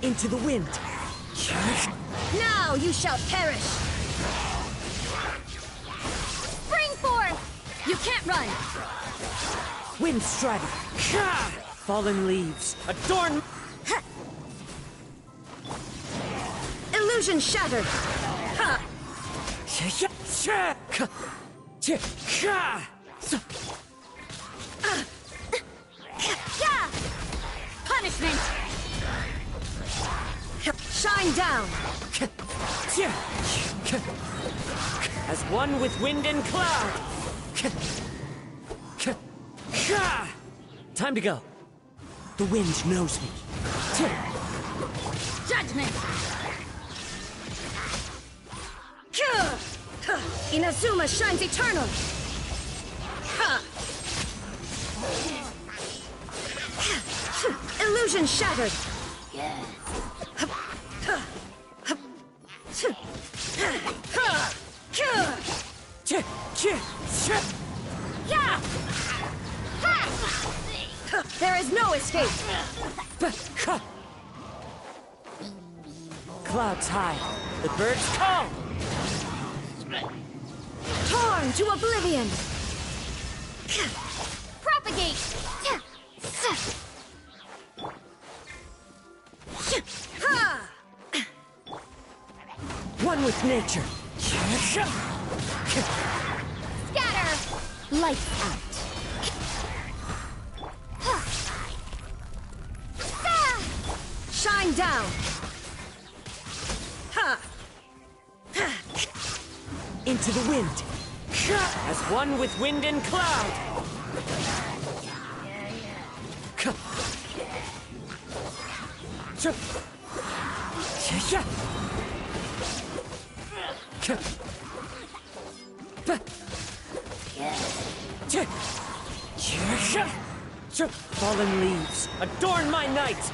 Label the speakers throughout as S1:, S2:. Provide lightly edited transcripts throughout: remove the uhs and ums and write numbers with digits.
S1: Into the wind.
S2: Now you shall perish! Spring forth! You can't run!
S1: Wind strider. Fallen leaves. Adorn.
S2: Illusion shattered! Ha! Punishment! Shine down!
S1: As one with wind and cloud. Time to go. The wind knows me.
S2: Judgment! Inazuma shines eternal! Illusion shattered! There is no escape!
S1: Clouds high. The birds call.
S2: Torn to oblivion! Propagate!
S1: One with nature.
S2: Scatter! Lights out! Shine down!
S1: Into the wind. As one with wind and cloud. Fallen leaves, adorn my night!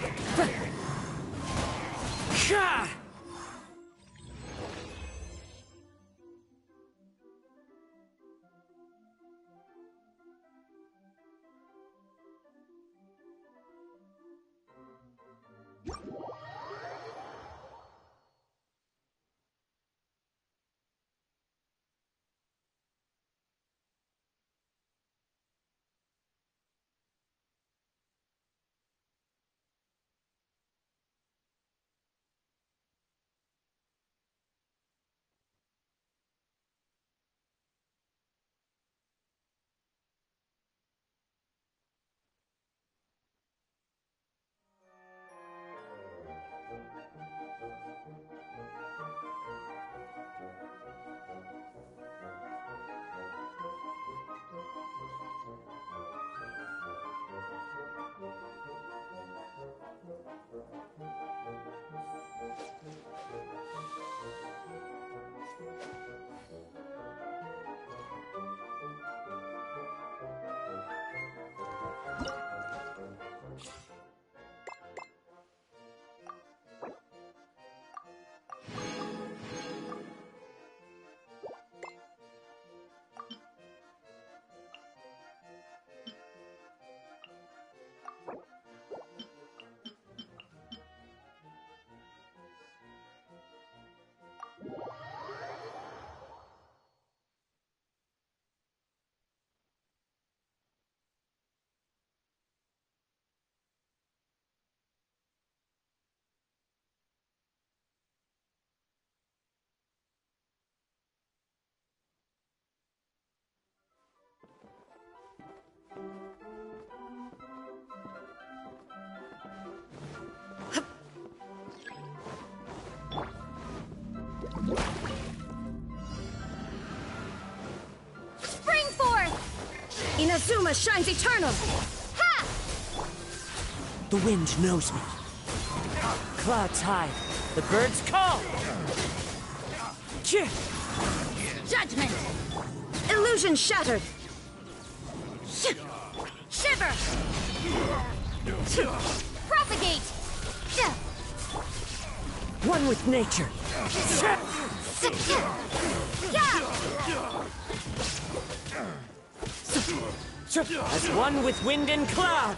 S2: Spring forth! Inazuma shines eternal! Ha!
S1: The wind knows me. Clouds high. The birds call.
S2: Judgment! Illusion shattered! Shiver! Propagate!
S1: One with nature. As one with wind and cloud.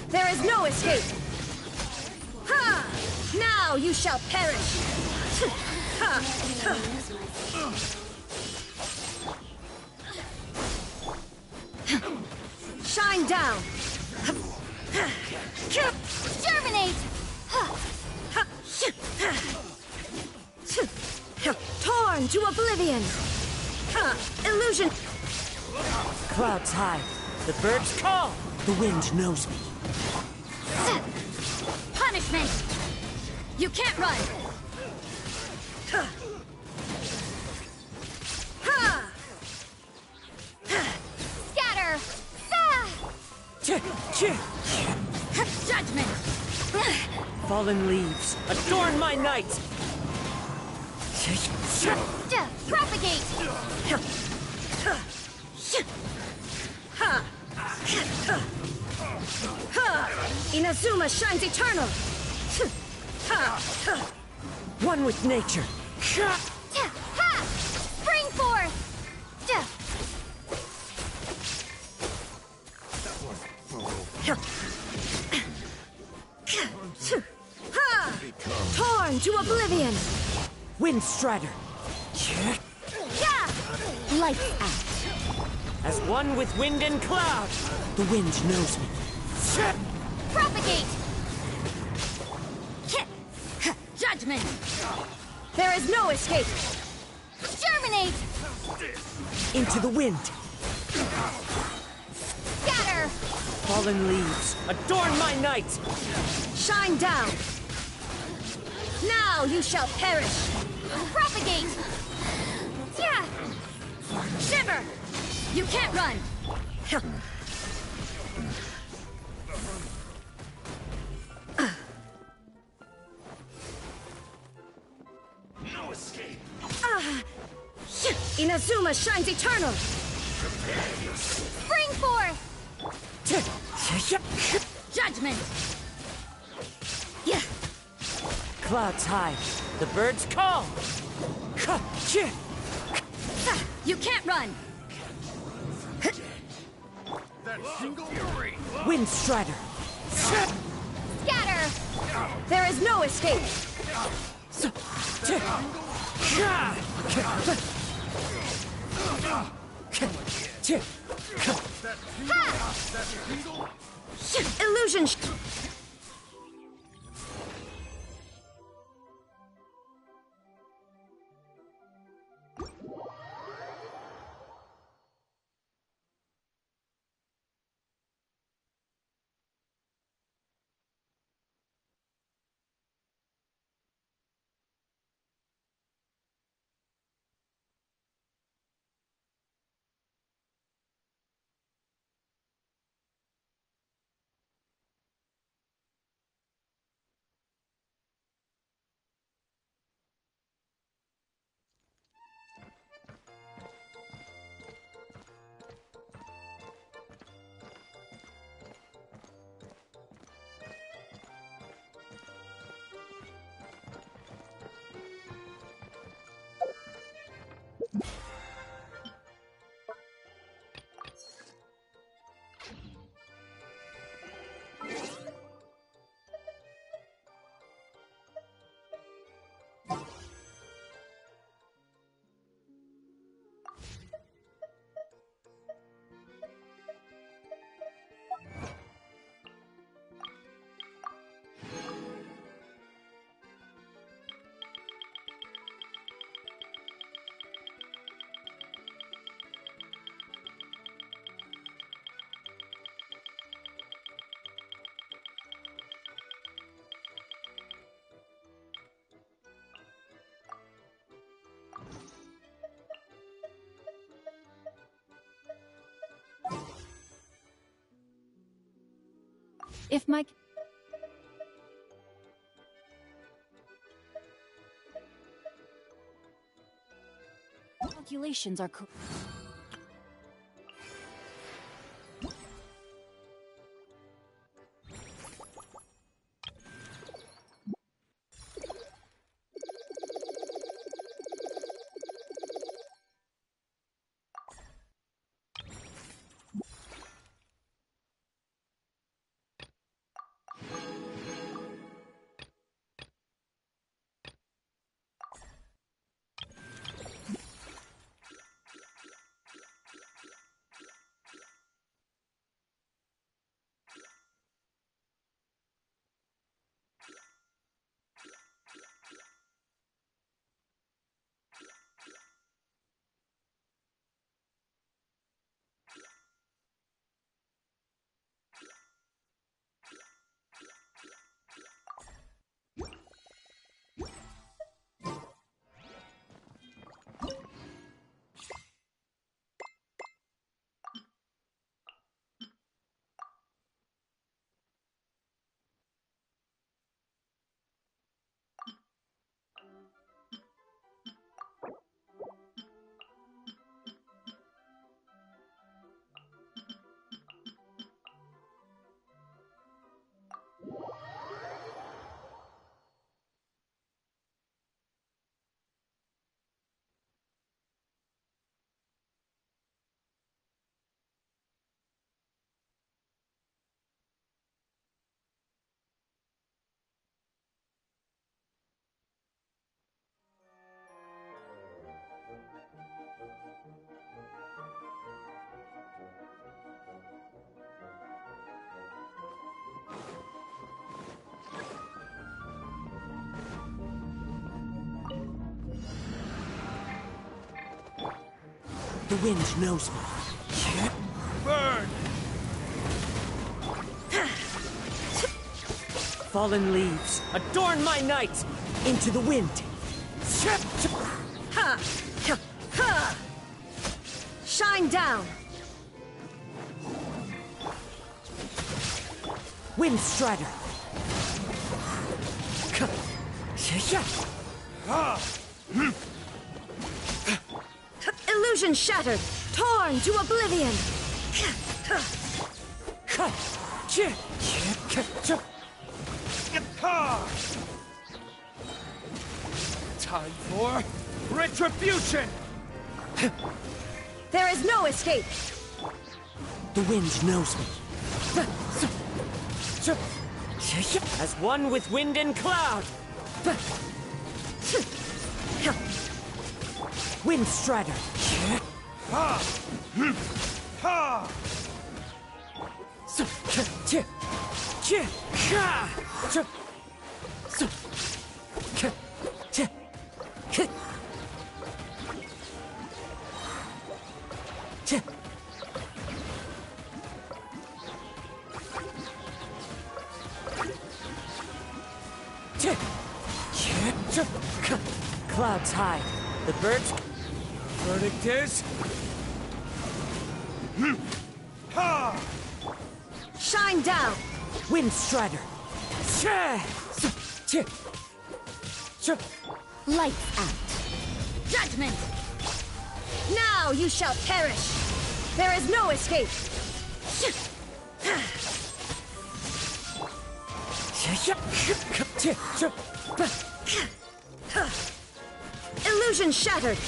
S2: There is no escape! Ha! Now you shall perish! Ha! Ha! Shine down! Germinate! Torn to oblivion! Illusion!
S1: Clouds high. The birds call. The wind knows me.
S2: Punishment! You can't run! Scatter! Judgment!
S1: Fallen leaves, adorn my night!
S2: Propagate! Inazuma shines eternal!
S1: One with nature.
S2: Spring forth! Torn to oblivion!
S1: Wind Strider.
S2: Lights out!
S1: As one with wind and cloud. The wind knows me.
S2: Propagate! Judgment! There is no escape! Germinate!
S1: Into the wind.
S2: Scatter!
S1: Fallen leaves, adorn my night!
S2: Shine down! Now you shall perish! Propagate! Yeah! Shiver! You can't run!
S3: No escape.
S2: Inazuma shines eternal! Spring forth! Judgment! Yeah!
S1: Clouds high. The birds call.
S2: You can't run!
S3: That single fury.
S1: Wind Strider.
S2: Scatter! There is no escape!
S3: That single.
S2: Illusion!
S4: If my calculations are correct.
S1: The wind knows me.
S3: Burn!
S1: Fallen leaves, adorn my night! Into the wind!
S2: Ha! Ha! Ha! Shine down!
S1: Wind Strider!
S2: Illusion shattered! Torn to oblivion!
S3: Time for retribution!
S2: There is no escape!
S1: The wind knows me. As one with wind and cloud! Wind Strider! Clouds high. The birds.
S3: Verdict is...
S2: Shine down!
S1: Wind Strider.
S2: Lights out! Judgment! Now you shall perish! There is no escape! Illusion shattered!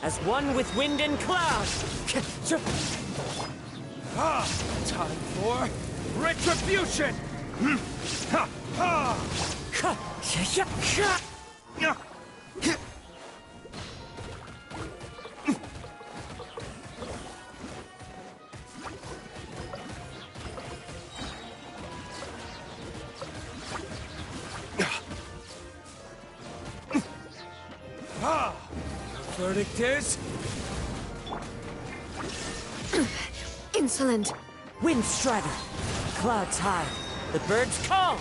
S1: As one with wind and cloud!
S3: Time for retribution! Verdict is...
S2: Insolent!
S1: Wind Strider. Clouds high. The birds call.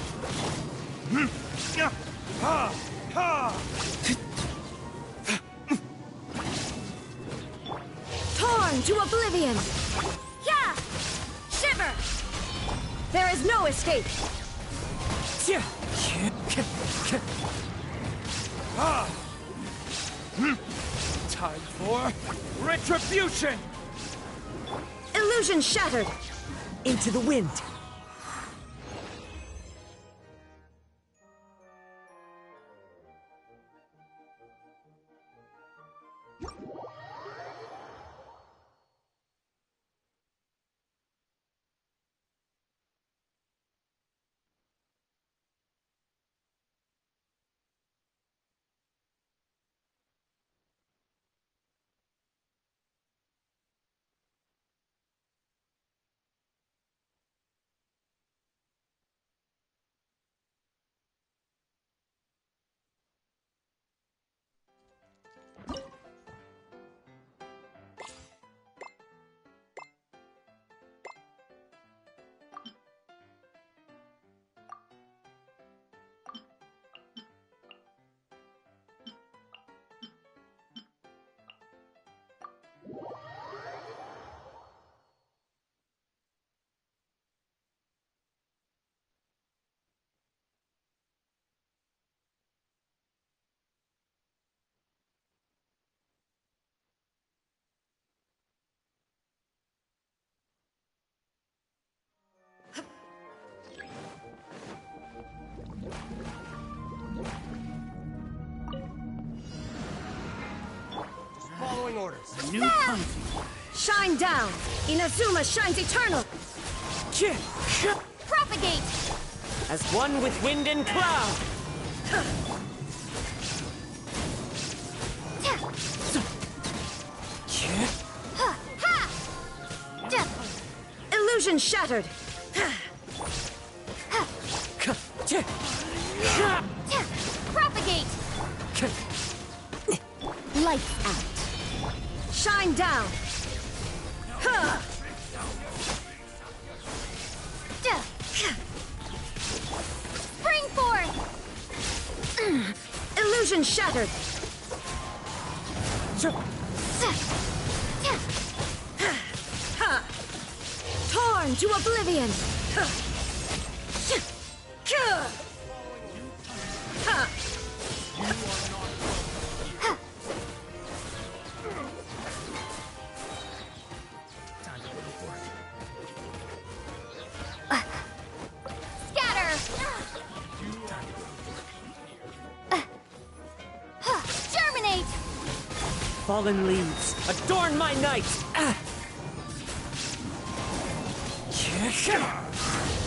S2: Torn to oblivion! Yeah! Shiver! There is no escape!
S3: Time for retribution!
S2: Illusion shattered!
S1: Into the wind.
S3: Following orders.
S4: New punch.
S2: Shine down! Inazuma shines eternal! Propagate!
S1: As one with wind and cloud.
S2: Illusion shattered! Propagate! Lights out. Shine down. Huh. Spring forth. Illusion shattered. Torn to oblivion. Scatter. Germinate.
S1: Fallen leaves, adorn my night! Ah!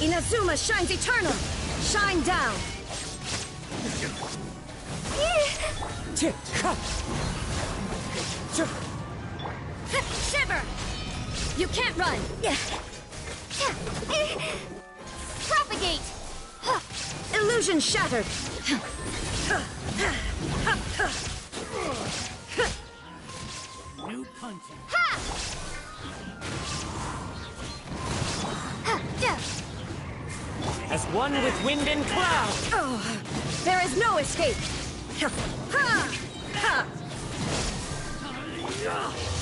S2: Inazuma shines eternal. Shine down. Shiver. You can't run. Propagate. Illusion shattered.
S3: New punching.
S2: Ha!
S1: As one with wind and cloud!
S2: Oh, there is no escape. Ha! Ha!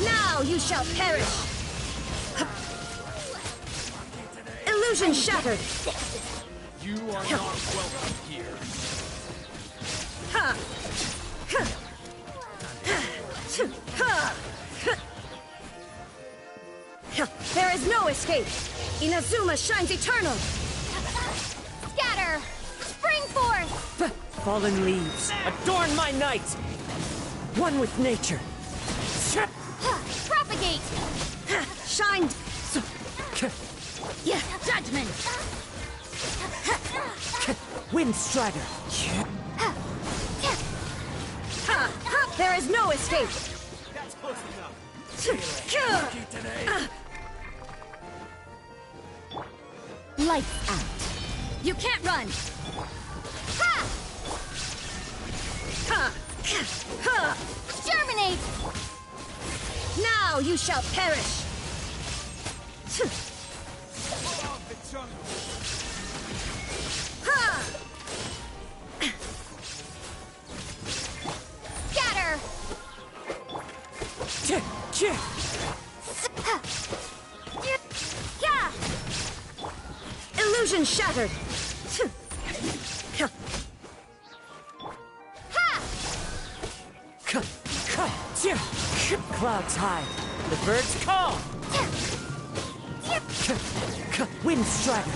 S2: Now you shall perish. Illusion shattered.
S3: You are not welcome here.
S2: Ha! There is no escape. Inazuma shines eternal. Scatter! Spring forth!
S1: Fallen leaves, adorn my night! One with nature!
S2: Propagate! Shine! Yeah, judgment!
S1: Wind Strider!
S2: There is no escape!
S3: That's close enough. Today.
S2: Lights out. You can't run! Ha! Ha! Ha! Germinate! Now you shall perish!
S3: Pull out the jungle.
S2: Ha! Scatter! Yeah! Illusion shattered! Ha!
S1: Clouds high, the birds call! Wind Strider!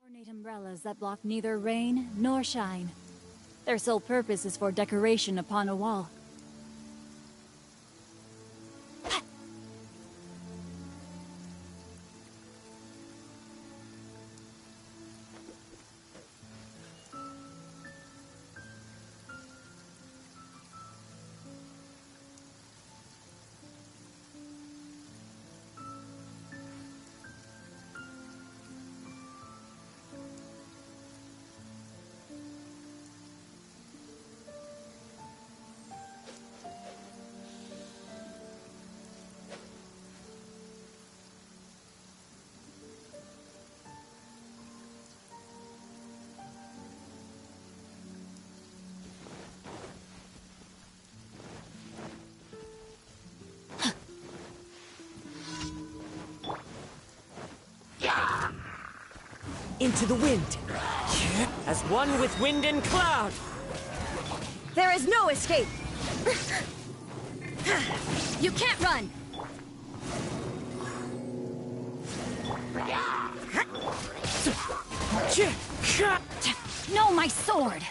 S4: Ornate umbrellas that block neither rain nor shine. Their sole purpose is for decoration upon a wall.
S1: Into the wind. As one with wind and cloud.
S2: There is no escape! You can't run!
S4: No, my sword!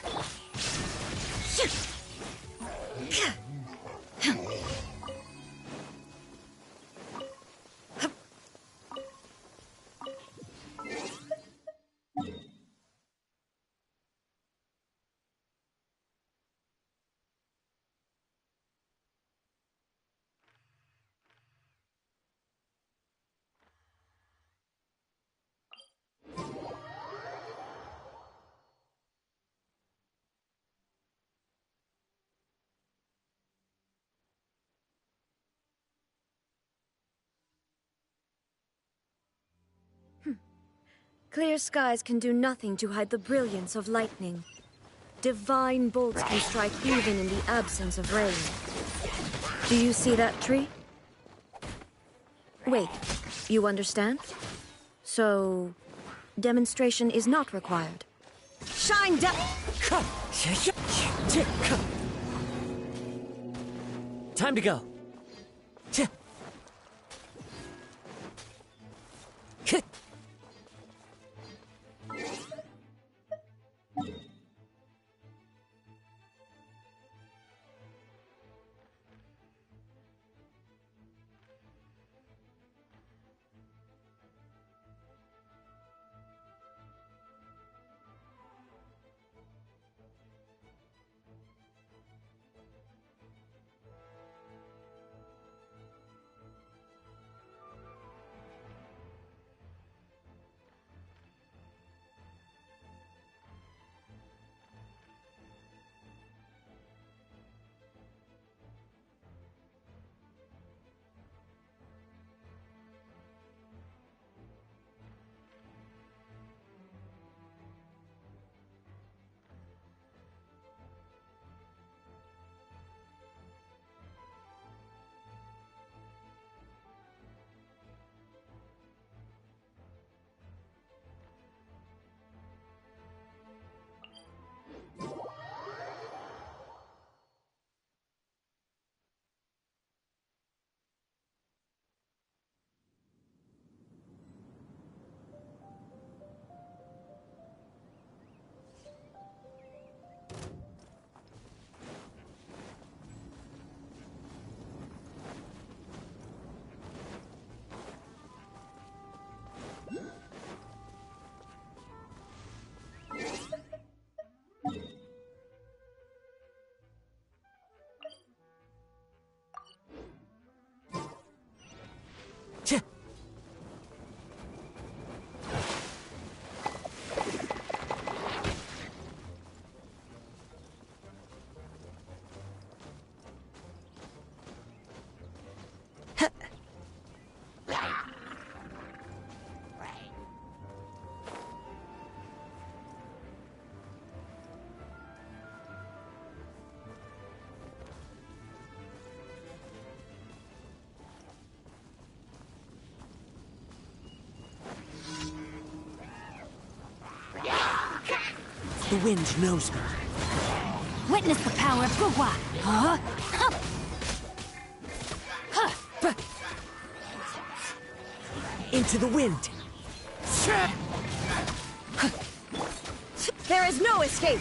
S2: Clear skies can do nothing to hide the brilliance of lightning. Divine bolts can strike even in the absence of rain. Do you see that tree? Wait, you understand? So, demonstration is not required. Shine down!
S1: Time to go. The wind knows me.
S4: Witness the power of Gugwa! Huh?
S1: Into the wind.
S2: There is no escape!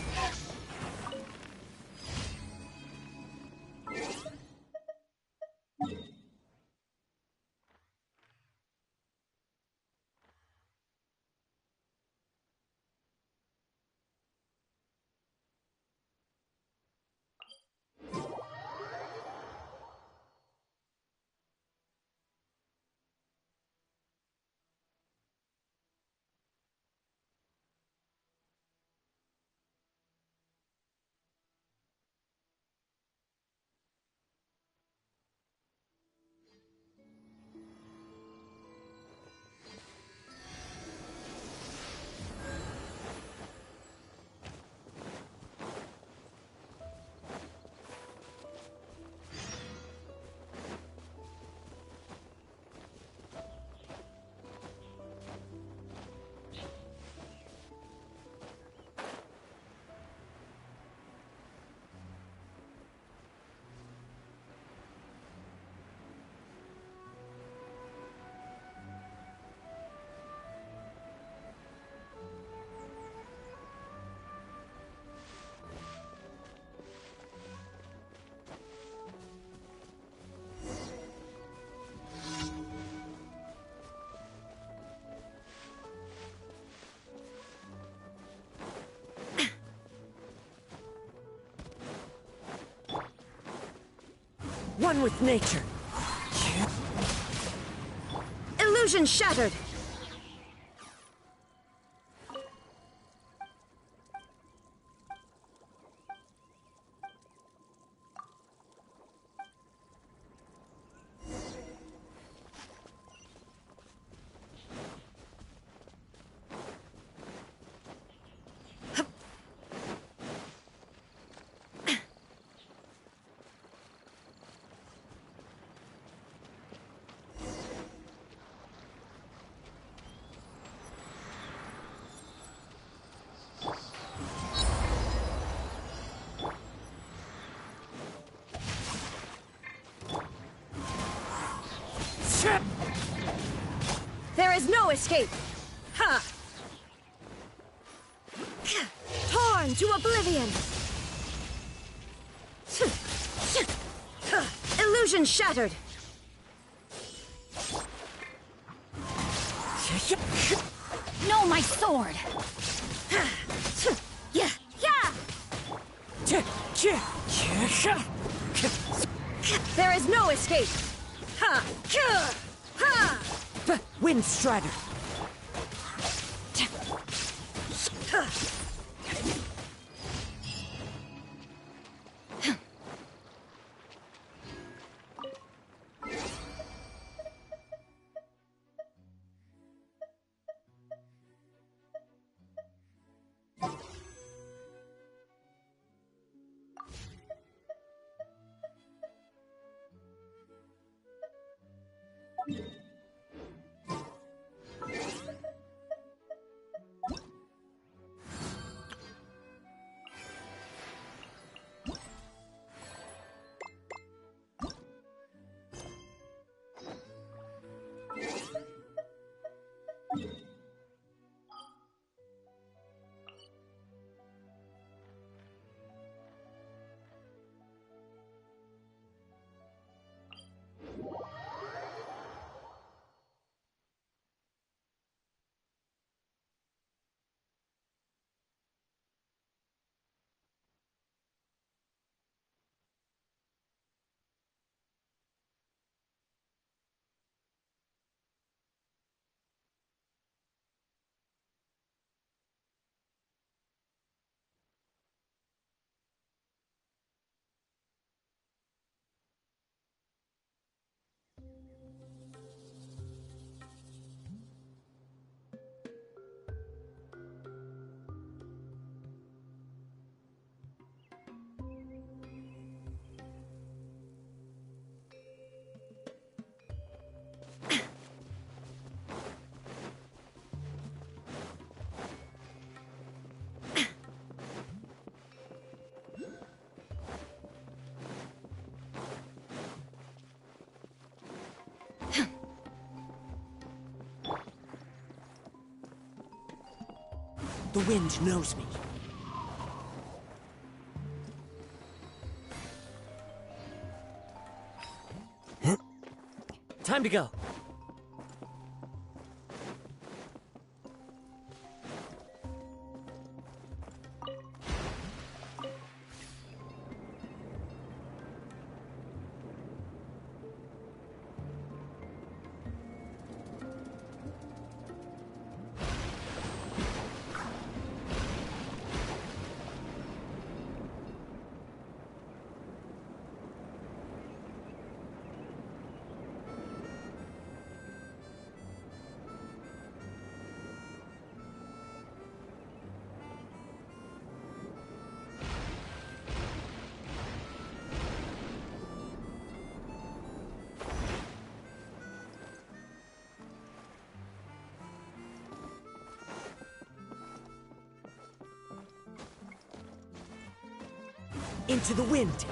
S1: One with nature.
S2: Illusion shattered! There is no escape! Ha! Torn to oblivion! Illusion shattered!
S4: No, my sword!
S2: Yeah! Yeah! There is no escape! Ha! Ha!
S1: Wind Strider. The wind knows me. to go. Into the wind.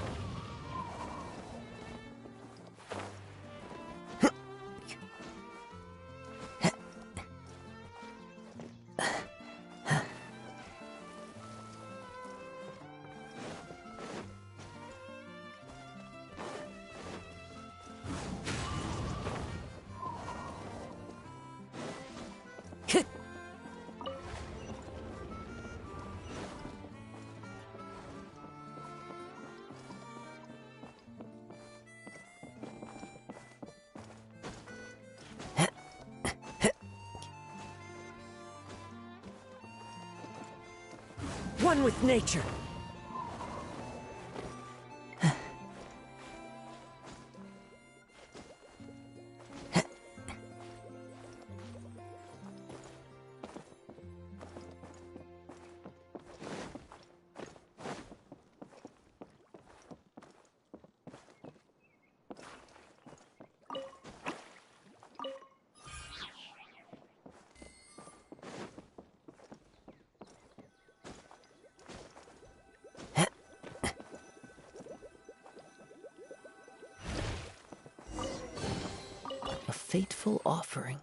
S1: One with nature. A fateful offering.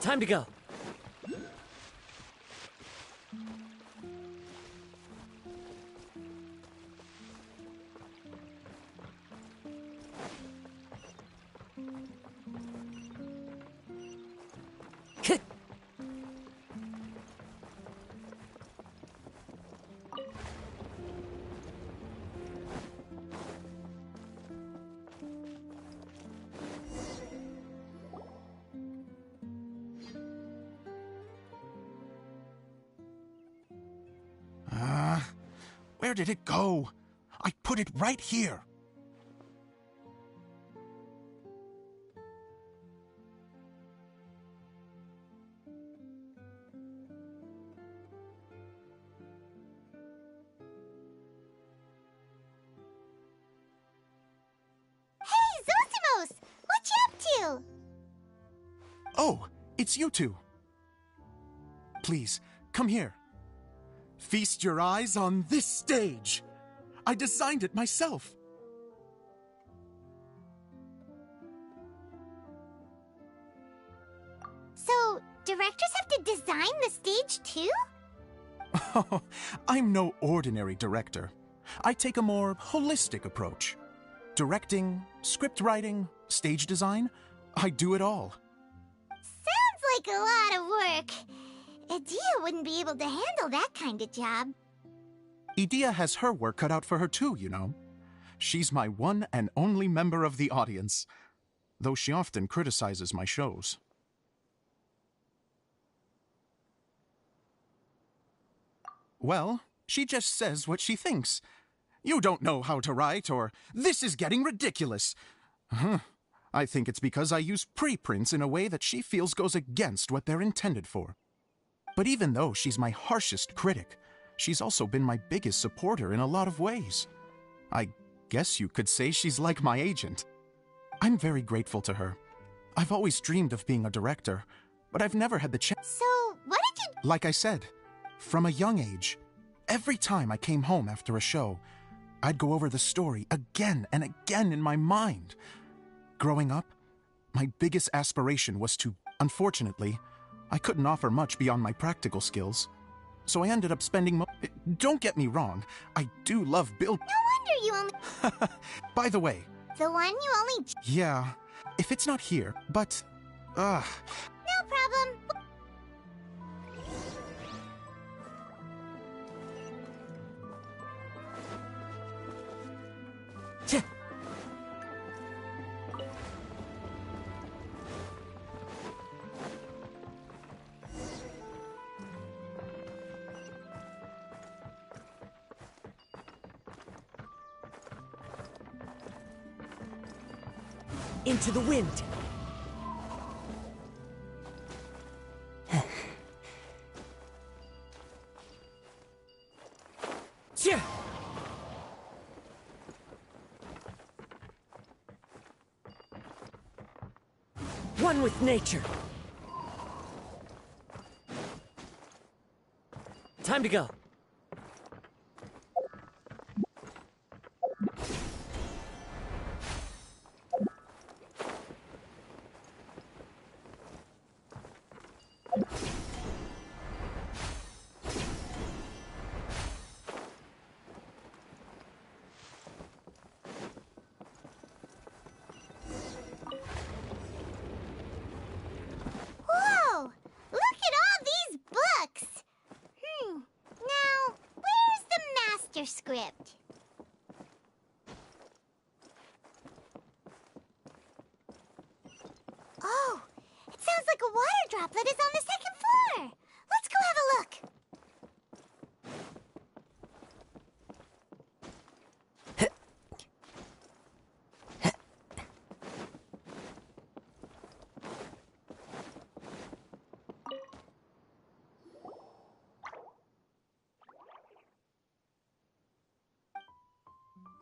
S1: Time to go.
S5: Where did it go? I put it right here.
S6: Hey, Zosimos! What you up to?
S5: Oh, it's you two. Please, come here. Feast your eyes on this stage. I designed it myself.
S6: So, directors have to design the stage too?
S5: Oh, I'm no ordinary director. I take a more holistic approach. Directing, script writing, stage design, I do it all.
S6: Sounds like a lot of work. Edea wouldn't be able to handle that kind of job.
S5: Edea has her work cut out for her too, you know. She's my one and only member of the audience, though she often criticizes my shows. Well, she just says what she thinks. You don't know how to write, or this is getting ridiculous. I think it's because I use preprints in a way that she feels goes against what they're intended for. But even though she's my harshest critic, she's also been my biggest supporter in a lot of ways. I guess you could say she's like my agent. I'm very grateful to her. I've always dreamed of being a director, but I've never had the chance.
S6: So, what did you...
S5: Like I said, from a young age, every time I came home after a show, I'd go over the story again and again in my mind. Growing up, my biggest aspiration was to... Unfortunately, I couldn't offer much beyond my practical skills. So I ended up spending Don't get me wrong, I do love build...
S6: No wonder you only...
S5: By the way...
S6: The one you only...
S5: Yeah, if it's not here, but...
S6: No problem.
S1: Tch. Into the wind. Tch. One with nature. Time to go.
S6: Whoa! Look at all these books! Now, where's the master script? Oh, it sounds like a water droplet is on the second floor. Let's go have a look.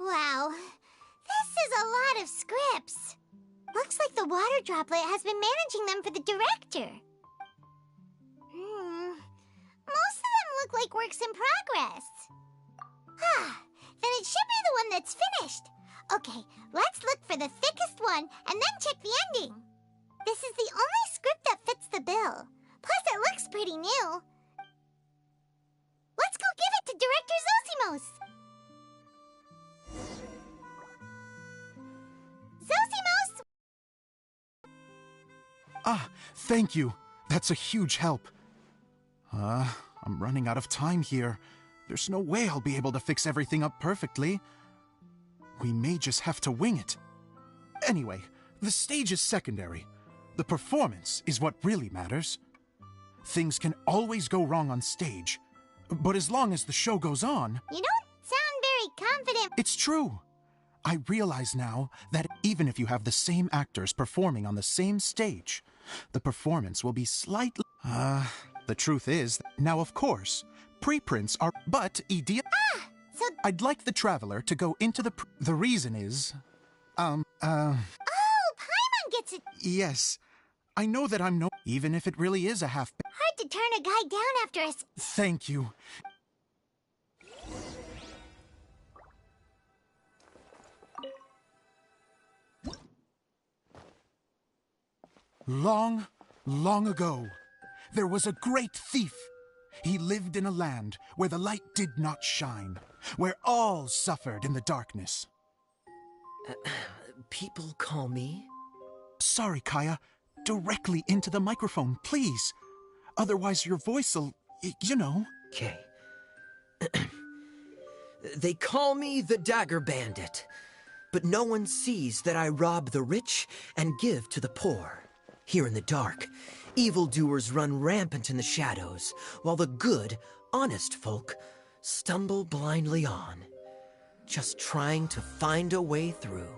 S6: Wow, this is a lot of scripts. Looks like the water droplet has been managing them for the director. Most of them look like works in progress. Then it should be the one that's finished. Okay, let's look for the thickest one and then check the ending. This is the only script that fits the bill. Plus, it looks pretty new. Let's go give it to Director Zosimos. Zosimos!
S5: Ah, thank you. That's a huge help. I'm running out of time here. There's no way I'll be able to fix everything up perfectly. We may just have to wing it. Anyway, the stage is secondary. The performance is what really matters. Things can always go wrong on stage, but as long as the show goes on...
S6: You don't sound very confident.
S5: It's true. I realize now that even if you have the same actors performing on the same stage, the performance will be slightly... The truth is, now of course, preprints are... But,
S6: So...
S5: I'd like the Traveler to go into the... The reason is...
S6: Oh, Paimon gets it.
S5: Yes. I know that I'm no... Even if it really is a half...
S6: Hard to turn a guy down after a...
S5: Thank you. Long, long ago, there was a great thief. He lived in a land where the light did not shine, where all suffered in the darkness.
S1: People call me?
S5: Sorry, Kaya. Directly into the microphone, please. Otherwise your voice'll... you know.
S1: Okay. They call me the Dagger Bandit, but no one sees that I rob the rich and give to the poor. Here in the dark, evildoers run rampant in the shadows, while the good, honest folk stumble blindly on. just trying to find a way through.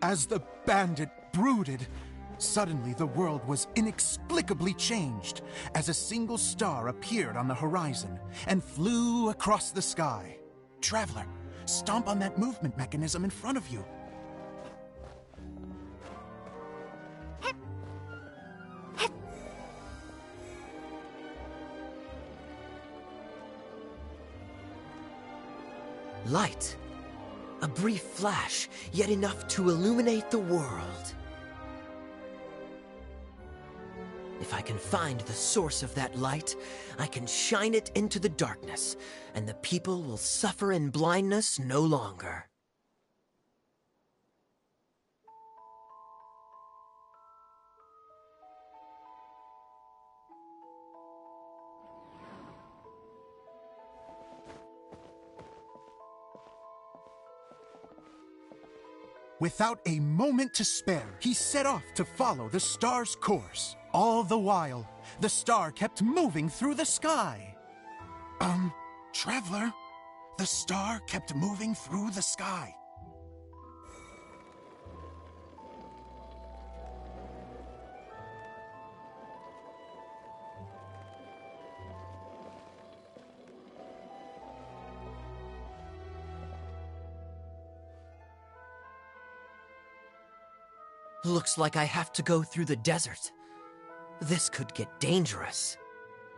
S5: As the bandit brooded, suddenly the world was inexplicably changed as a single star appeared on the horizon and flew across the sky. Traveler, stomp on that movement mechanism in front of you.
S1: Light. A brief flash, yet enough to illuminate the world. If I can find the source of that light, I can shine it into the darkness, and the people will suffer in blindness no longer.
S5: Without a moment to spare, he set off to follow the star's course. All the while, the star kept moving through the sky. Traveler, the star kept moving through the sky.
S1: Looks like I have to go through the desert. This could get dangerous.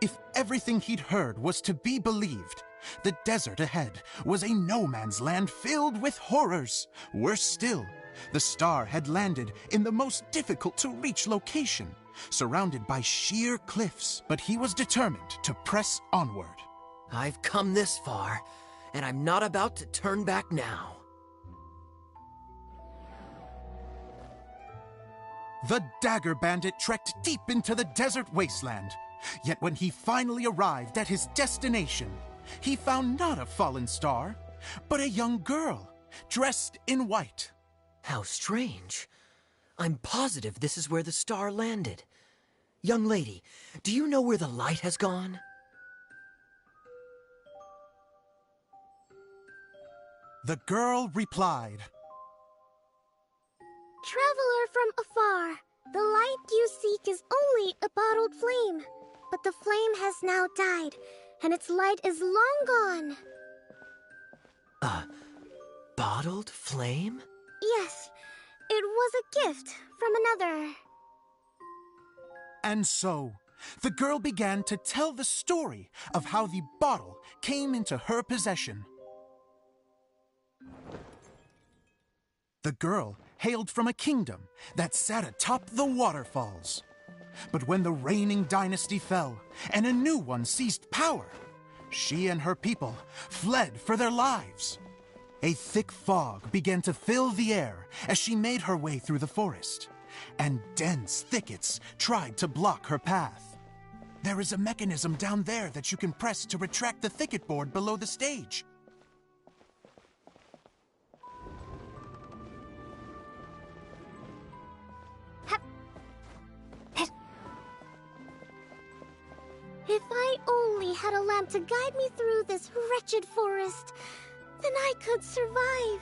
S5: If everything he'd heard was to be believed, the desert ahead was a no-man's land filled with horrors. Worse still, the star had landed in the most difficult-to-reach location, surrounded by sheer cliffs, but he was determined to press onward.
S1: I've come this far, and I'm not about to turn back now.
S5: The Dagger Bandit trekked deep into the desert wasteland. Yet when he finally arrived at his destination, he found not a fallen star, but a young girl, dressed in white.
S1: How strange. I'm positive this is where the star landed. Young lady, do you know where the light has gone?
S5: The girl replied,
S6: Traveler from afar, the light you seek is only a bottled flame. But the flame has now died, and its light is long gone.
S1: A bottled flame?
S6: Yes, it was a gift from another.
S5: And so, the girl began to tell the story of how the bottle came into her possession. The girl hailed from a kingdom that sat atop the waterfalls. But when the reigning dynasty fell and a new one seized power, she and her people fled for their lives. A thick fog began to fill the air as she made her way through the forest, and dense thickets tried to block her path. There is a mechanism down there that you can press to retract the thicket board below the stage.
S6: If I only had a lamp to guide me through this wretched forest, then I could survive.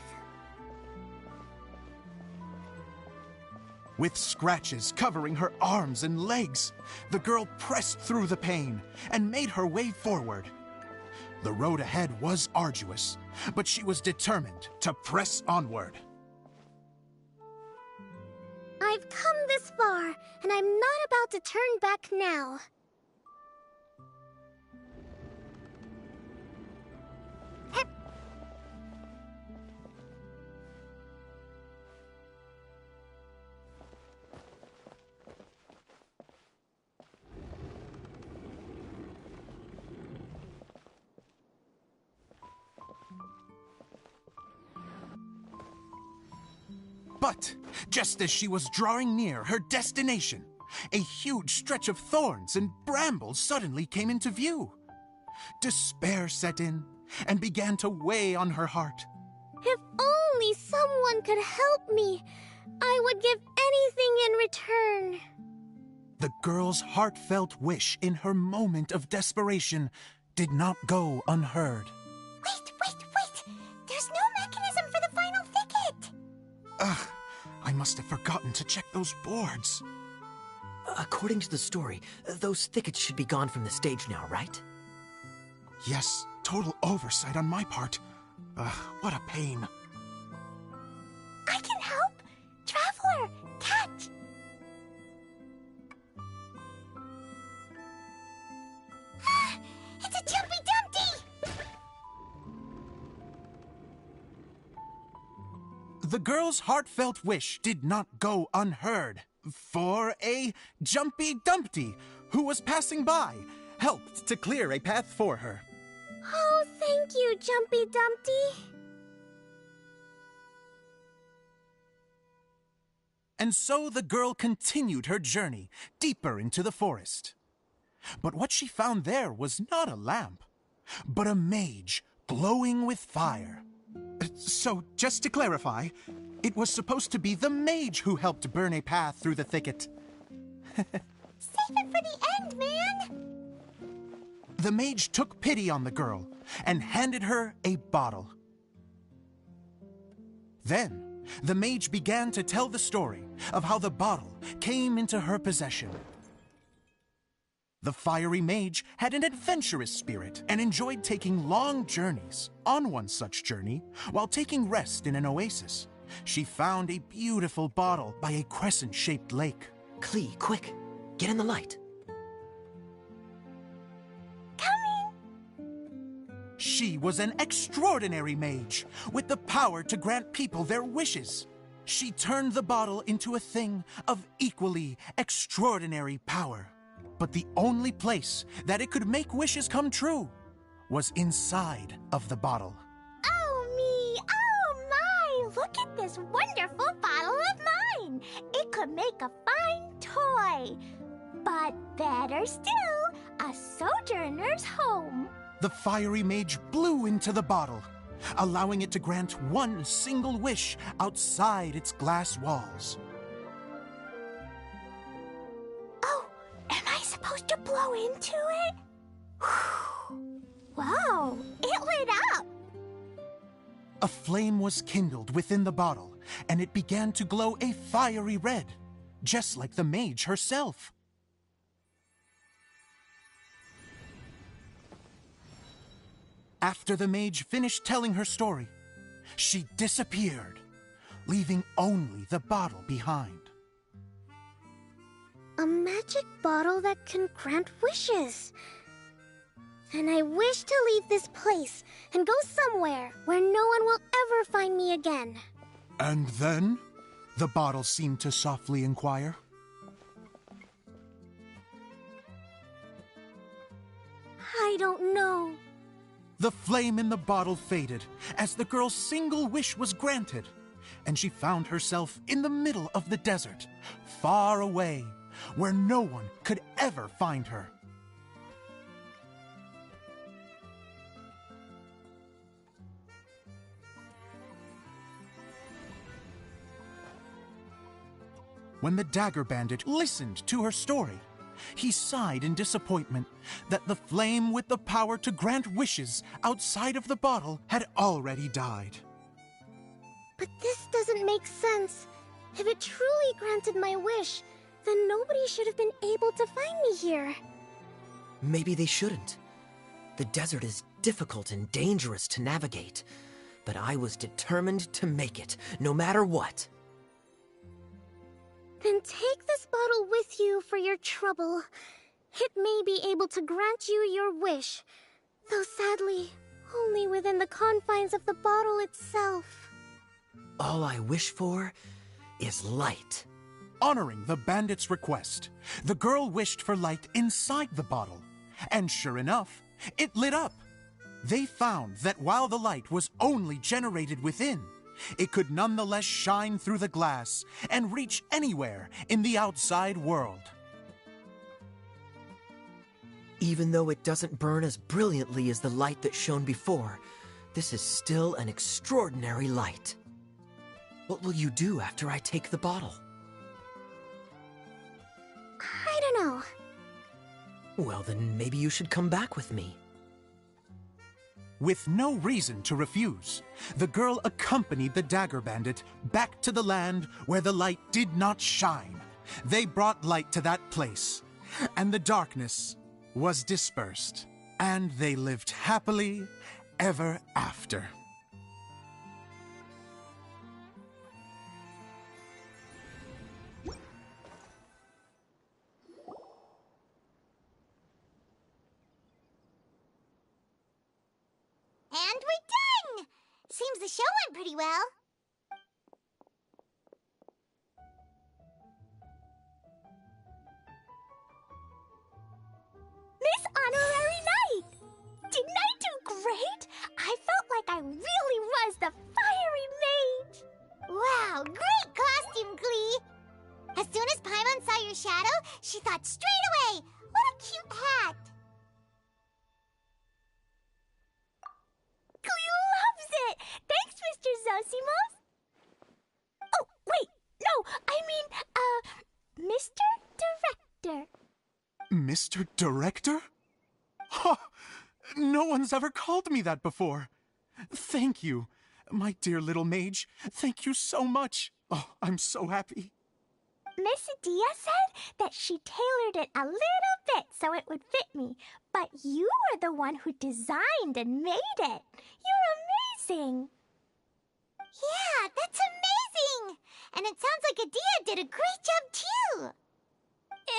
S5: With scratches covering her arms and legs, the girl pressed through the pain and made her way forward. The road ahead was arduous, but she was determined to press onward.
S6: I've come this far, and I'm not about to turn back now.
S5: But just as she was drawing near her destination, a huge stretch of thorns and brambles suddenly came into view. Despair set in and began to weigh on her heart.
S6: If only someone could help me, I would give anything in return.
S5: The girl's heartfelt wish in her moment of desperation did not go unheard.
S6: Wait! There's no mechanism for the final thicket!
S5: Ugh, I must have forgotten to check those boards.
S1: According to the story, those thickets should be gone from the stage now, right?
S5: Yes, total oversight on my part. Ugh, what a pain.
S6: I can help! Traveler, catch! It's a Jumpy Dumpty!
S5: The girl's heartfelt wish did not go unheard, for a Jumpy Dumpty who was passing by helped to clear a path for her.
S6: Oh, thank you, Jumpy Dumpty.
S5: And so the girl continued her journey deeper into the forest. But what she found there was not a lamp, but a mage glowing with fire. So, just to clarify, it was supposed to be the mage who helped burn a path through the thicket.
S6: Save it for the end, man!
S5: The mage took pity on the girl and handed her a bottle. Then, the mage began to tell the story of how the bottle came into her possession. The fiery mage had an adventurous spirit and enjoyed taking long journeys. On one such journey, while taking rest in an oasis, she found a beautiful bottle by a crescent-shaped lake.
S1: Klee, quick, get in the light.
S5: She was an extraordinary mage, with the power to grant people their wishes. She turned the bottle into a thing of equally extraordinary power. But the only place that it could make wishes come true was inside of the bottle.
S6: Oh me, oh my! Look at this wonderful bottle of mine! It could make a fine toy. But better still, a sojourner's home.
S5: The fiery mage blew into the bottle, allowing it to grant one single wish outside its glass walls.
S6: Oh, am I supposed to blow into it? Wow, it lit up!
S5: A flame was kindled within the bottle, and it began to glow a fiery red, just like the mage herself. After the mage finished telling her story, she disappeared, leaving only the bottle behind.
S6: A magic bottle that can grant wishes. And I wish to leave this place and go somewhere where no one will ever find me again.
S5: And then? The bottle seemed to softly inquire.
S6: I don't know.
S5: The flame in the bottle faded as the girl's single wish was granted, and she found herself in the middle of the desert, far away, where no one could ever find her. When the Dagger Bandit listened to her story, he sighed in disappointment that the flame with the power to grant wishes outside of the bottle had already died.
S6: But this doesn't make sense. If it truly granted my wish, then nobody should have been able to find me here.
S1: Maybe they shouldn't. The desert is difficult and dangerous to navigate, but I was determined to make it, no matter what.
S6: Then take this bottle with you for your trouble. It may be able to grant you your wish, though sadly, only within the confines of the bottle itself.
S1: All I wish for is light.
S5: Honoring the bandit's request, the girl wished for light inside the bottle, and sure enough, it lit up. They found that while the light was only generated within, it could nonetheless shine through the glass and reach anywhere in the outside world.
S1: Even though it doesn't burn as brilliantly as the light that shone before, this is still an extraordinary light. What will you do after I take the bottle?
S6: I don't know.
S1: Well, then maybe you should come back with me.
S5: With no reason to refuse, the girl accompanied the Dagger Bandit back to the land where the light did not shine. They brought light to that place, and the darkness was dispersed, and they lived happily ever after.
S6: And we're done! Seems the show went pretty well.
S7: Miss Honorary Knight! Didn't I do great? I felt like I really was the fiery mage!
S6: Wow, great costume, Glee! As soon as Paimon saw your shadow, she thought straight away, what a cute hat!
S7: Glee loves it! Thanks, Mr. Zosimos! Oh, wait, no, I mean, Mr. Director.
S5: Mr. Director? Ha! No one's ever called me that before. Thank you, my dear little mage. Thank you so much. Oh, I'm so happy.
S7: Miss Adia said that she tailored it a little bit so it would fit me, but you were the one who designed and made it. You're amazing.
S6: Yeah, that's amazing! And it sounds like Adia did a great job, too!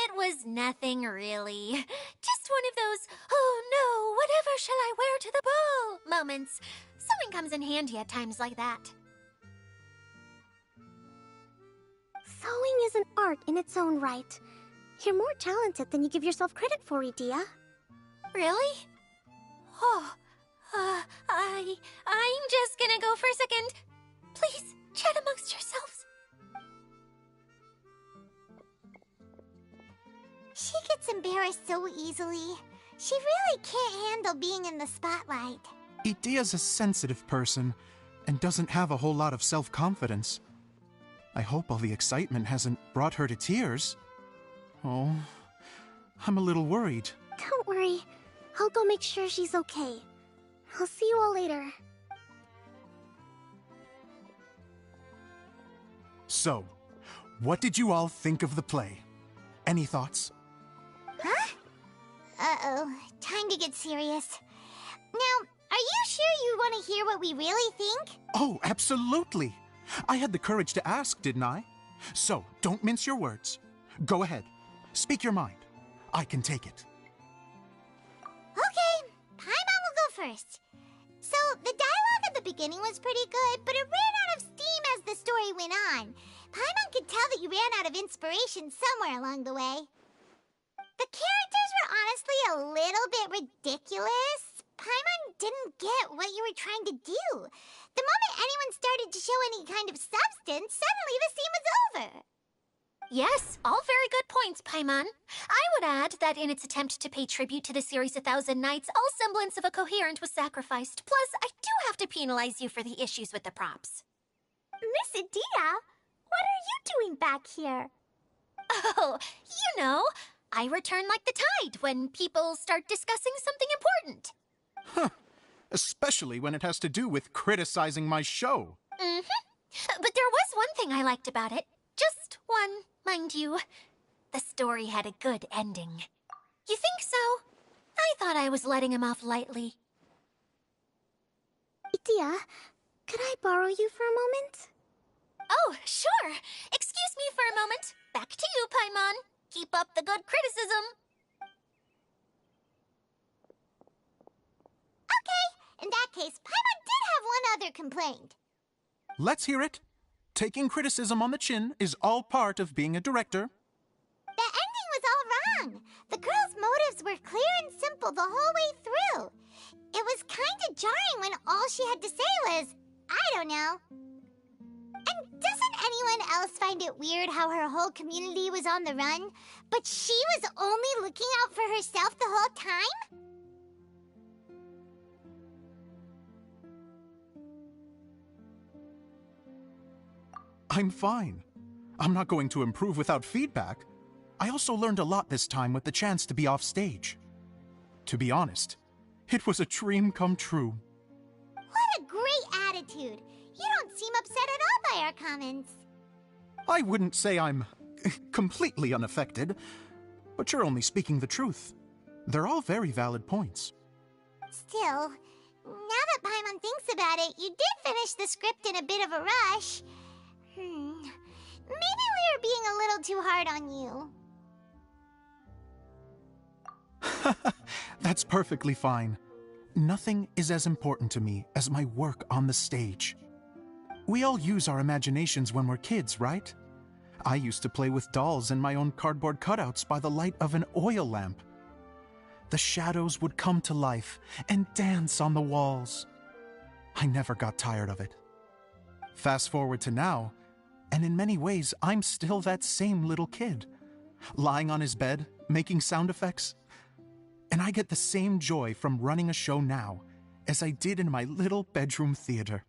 S8: It was nothing, really. Just one of those, oh no, whatever shall I wear to the ball moments. Sewing comes in handy at times like that.
S7: Sewing is an art in its own right. You're more talented than you give yourself credit for, Adia.
S8: Really? Oh, I'm just gonna go for a second. Please, chat amongst yourselves.
S6: She gets embarrassed so easily. She really can't handle being in the spotlight.
S5: Idia's a sensitive person and doesn't have a whole lot of self-confidence. I hope all the excitement hasn't brought her to tears. Oh, I'm a little worried.
S7: Don't worry. I'll go make sure she's okay. I'll see you all later.
S5: So, what did you all think of the play? Any thoughts?
S6: Huh? Uh-oh, time to get serious. Now, are you sure you want to hear what we really think?
S5: Oh, absolutely. I had the courage to ask, didn't I? So, don't mince your words. Go ahead. Speak your mind. I can take it.
S6: Okay, Paimon will go first. So, the dialogue at the beginning was pretty good, but it ran out of steam as the story went on. Paimon could tell that you ran out of inspiration somewhere along the way. The characters were honestly a little bit ridiculous. Paimon didn't get what you were trying to do. The moment anyone started to show any kind of substance, suddenly the scene was over.
S8: Yes, all very good points, Paimon. I would add that in its attempt to pay tribute to the series 1,000 Nights, all semblance of a coherent was sacrificed. Plus, I do have to penalize you for the issues with the props.
S7: Miss Adia, what are you doing back here?
S8: Oh, you know, I return like the tide when people start discussing something important.
S5: Huh. Especially when it has to do with criticizing my show.
S8: But there was one thing I liked about it. Just one, mind you. The story had a good ending. You think so? I thought I was letting him off lightly.
S7: Adia, could I borrow you for a moment?
S8: Oh, sure. Excuse me for a moment. Back to you, Paimon. Keep up the good criticism.
S6: Okay, in that case, Paimon did have one other complaint.
S5: Let's hear it. Taking criticism on the chin is all part of being a director.
S6: The ending was all wrong. The girl's motives were clear and simple the whole way through. It was kind of jarring when all she had to say was, I don't know. And doesn't anyone else find it weird how her whole community was on the run, but she was only looking out for herself the whole time?
S5: I'm fine. I'm not going to improve without feedback. I also learned a lot this time with the chance to be off stage. To be honest, it was a dream come true.
S6: What a great attitude! You don't seem upset at all by our comments.
S5: I wouldn't say I'm completely unaffected, but you're only speaking the truth. They're all very valid points.
S6: Still, now that Paimon thinks about it, you did finish the script in a bit of a rush. Maybe we were being a little too hard on you.
S5: That's perfectly fine. Nothing is as important to me as my work on the stage. We all use our imaginations when we're kids, right? I used to play with dolls and my own cardboard cutouts by the light of an oil lamp. The shadows would come to life and dance on the walls. I never got tired of it. Fast forward to now, and in many ways, I'm still that same little kid, lying on his bed, making sound effects. And I get the same joy from running a show now as I did in my little bedroom theater.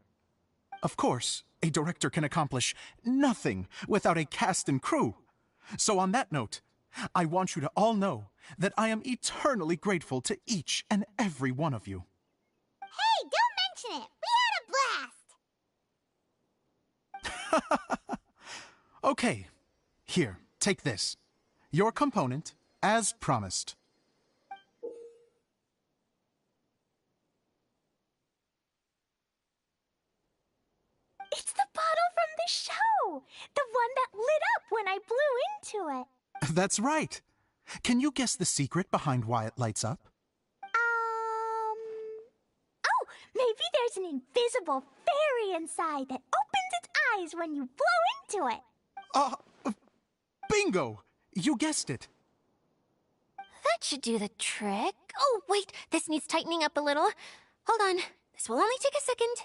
S5: Of course, a director can accomplish nothing without a cast and crew. So on that note, I want you to all know that I am eternally grateful to each and every one of you.
S6: Hey, don't mention it! We had a blast!
S5: Okay, here, take this. Your component, as promised.
S7: It's the bottle from the show! The one that lit up when I blew into it.
S5: That's right. Can you guess the secret behind why it lights up?
S7: Oh, maybe there's an invisible fairy inside that opens its eyes when you blow into it.
S5: Bingo! You guessed it.
S8: That should do the trick. Oh, wait, this needs tightening up a little. Hold on, this will only take a second.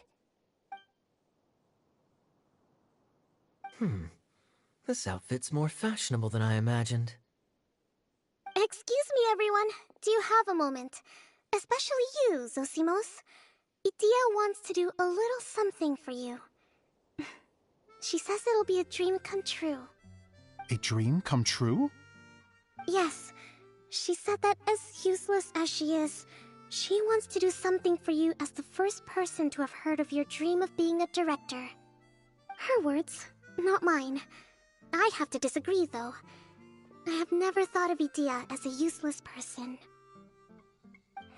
S1: This outfit's more fashionable than I imagined.
S9: Excuse me, everyone. Do you have a moment? Especially you, Zosimos. Idia wants to do a little something for you. She says it'll be a dream come true.
S5: A dream come true?
S9: Yes. She said that as useless as she is, she wants to do something for you as the first person to have heard of your dream of being a director. Her words, not mine. I have to disagree, though. I have never thought of Idia as a useless person.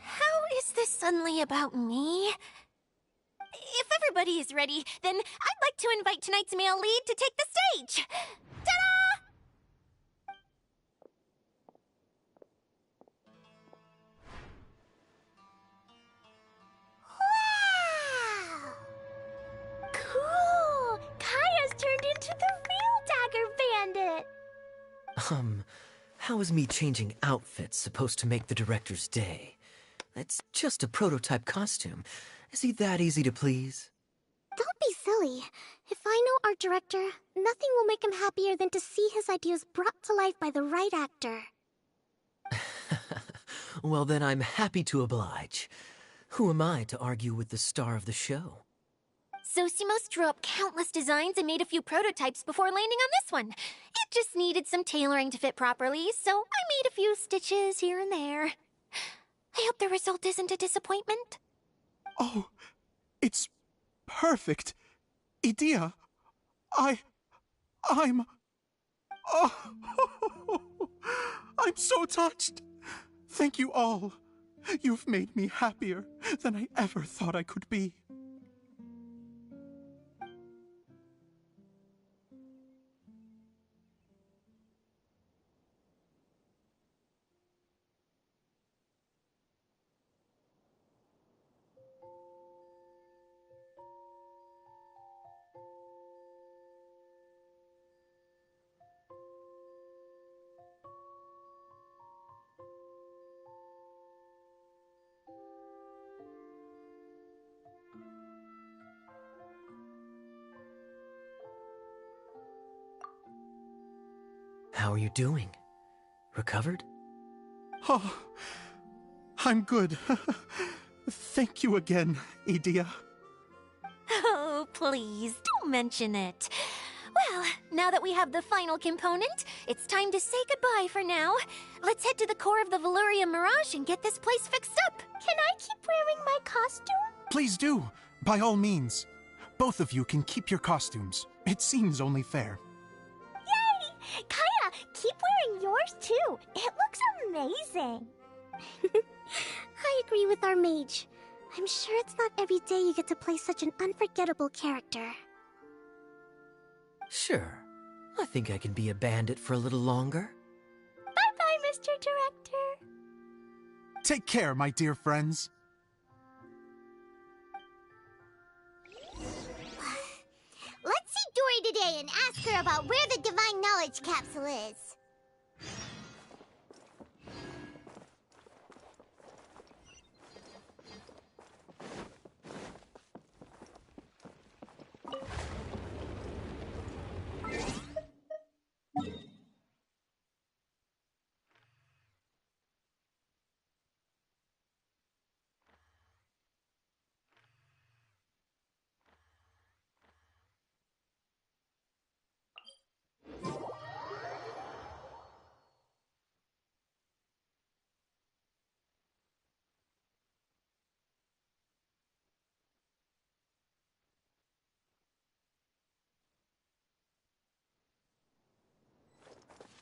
S8: How is this suddenly about me? If everybody is ready, then I'd like to invite tonight's male lead to take the stage. Ta-da!
S6: Wow!
S7: Cool! Kaya's turned into the real Dagger Bandit!
S1: How is me changing outfits supposed to make the director's day? It's just a prototype costume. Is he that easy to please?
S9: Don't be silly. If I know our director, nothing will make him happier than to see his ideas brought to life by the right actor.
S1: Well, then I'm happy to oblige. Who am I to argue with the star of the show?
S8: Zosimos drew up countless designs and made a few prototypes before landing on this one. It just needed some tailoring to fit properly, so I made a few stitches here and there. I hope the result isn't a disappointment.
S5: Oh, it's perfect. Idia, I'm... Oh, I'm so touched. Thank you all. You've made me happier than I ever thought I could be.
S1: How are you doing? Recovered?
S5: Oh, I'm good. Thank you again, Idia.
S8: Oh, please, don't mention it. Well, Now that we have the final component, it's time to say goodbye for now. Let's head to the core of the Valyria Mirage and get this place fixed up.
S7: Can I keep wearing my costume?
S5: Please do, by all means. Both of you can keep your costumes. It seems only fair.
S7: Yay! Kaya, keep wearing yours too. It looks amazing.
S9: I agree with our mage. I'm sure it's not every day you get to play such an unforgettable character.
S1: Sure. I think I can be a bandit for a little longer.
S7: Bye-bye, Mr. Director.
S5: Take care, my dear friends.
S6: Let's see Dory today and ask her about where the Divine Knowledge Capsule is.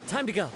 S1: Time to go.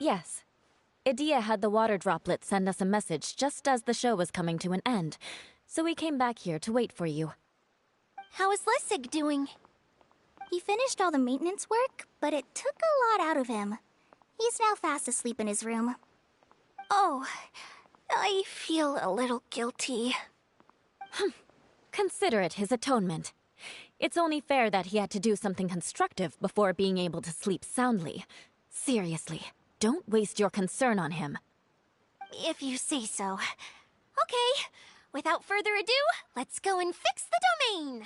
S4: Yes. Idia had the water droplet send us a message just as the show was coming to an end, so we came back here to wait for you.
S8: How is Lessig doing?
S7: He finished all the maintenance work, but it took a lot out of him. He's now fast asleep in his room.
S8: Oh, I feel a little guilty.
S4: Consider it his atonement. It's only fair that he had to do something constructive before being able to sleep soundly. Seriously, don't waste your concern on him.
S8: If you say so. Okay, without further ado, let's go and fix the domain!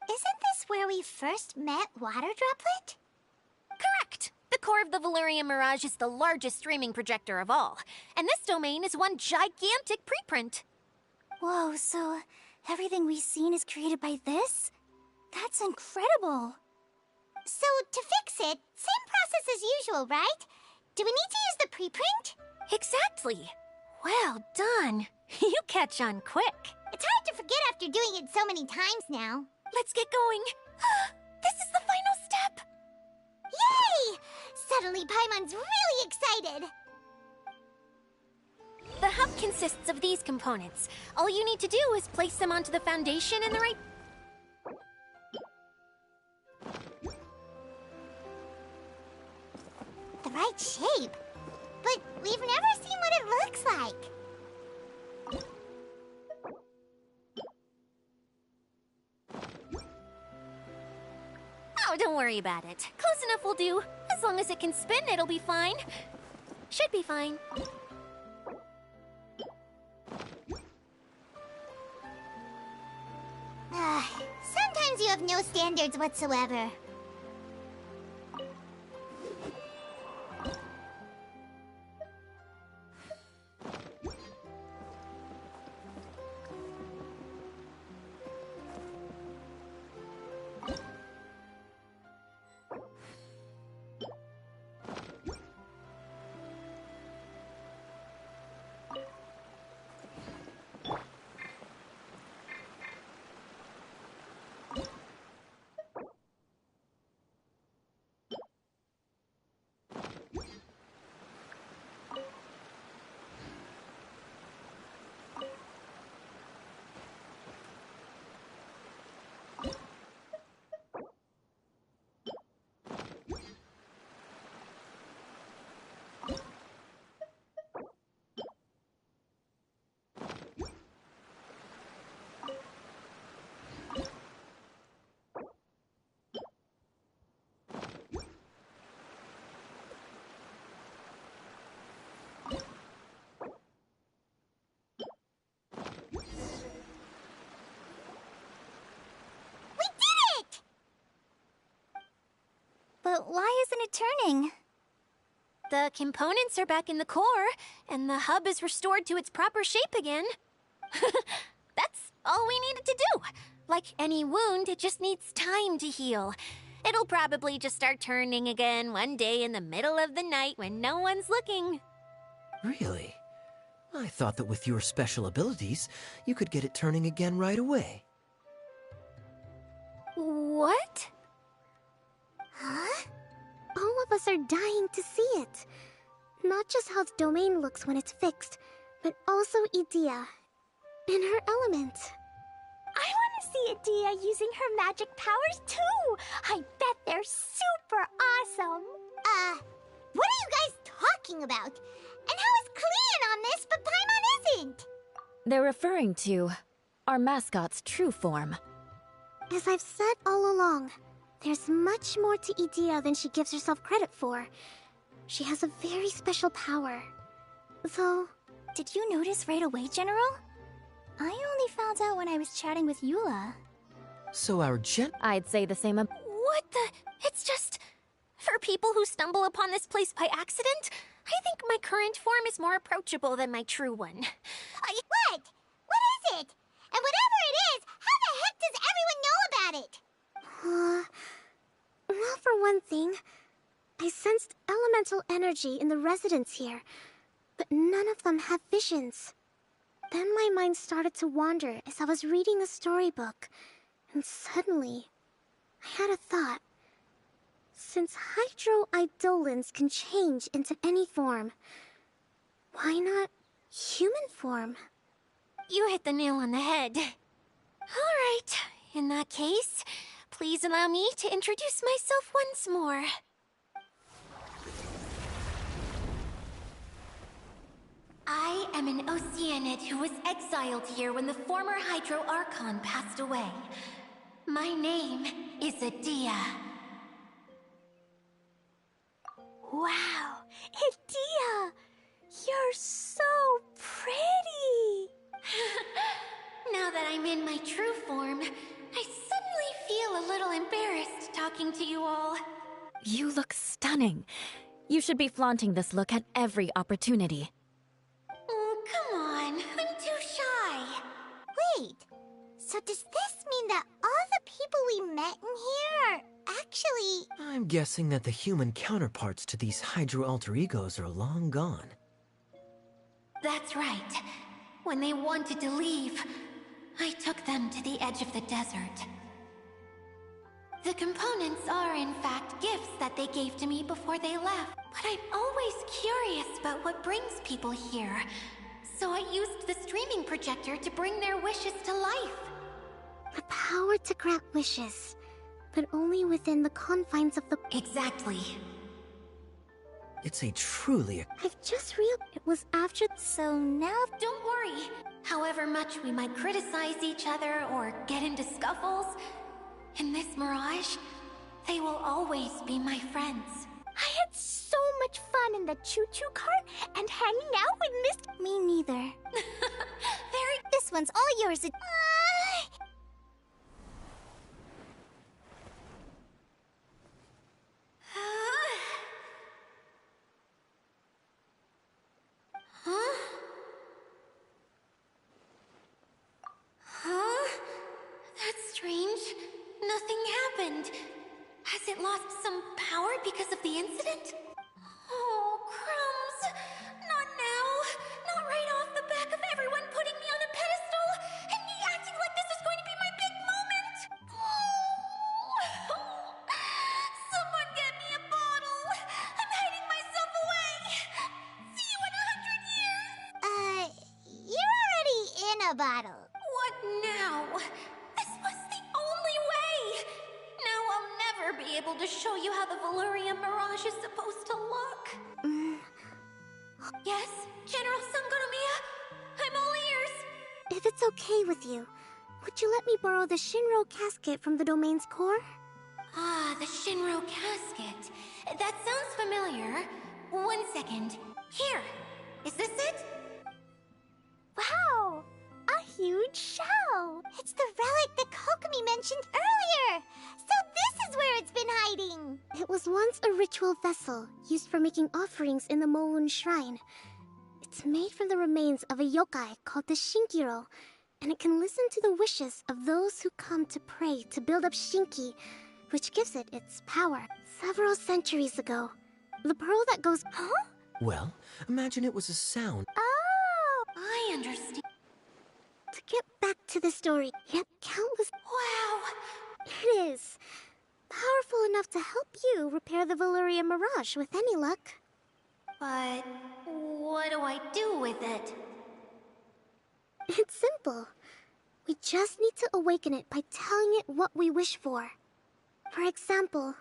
S6: Isn't this where we first met Water Droplet?
S8: Correct! The core of the Valyria Mirage is the largest streaming projector of all, and this domain is one gigantic preprint.
S7: Whoa, so everything we've seen is created by this? That's incredible!
S6: So, to fix it, same process as usual, right? Do we need to use the preprint?
S8: Exactly! Well done! You catch on quick.
S6: It's hard to forget after doing it so many times now.
S8: Let's get going. This is the final step!
S6: Yay! Suddenly Paimon's really excited.
S8: The hub consists of these components. All you need to do is place them onto the foundation in the right...
S6: The right shape? But we've never seen what it looks like.
S8: Oh, don't worry about it. Close enough will do. As long as it can spin, it'll be fine. Should be fine.
S6: Sometimes you have no standards whatsoever. But why isn't it turning?
S8: The components are back in the core, and the hub is restored to its proper shape again. That's all we needed to do. Like any wound, it just needs time to heal. It'll probably just start turning again one day in the middle of the night when no one's looking.
S1: Really? I thought that with your special abilities, you could get it turning again right away.
S8: What?
S6: Huh?
S9: All of us are dying to see it. Not just how the domain looks when it's fixed, but also Edea. In her element.
S7: I want to see Edea using her magic powers too! I bet they're super awesome!
S6: What are you guys talking about? And how is Clean on this, but Paimon isn't?
S4: They're referring to our mascot's true form.
S9: As I've said all along, there's much more to Edea than she gives herself credit for. She has a very special power. Though...
S6: Did you notice right away, General? I only found out when I was chatting with Eula.
S1: So our
S4: I'd say the same.
S8: What the? It's just... For people who stumble upon this place by accident, I think my current form is more approachable than my true one.
S6: What? What is it? And whatever it is, how the heck does everyone know about it?
S9: Well, for one thing, I sensed elemental energy in the residents here, but none of them have visions. Then my mind started to wander as I was reading a storybook, and suddenly, I had a thought. Since hydro-eidolons can change into any form, why not human form?
S8: You hit the nail on the head. All right, in that case, please allow me to introduce myself once more. I am an Oceanid who was exiled here when the former Hydro Archon passed away. My name is Edea.
S7: Wow, Edea! You're so pretty!
S8: Now that I'm in my true form, I suddenly feel a little embarrassed talking to you all.
S4: You look stunning. You should be flaunting this look at every opportunity.
S8: Oh, come on. I'm too shy.
S6: Wait, so does this mean that all the people we met in here are actually...
S1: I'm guessing that the human counterparts to these Hydro alter egos are long gone.
S8: That's right. When they wanted to leave, I took them to the edge of the desert. The components are, in fact, gifts that they gave to me before they left. But I'm always curious about what brings people here. So I used the streaming projector to bring their wishes to life.
S9: The power to grant wishes, but only within the confines of the...
S8: Exactly.
S1: It's a truly...
S9: I've just realized it was after...
S6: So now...
S8: Don't worry. However much we might criticize each other or get into scuffles, in this mirage, they will always be my friends.
S7: I had so much fun in the choo-choo cart and hanging out with Miss...
S6: Me neither.
S8: Very...
S6: This one's all yours.
S8: Huh? Huh? That's strange. Nothing happened. Has it lost some power because of the incident? Oh, crumbs. Not now. Not right off the back of everyone putting me on a pedestal and me acting like this is going to be my big moment. Oh. Someone get me a bottle. I'm hiding myself away. See you in 100 years.
S6: You're already in a bottle.
S8: What now? This was the only way. Now I'll never be able to show you how the Valyria Mirage is supposed to look. Yes, General Sangonomiya? I'm all ears.
S9: If it's okay with you, would you let me borrow the Shinro casket from the domain's core?
S8: Ah, the Shinro casket. That sounds familiar. 1 second. Here. Is this it?
S7: Wow! A huge shell!
S6: It's the relic that Kokomi mentioned earlier. So this is where it's been hiding.
S9: It was once a ritual vessel used for making offerings in the Moon Shrine. It's made from the remains of a yokai called the Shinkiro, and it can listen to the wishes of those who come to pray to build up Shinki, which gives it its power. Several centuries ago, the pearl that goes... Huh?
S1: Well, imagine it was a sound.
S7: Oh!
S8: I understand.
S9: To get back to the story, yet countless...
S8: Wow!
S9: It is. Powerful enough to help you repair the Valyria Mirage with any luck.
S8: But what do I do with it?
S9: It's simple. We just need to awaken it by telling it what we wish for. For example,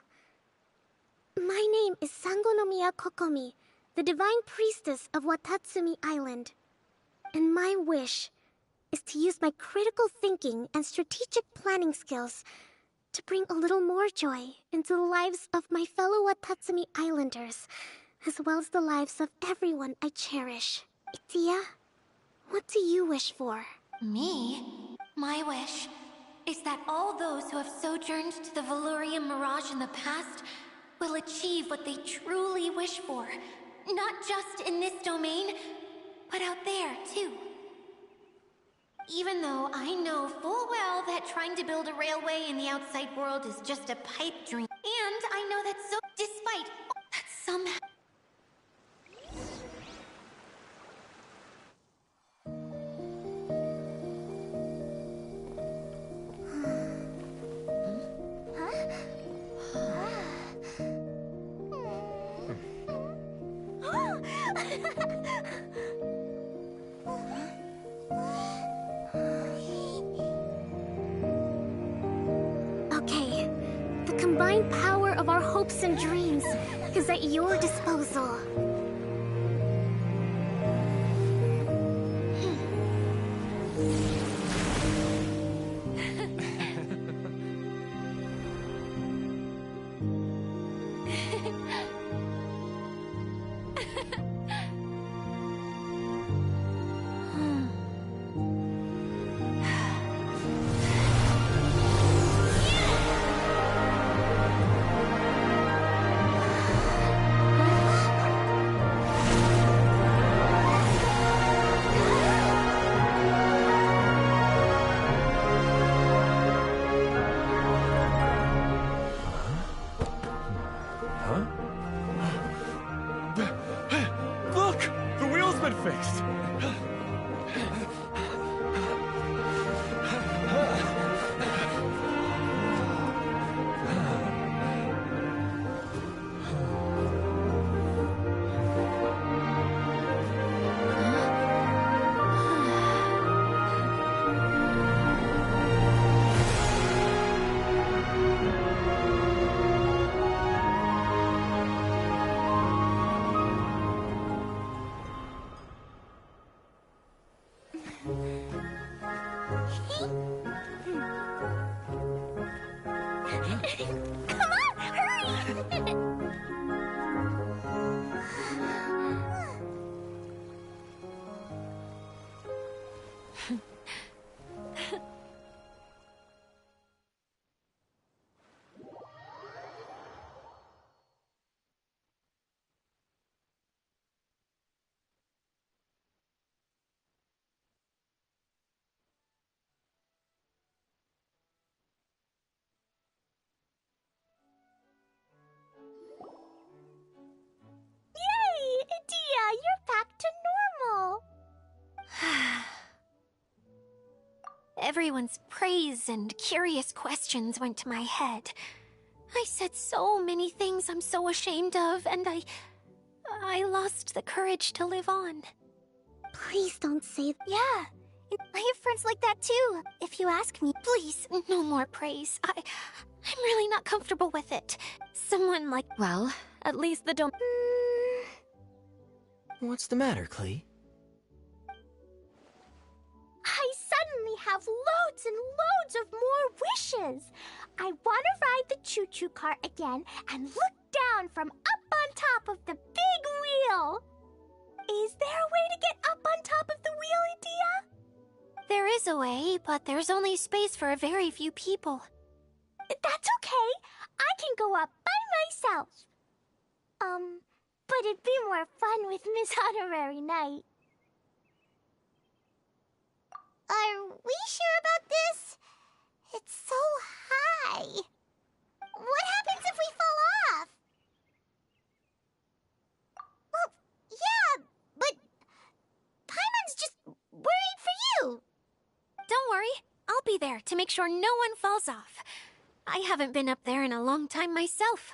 S9: my name is Sangonomiya Kokomi, the divine priestess of Watatsumi Island. And my wish is to use my critical thinking and strategic planning skills to bring a little more joy into the lives of my fellow Watatsumi Islanders, as well as the lives of everyone I cherish. Itia, what do you wish for?
S8: Me? My wish is that all those who have sojourned to the Valyria Mirage in the past will achieve what they truly wish for. Not just in this domain, but out there, too. Even though I know full well that trying to build a railway in the outside world is just a pipe dream. And I know that despite all that somehow...
S9: Okay, the combined power of our hopes and dreams is at your disposal.
S3: Look! The wheel's been fixed!
S7: Come on, hurry! Yay! Idia, you're back to normal!
S8: Everyone's praise and curious questions went to my head. I said so many things I'm so ashamed of, and I lost the courage to live on.
S9: Please don't say...
S7: Yeah, I have friends like that too, if you ask me.
S8: Please, no more praise. I'm really not comfortable with it. Someone like...
S4: Well, at least the
S1: What's the matter, Klee?
S7: I suddenly have loads and loads of more wishes. I want to ride the choo-choo cart again and look down from up on top of the big wheel. Is there a way to get up on top of the wheel, Idia?
S8: There is a way, but there's only space for a very few people.
S7: That's okay. I can go up by myself. But it'd be more fun with Miss Honorary Knight.
S6: Are we sure about this? It's so high. What happens if we fall off? Well, yeah, but Paimon's just worried for you.
S8: Don't worry, I'll be there to make sure no one falls off. I haven't been up there in a long time myself.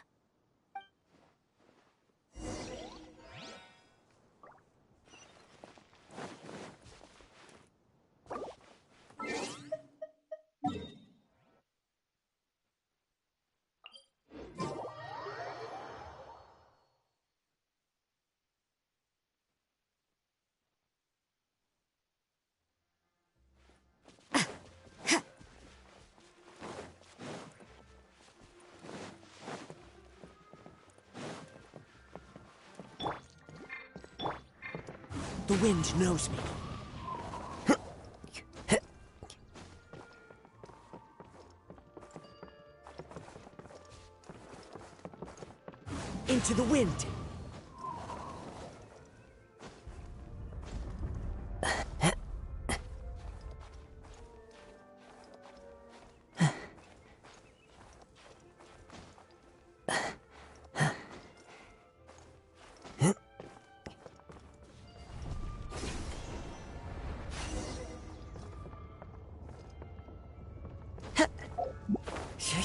S1: The wind knows me. Into the wind.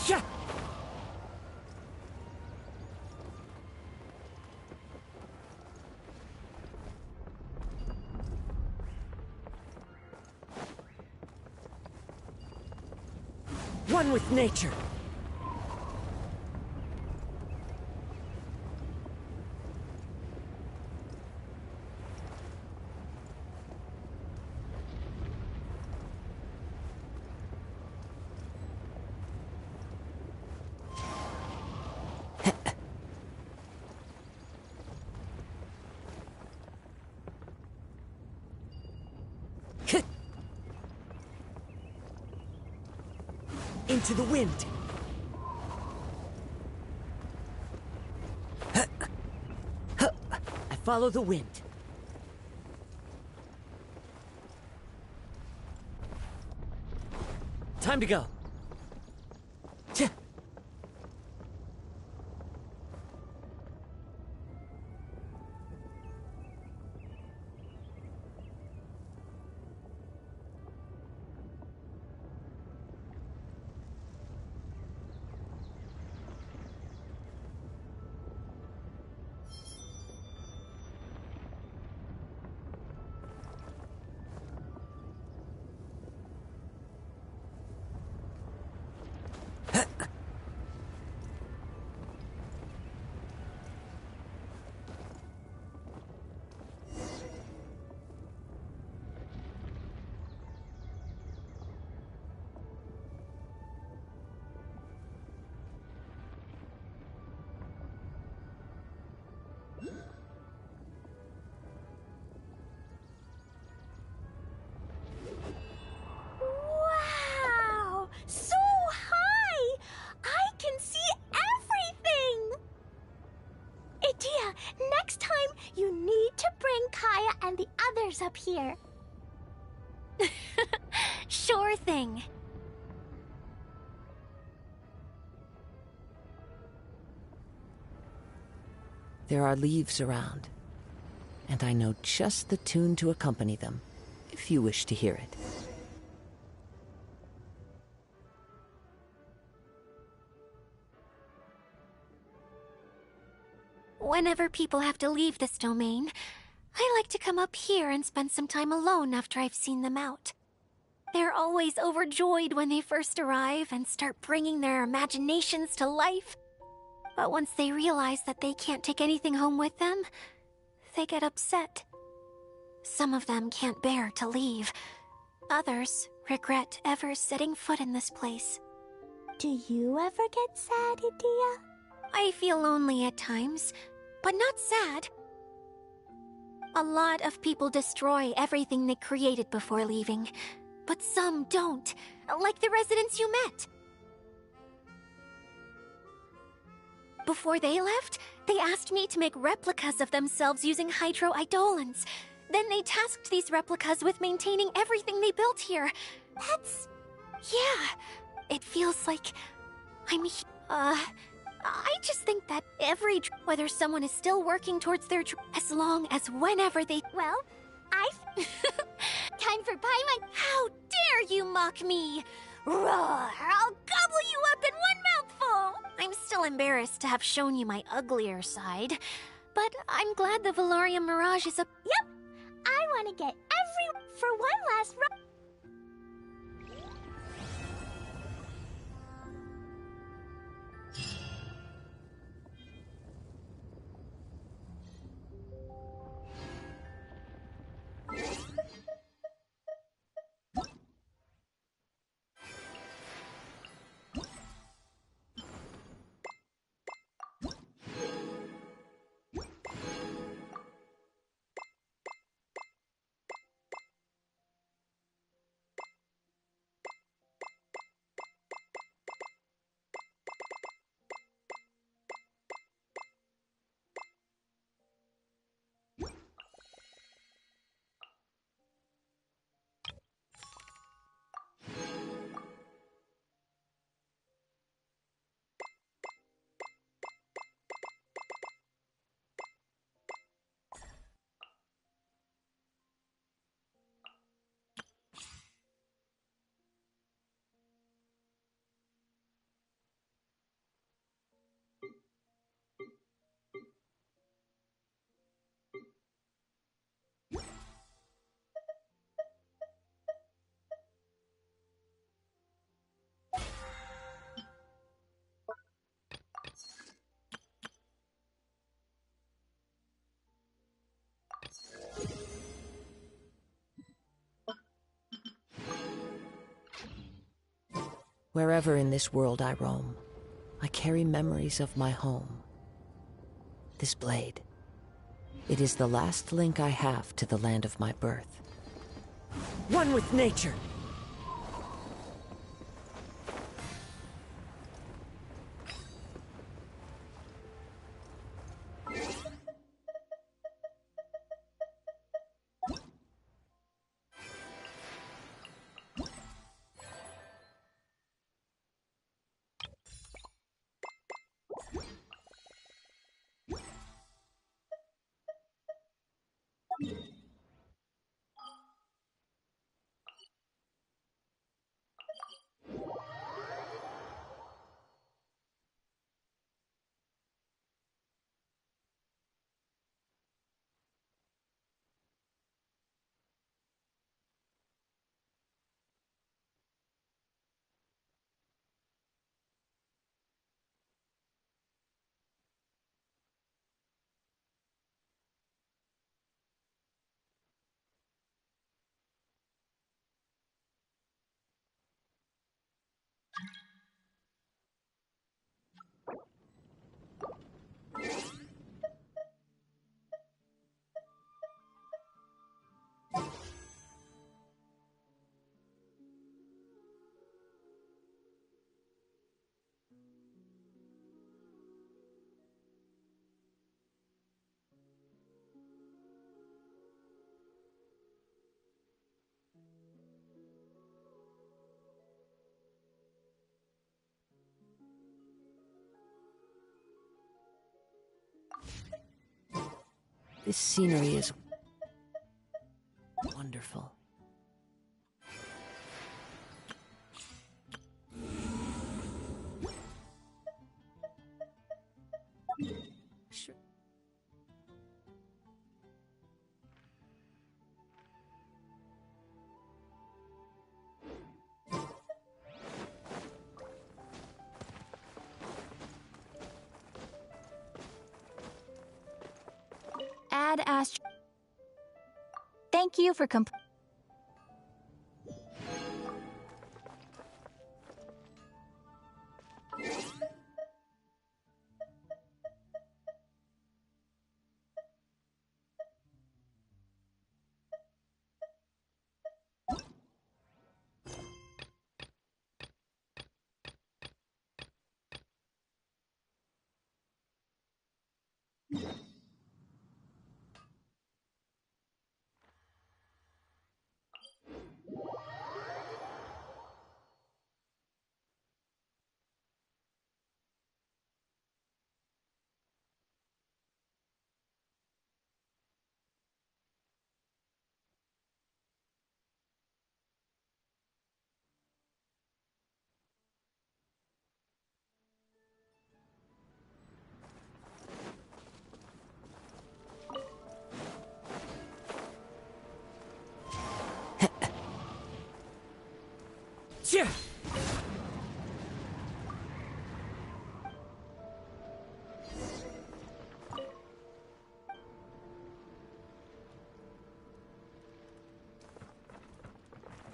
S1: Yeah. One with nature. Into the wind. I follow the wind. Time to go.
S7: Wow! So high! I can see everything! Idia, next time you need to bring Kaya and the others up here.
S8: Sure thing.
S10: There are leaves around, and I know just the tune to accompany them, if you wish to hear it.
S8: Whenever people have to leave this domain, I like to come up here and spend some time alone after I've seen them out. They're always overjoyed when they first arrive and start bringing their imaginations to life. But once they realize that they can't take anything home with them, they get upset. Some of them can't bear to leave. Others regret ever setting foot in this place.
S7: Do you ever get sad, Idia?
S8: I feel lonely at times, but not sad. A lot of people destroy everything they created before leaving, but some don't, like the residents you met. Before they left, they asked me to make replicas of themselves using hydro-eidolons. Then they tasked these replicas with maintaining everything they built here. That's... yeah. It feels like... I just think that whether someone is still working towards their as long as whenever they...
S7: Well,
S8: Time for Paimon. How dare you mock me! Roar! I'll gobble you up in one mouthful! I'm still embarrassed to have shown you my uglier side, but I'm glad the Valorium Mirage is a...
S7: Yep! I want to get for one last run.
S10: Wherever in this world I roam, I carry memories of my home. This blade, it is the last link I have to the land of my birth.
S1: One with nature!
S10: This scenery is wonderful. Sure.
S11: Ad Ast. Thank you for
S1: Yeah.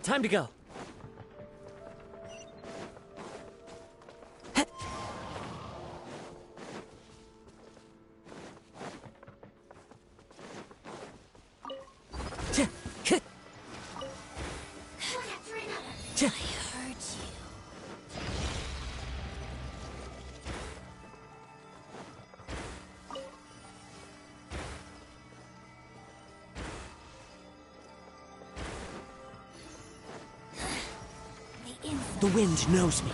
S1: Time to go. The wind knows me.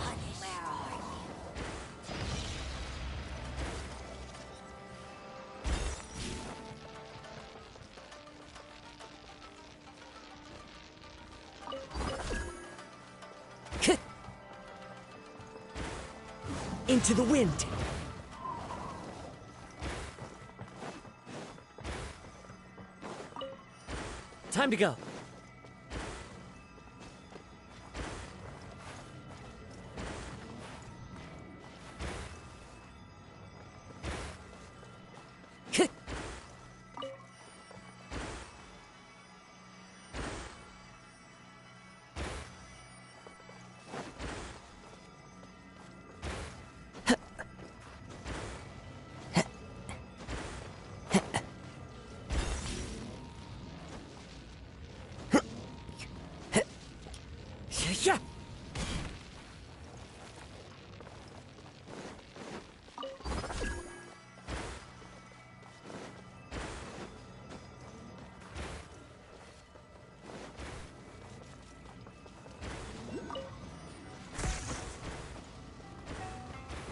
S1: Into the wind. Time to go. Yeah.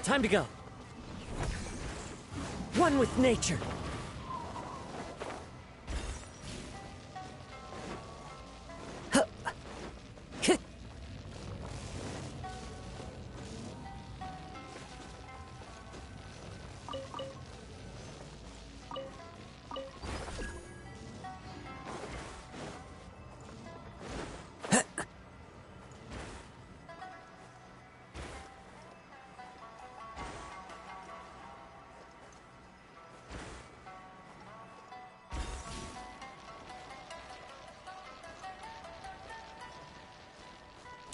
S1: Time to go. One with nature.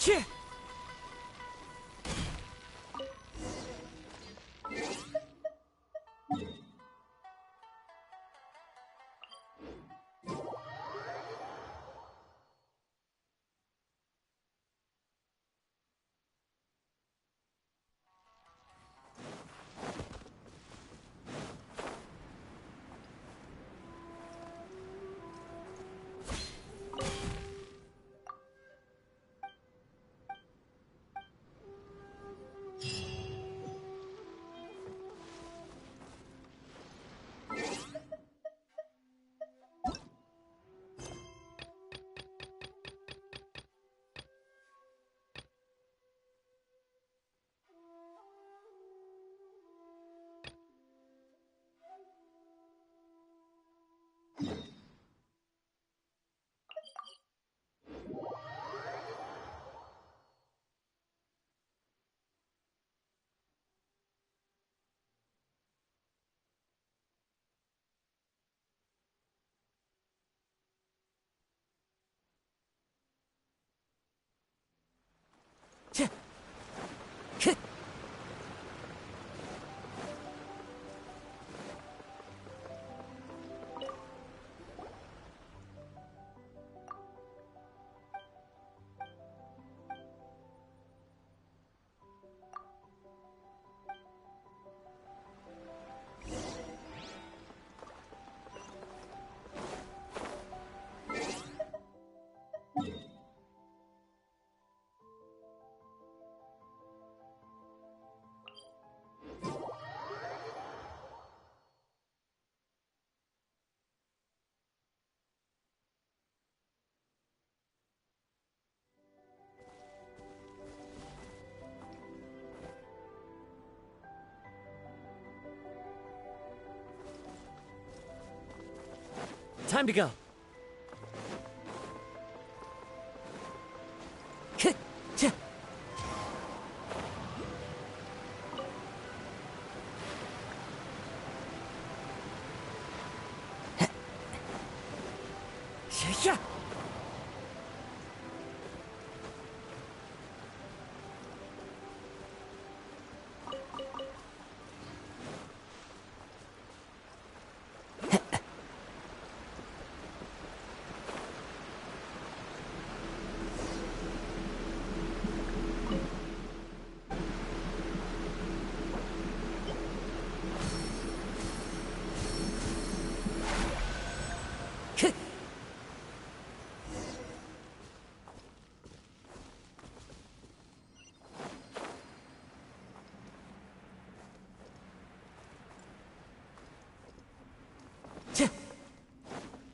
S1: Yeah.
S12: Time to go.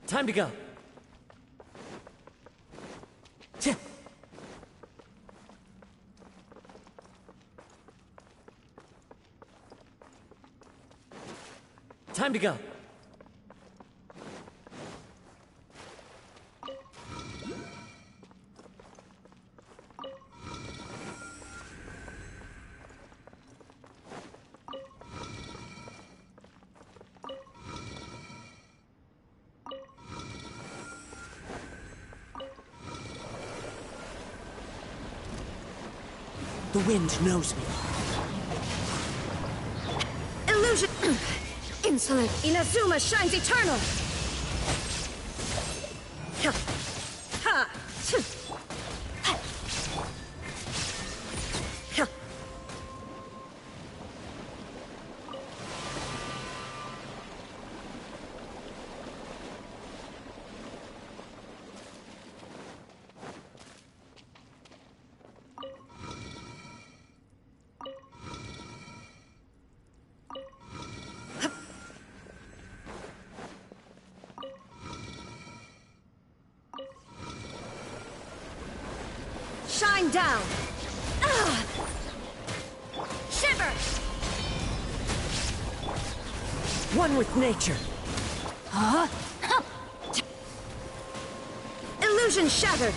S12: Time to go. Time to go.
S1: The wind knows me.
S2: Illusion! Insolent! Inazuma shines eternal! Ha! Ha! Ha! Ha! Shine down! Shiver!
S1: One with nature.
S2: Huh? Illusion shattered!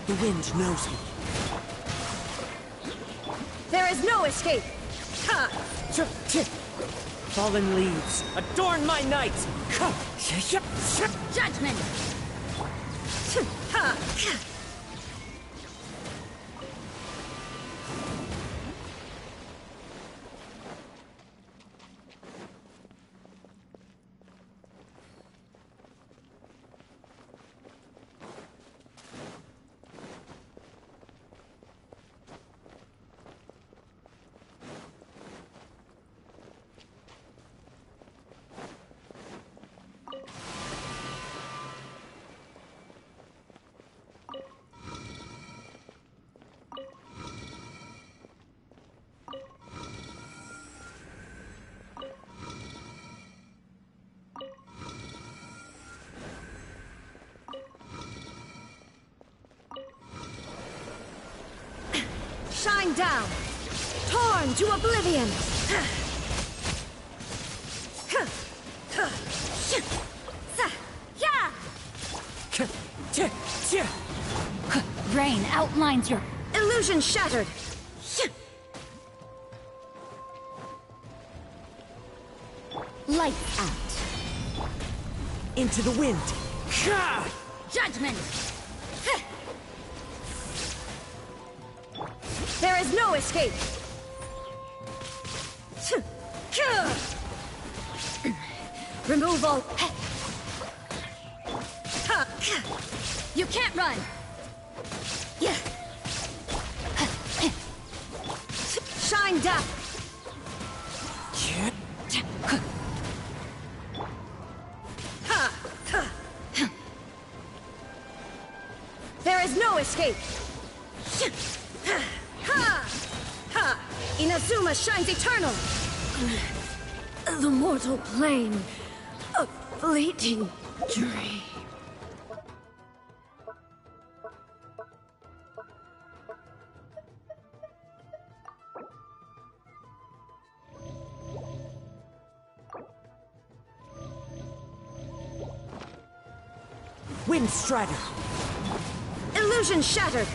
S1: The wind knows me.
S2: There is no escape! Ha!
S12: Fallen leaves, adorn my night!
S2: Judgment! Ha! Shine down! Torn to oblivion!
S11: Rain outlines your...
S2: Illusion shattered!
S11: Lights out.
S1: Into the wind.
S2: Judgment! There is no escape! Remove all... You can't run! Shine down! escape. Ha! Ha! Inazuma shines eternal. The mortal plane. A fleeting dream.
S12: Wind Strider!
S2: Illusion shattered!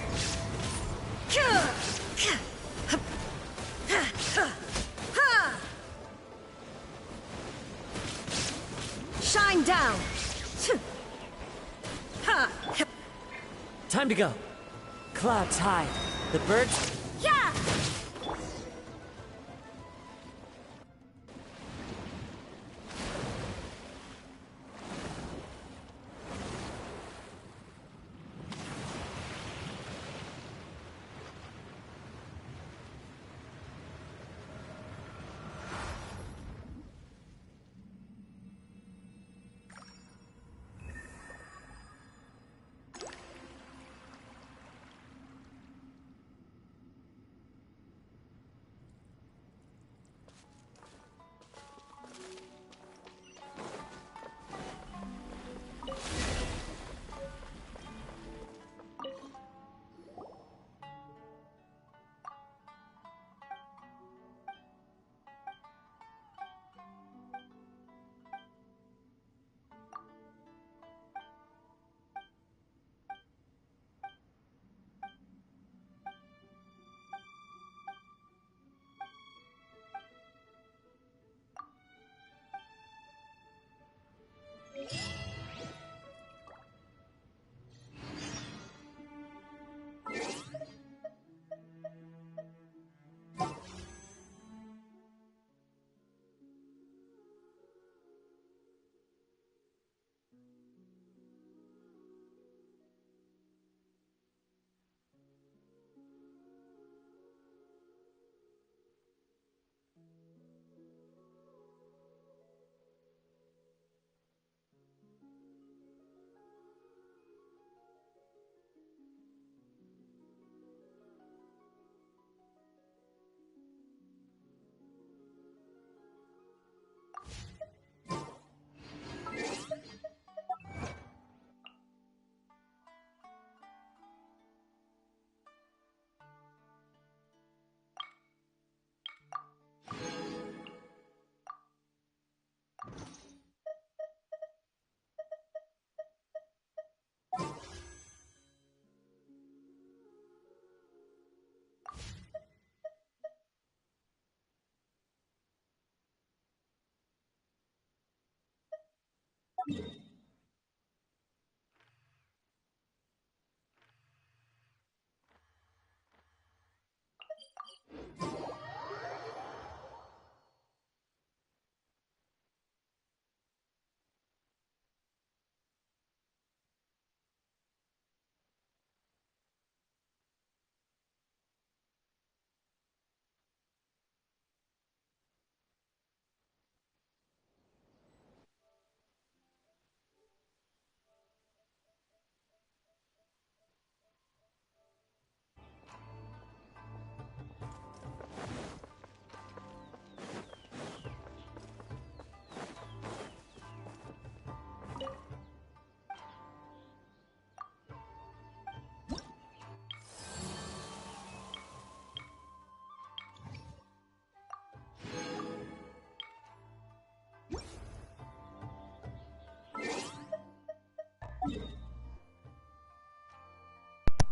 S2: Shine down!
S12: Time to go. Clouds high. The birds...
S2: Yeah!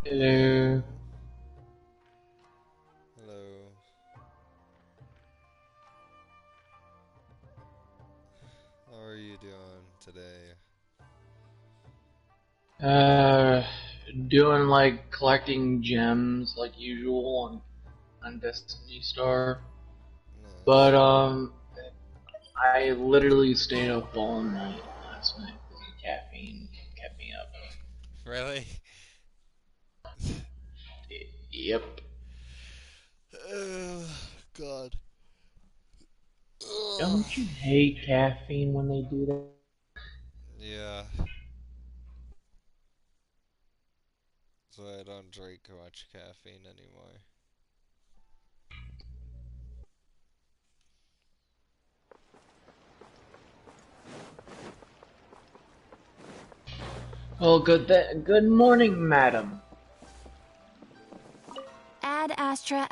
S13: Hello.
S14: Hello. How are you doing today?
S13: Doing like collecting gems like usual on Destiny Star.
S14: Nice.
S13: But I literally stayed up all night last night because the caffeine kept me up.
S14: Really?
S13: Yep.
S14: Oh, God.
S13: Don't you hate caffeine when they do that?
S14: Yeah. why I don't drink much caffeine anymore.
S13: Well, good morning, madam.
S11: Ad Astra.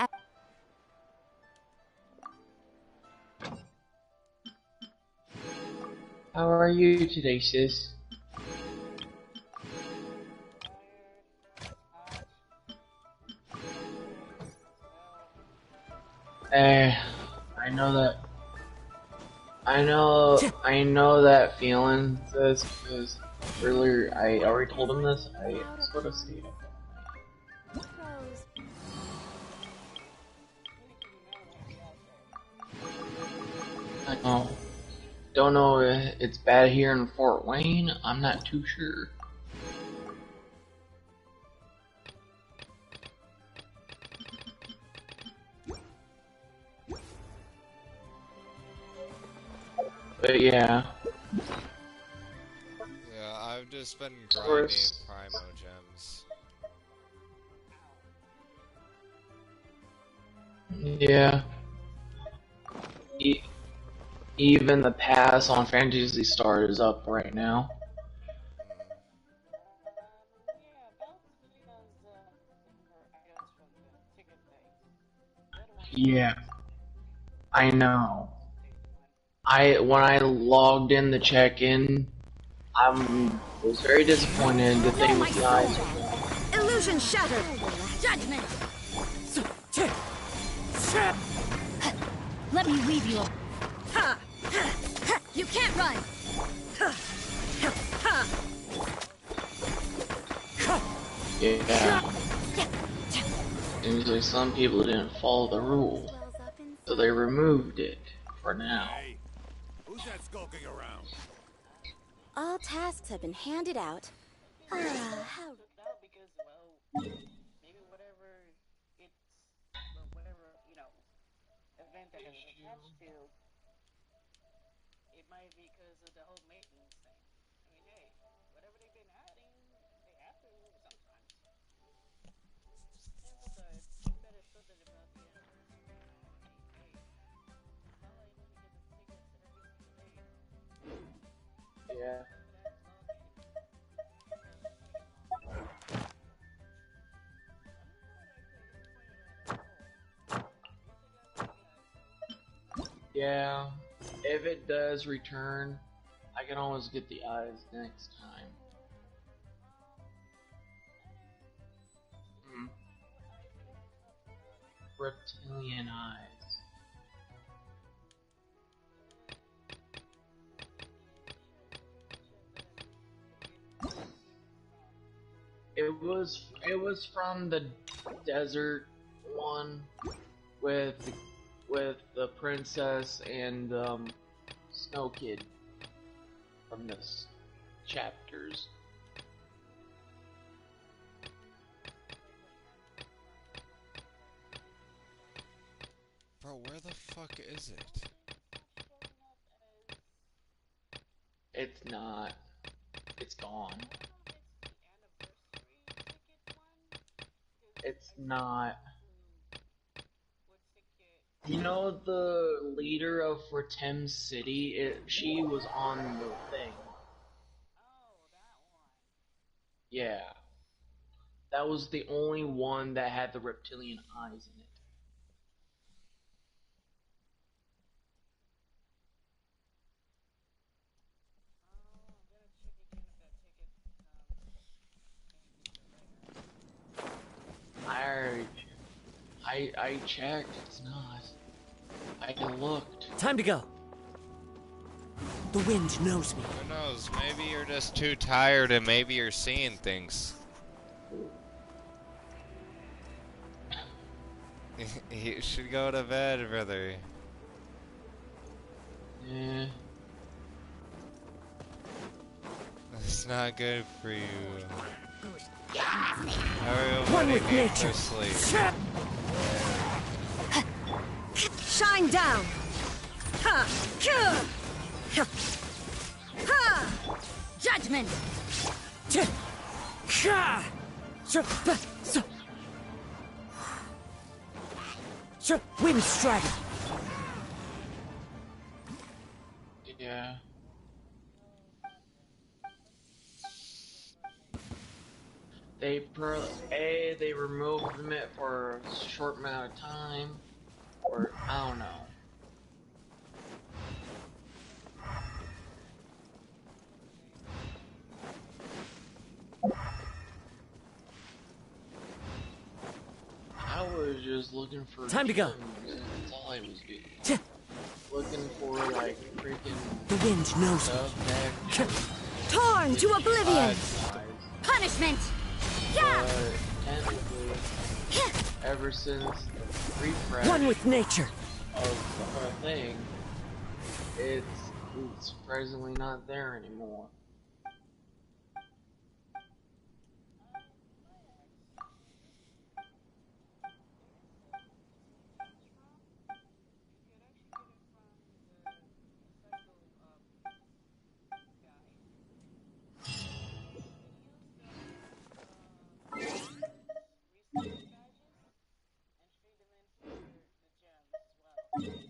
S13: How are you today, sis? I know that. I know that feeling, sis, because earlier I already told him this. I sort of stayed up. I know. Don't know if it's bad here in Fort Wayne. I'm not too sure. But yeah.
S14: Yeah, I've just been grinding Primo Gems.
S13: Yeah. Even the pass on Fantasy Star is up right now. Yeah. I know. When I logged in to check in, was very disappointed. The thing with the eyes.
S2: Illusion shattered. Judgment.
S11: Let me weave you.
S2: Ha! You can't run.
S13: Yeah. Seems like some people didn't follow the rule, so they removed it for now.
S15: Hey, who's that skulking around?
S11: All tasks have been handed out. How...
S16: Because, well, maybe whatever event that it's attached to, it might be because of the whole maintenance thing. I mean, hey, whatever they've been adding, they have to sometimes. And besides, you better something about the anniversary. Hey, it's not like when you get the tickets every single day.
S13: Yeah. Yeah, if it does return, I can always get the eyes next time. Reptilian eyes. It was from the desert one with the princess and Snow Kid from this chapters.
S14: Bro, where the fuck is it?
S13: It's not. It's gone. It's not. You know the leader of Fortem City? She was on the thing. Yeah. That was the only one that had the reptilian eyes in it. I checked, it's not. I looked.
S12: Time to go. The wind knows me.
S14: Who knows? Maybe you're just too tired and maybe you're seeing things. You should go to bed, brother.
S13: Yeah.
S14: It's not good for you.
S2: One with
S14: Everybody needs
S2: nature.
S14: to sleep.
S2: Shine down. Ha! Ha! Ha! Judgment.
S12: Ha! Wind strike.
S13: Yeah. They removed it for a short amount of time, or I don't know. I was just looking for
S12: Time to go.
S13: gems, that's all I was doing. Looking for like freaking
S12: The wind knows
S13: stuff
S2: Torn to oblivion!
S8: Punishment!
S13: technically, ever since the refresh
S12: one with nature.
S13: of the whole thing, it's surprisingly not there anymore.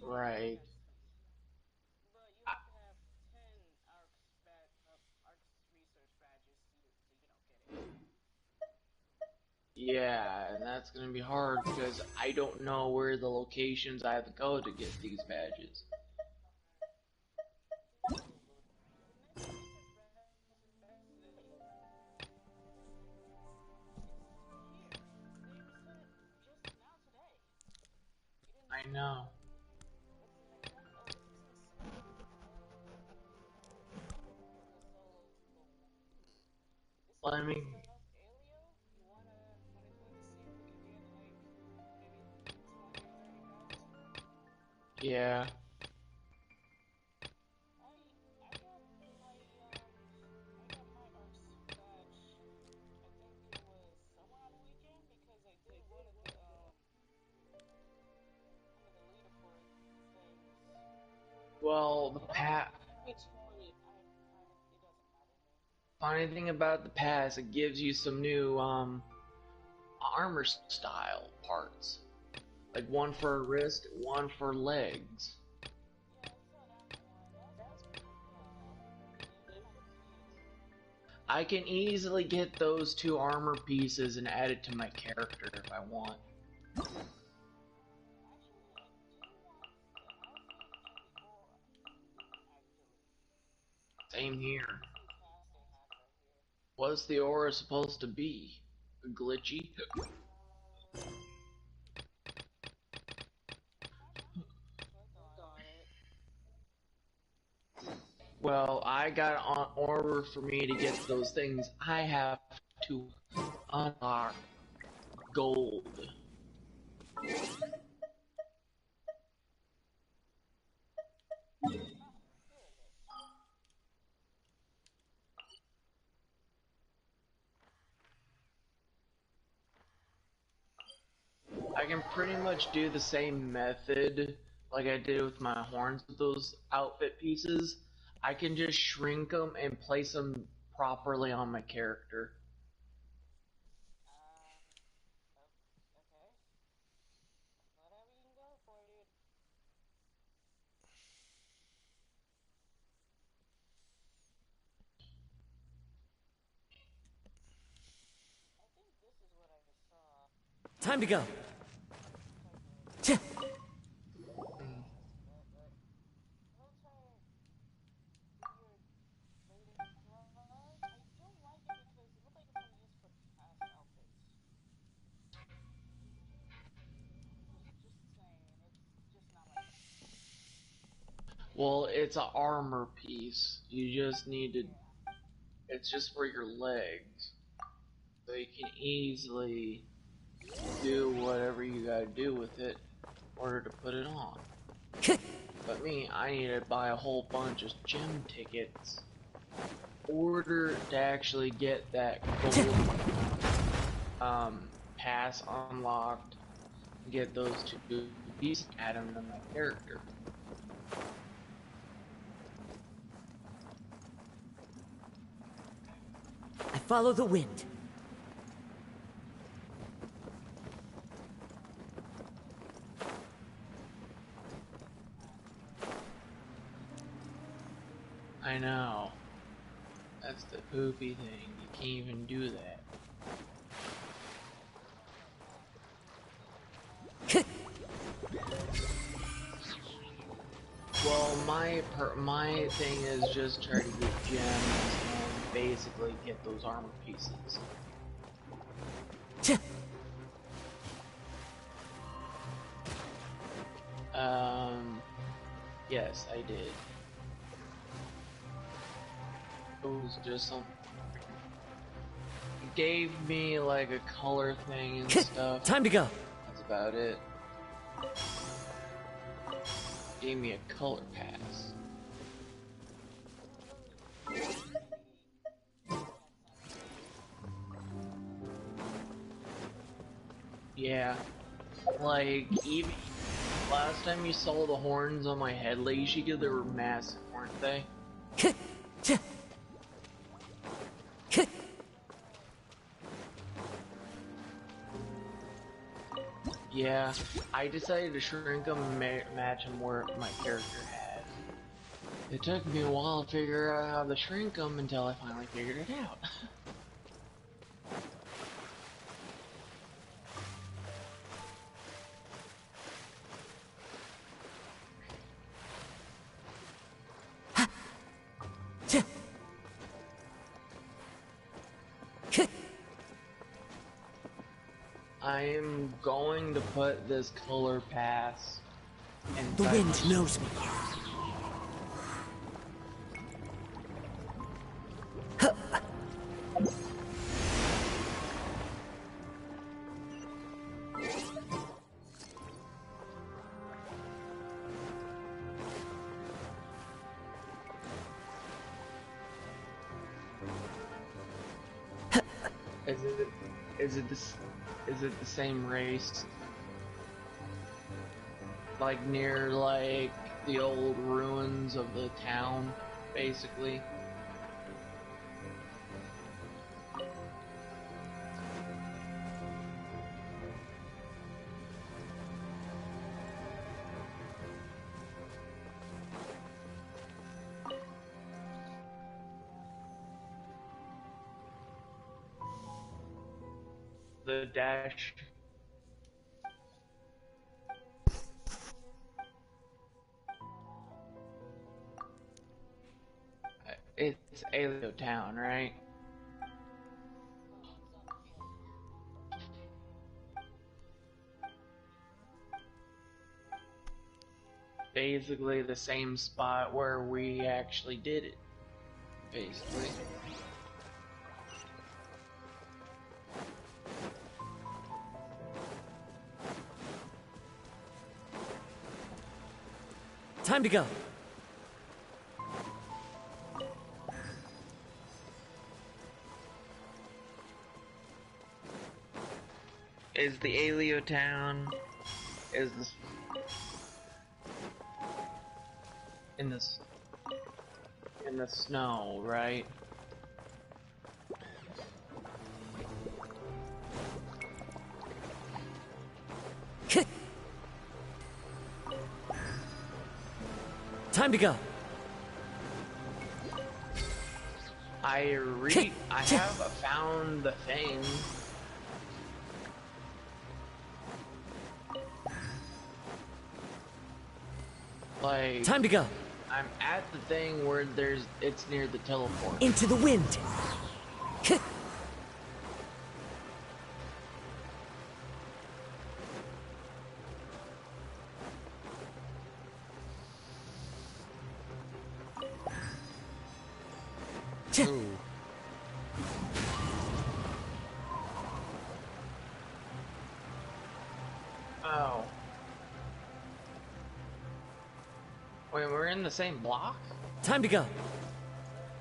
S13: Right. Yeah, and that's gonna be hard because I don't know where the locations I have to go to get these badges. I know. Well, I mean, yeah. Well, funny thing about the pass, it gives you some new armor style parts, like one for wrist, one for legs. I can easily get those two armor pieces and add it to my character if I want. Same here. What's the aura supposed to be? Glitchy? Well, I got on order for me to get those things. I have to unlock gold. I can pretty much do the same method like I did with my horns with those outfit pieces. I can just shrink them and place them properly on my character.
S12: Time to go.
S13: Well, it's an armor piece. You just need to. It's just for your legs. So you can easily do whatever you gotta do with it in order to put it on. But me, I need to buy a whole bunch of gem tickets in order to actually get that gold pass unlocked, get those two pieces, add them to my character.
S12: I follow the wind.
S13: I know. That's the poopy thing. You can't even do that. Well, my thing is just try to get gems and basically get those armor pieces. Yes, I did. It was just some. It gave me like a color thing and stuff.
S12: Time to go.
S13: That's about it. Gave me a color pass. Yeah, like even last time you saw the horns on my head, Leishiga, they were massive, weren't they? Yeah, I decided to shrink them and match them where my character had. It took me a while to figure out how to shrink them until I finally figured it out. I am going to put this color pass inside
S12: The wind knows me.
S13: Is it the same race? Like near like the old ruins of the town, basically? The dash. It's Alio Town, right? Basically the same spot where we actually did it. Basically.
S12: Time to go.
S13: Is the Alio Town is this in the snow, right?
S12: Time to go.
S13: I have found the thing. Like,
S12: time to go.
S13: I'm at the thing where it's near the teleport.
S12: Into the wind.
S13: Oh. Wait, we're in the same block?
S12: Time to go.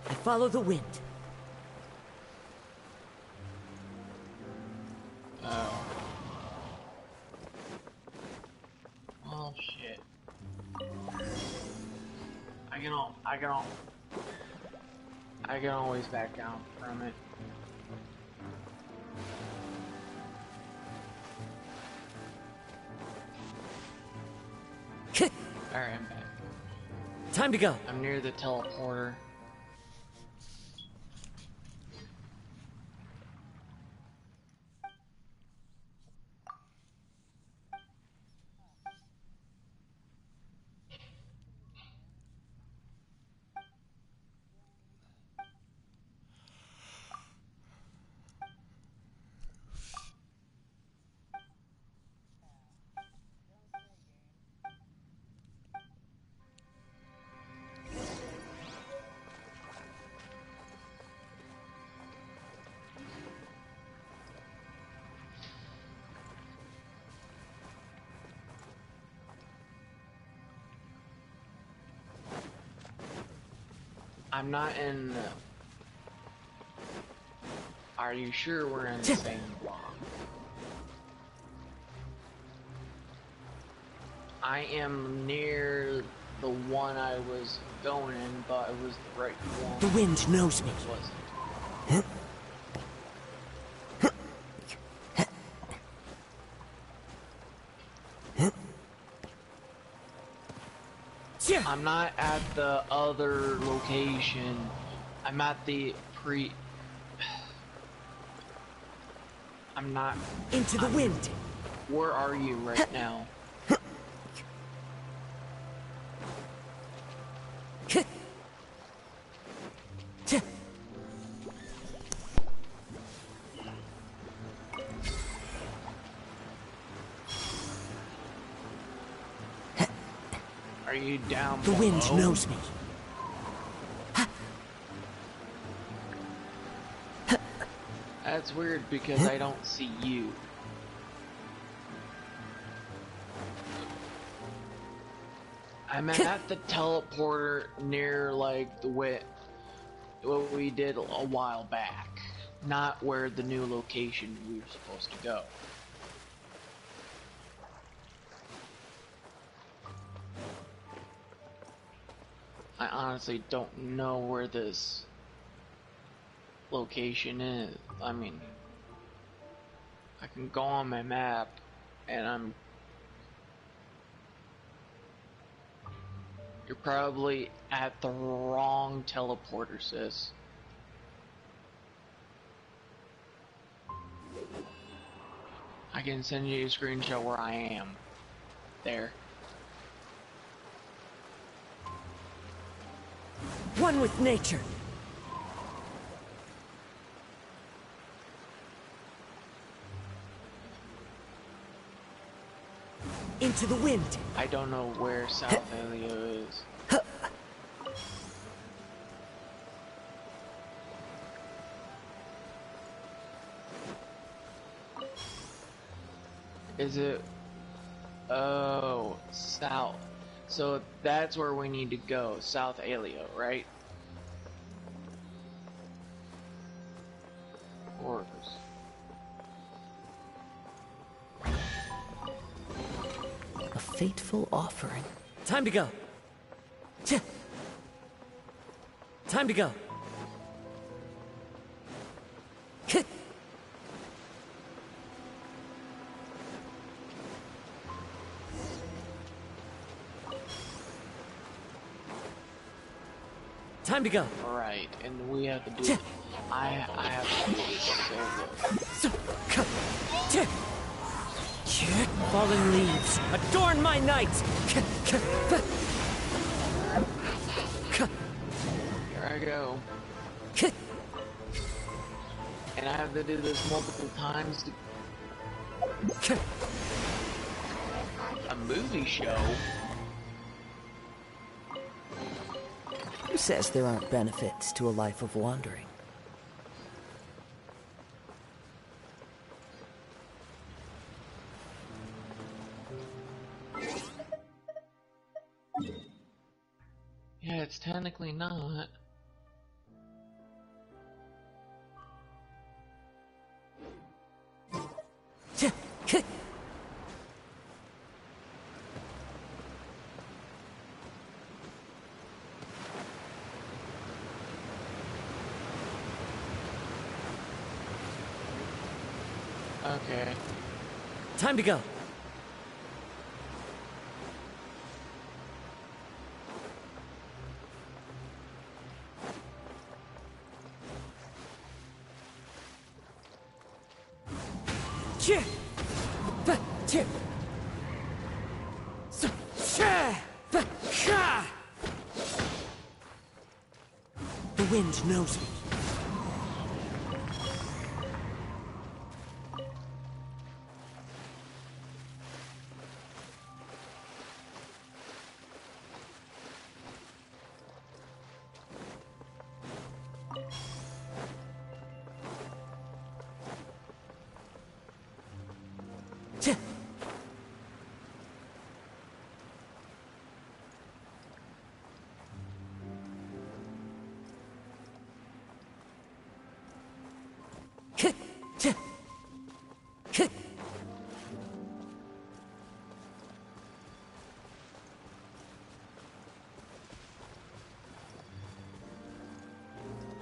S12: I follow the wind.
S13: Oh. Oh shit. I can always back down from it. Alright, I'm back.
S12: Time to go.
S13: I'm near the teleporter. I'm not in... Are you sure we're in the same block? I am near the one I was going in, but it was the right one.
S1: The wind knows me.
S13: It wasn't. I'm not at the other location. I'm at the I'm not...
S1: Into the wind!
S13: Where are you right now? Are you down
S1: The wind
S13: below?
S1: knows me.
S13: That's weird because I don't see you. I'm at the teleporter near like the what we did a while back, not where the new location we were supposed to go. I honestly don't know where this location is. I mean, I can go on my map and you're probably at the wrong teleporter, sis. I can send you a screenshot where I am. There.
S1: One with nature. Into the wind.
S13: I don't know where South Elio is. Is it? Oh, south. So that's where we need to go, South Elio, right? Or
S10: A fateful offering.
S1: Time to go. Time to go. Time to go.
S13: Alright, and we have to do it. I have to do it solo.
S1: Fallen leaves, adorn my night!
S13: Here I go. And I have to do this multiple times to... A movie show?
S10: Who says there aren't benefits to a life of wandering?
S13: Yeah, it's technically not. Okay.
S1: Time to go. The wind knows me.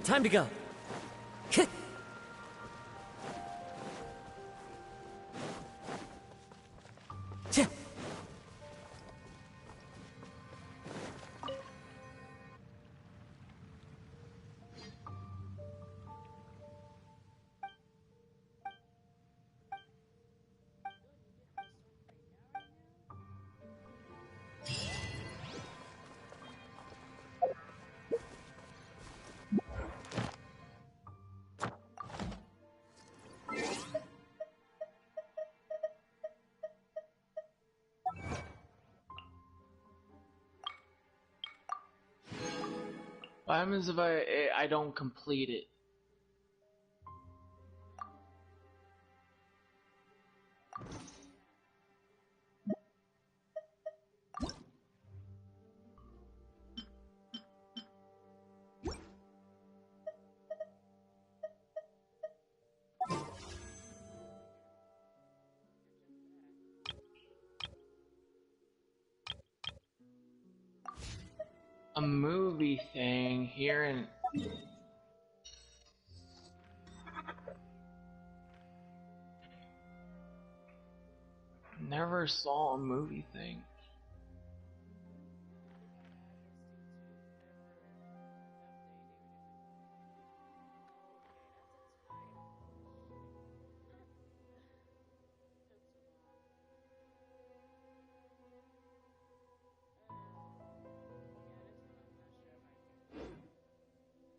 S12: Time to go.
S13: What happens if I don't complete it? A movie thing here in never saw a movie thing.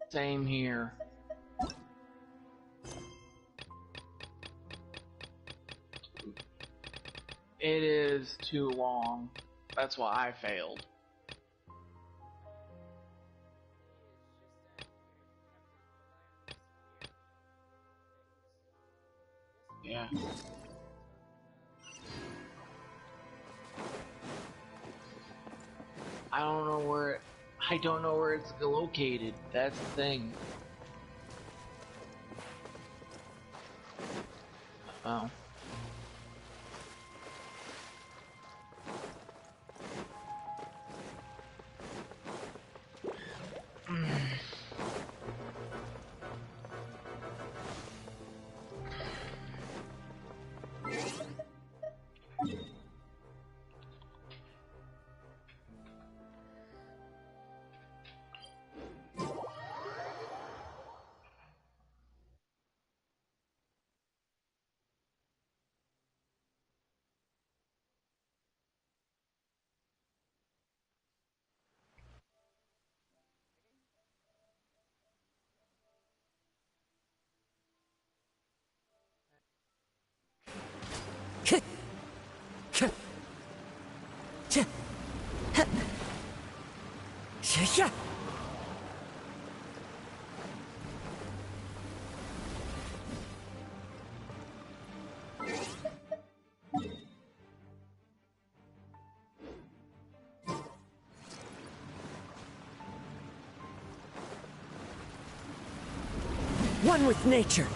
S13: Same here. It is too long. That's why I failed. Yeah. I don't know where it's located. That's the thing. Oh.
S12: One with nature.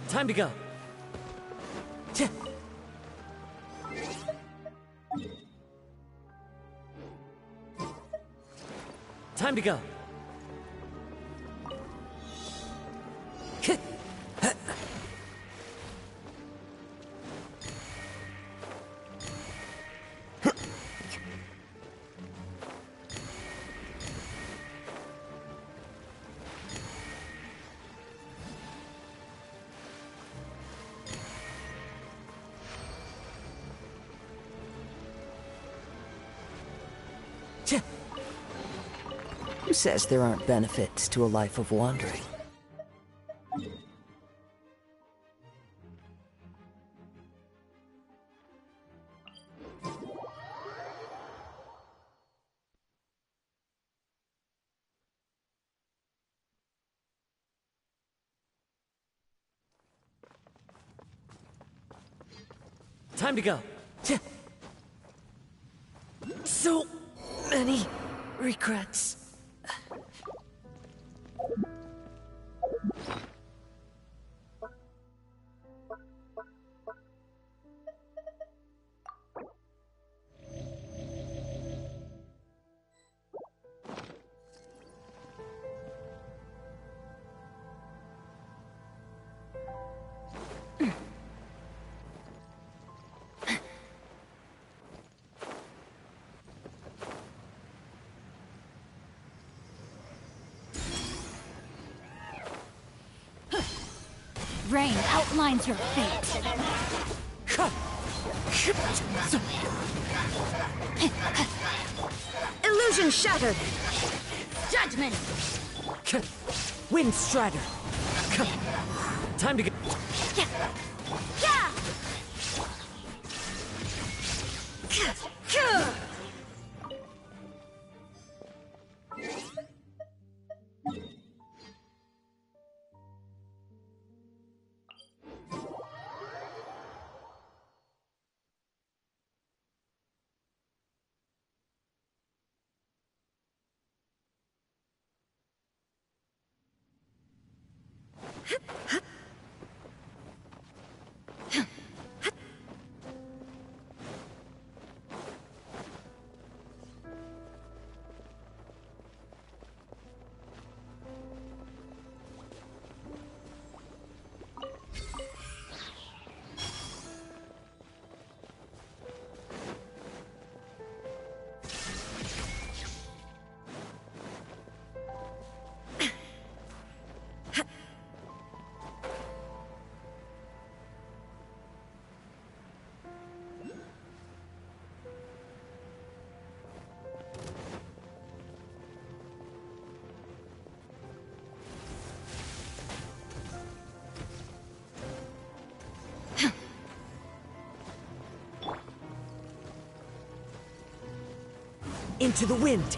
S12: Time to go. Time to go.
S10: says there aren't benefits to a life of wandering?
S12: Time to go. So many regrets.
S4: Rain outlines your fate.
S2: Illusion shattered!
S4: Judgment!
S12: Wind Strider. Time to go. Into the wind.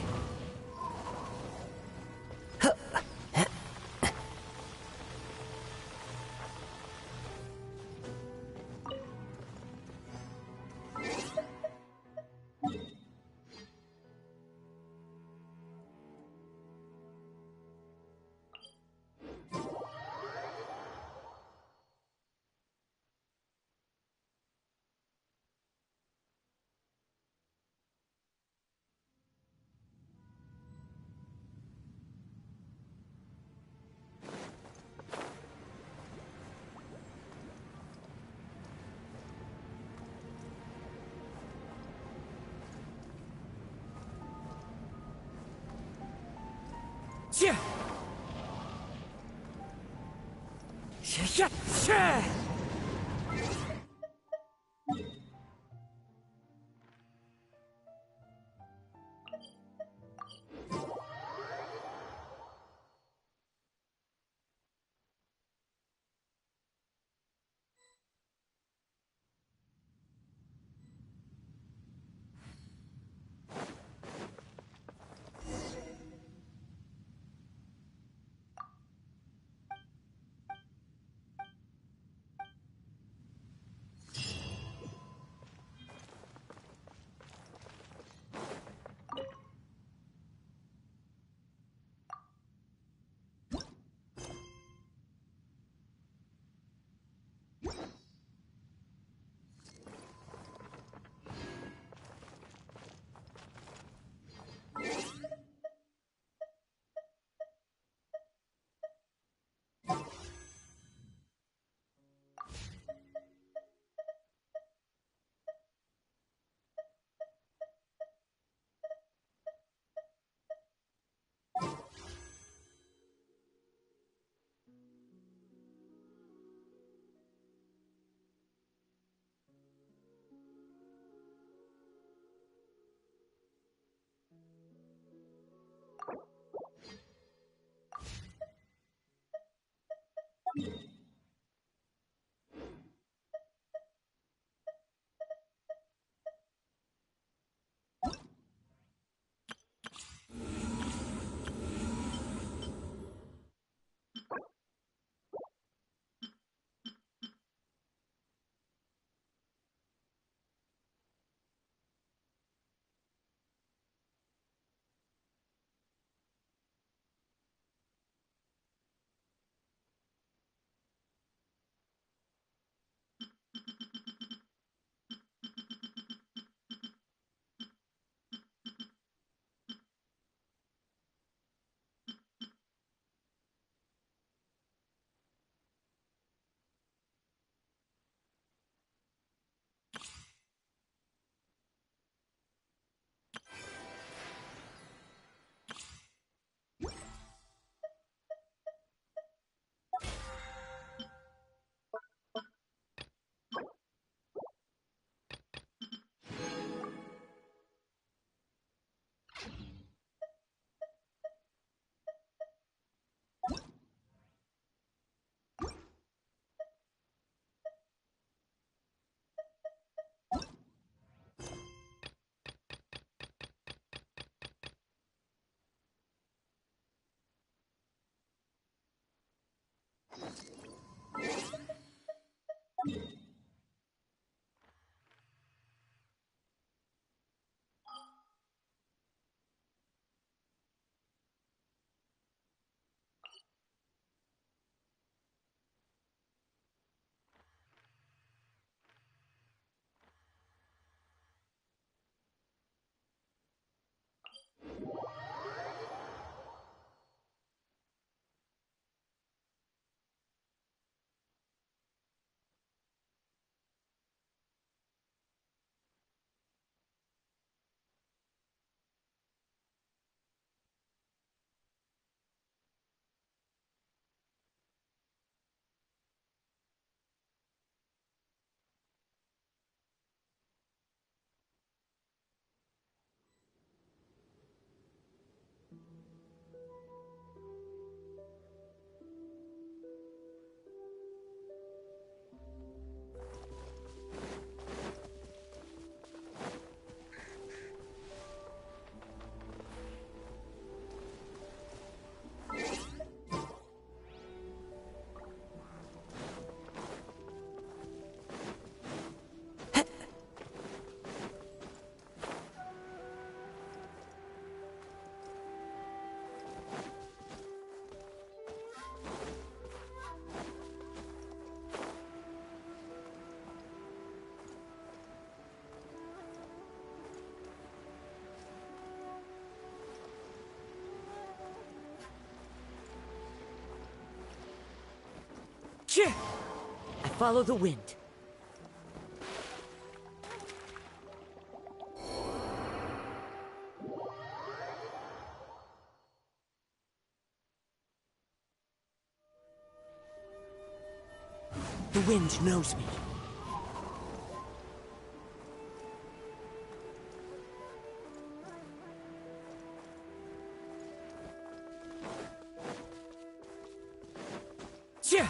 S12: Yeah. Follow the wind. The wind knows me. Yeah.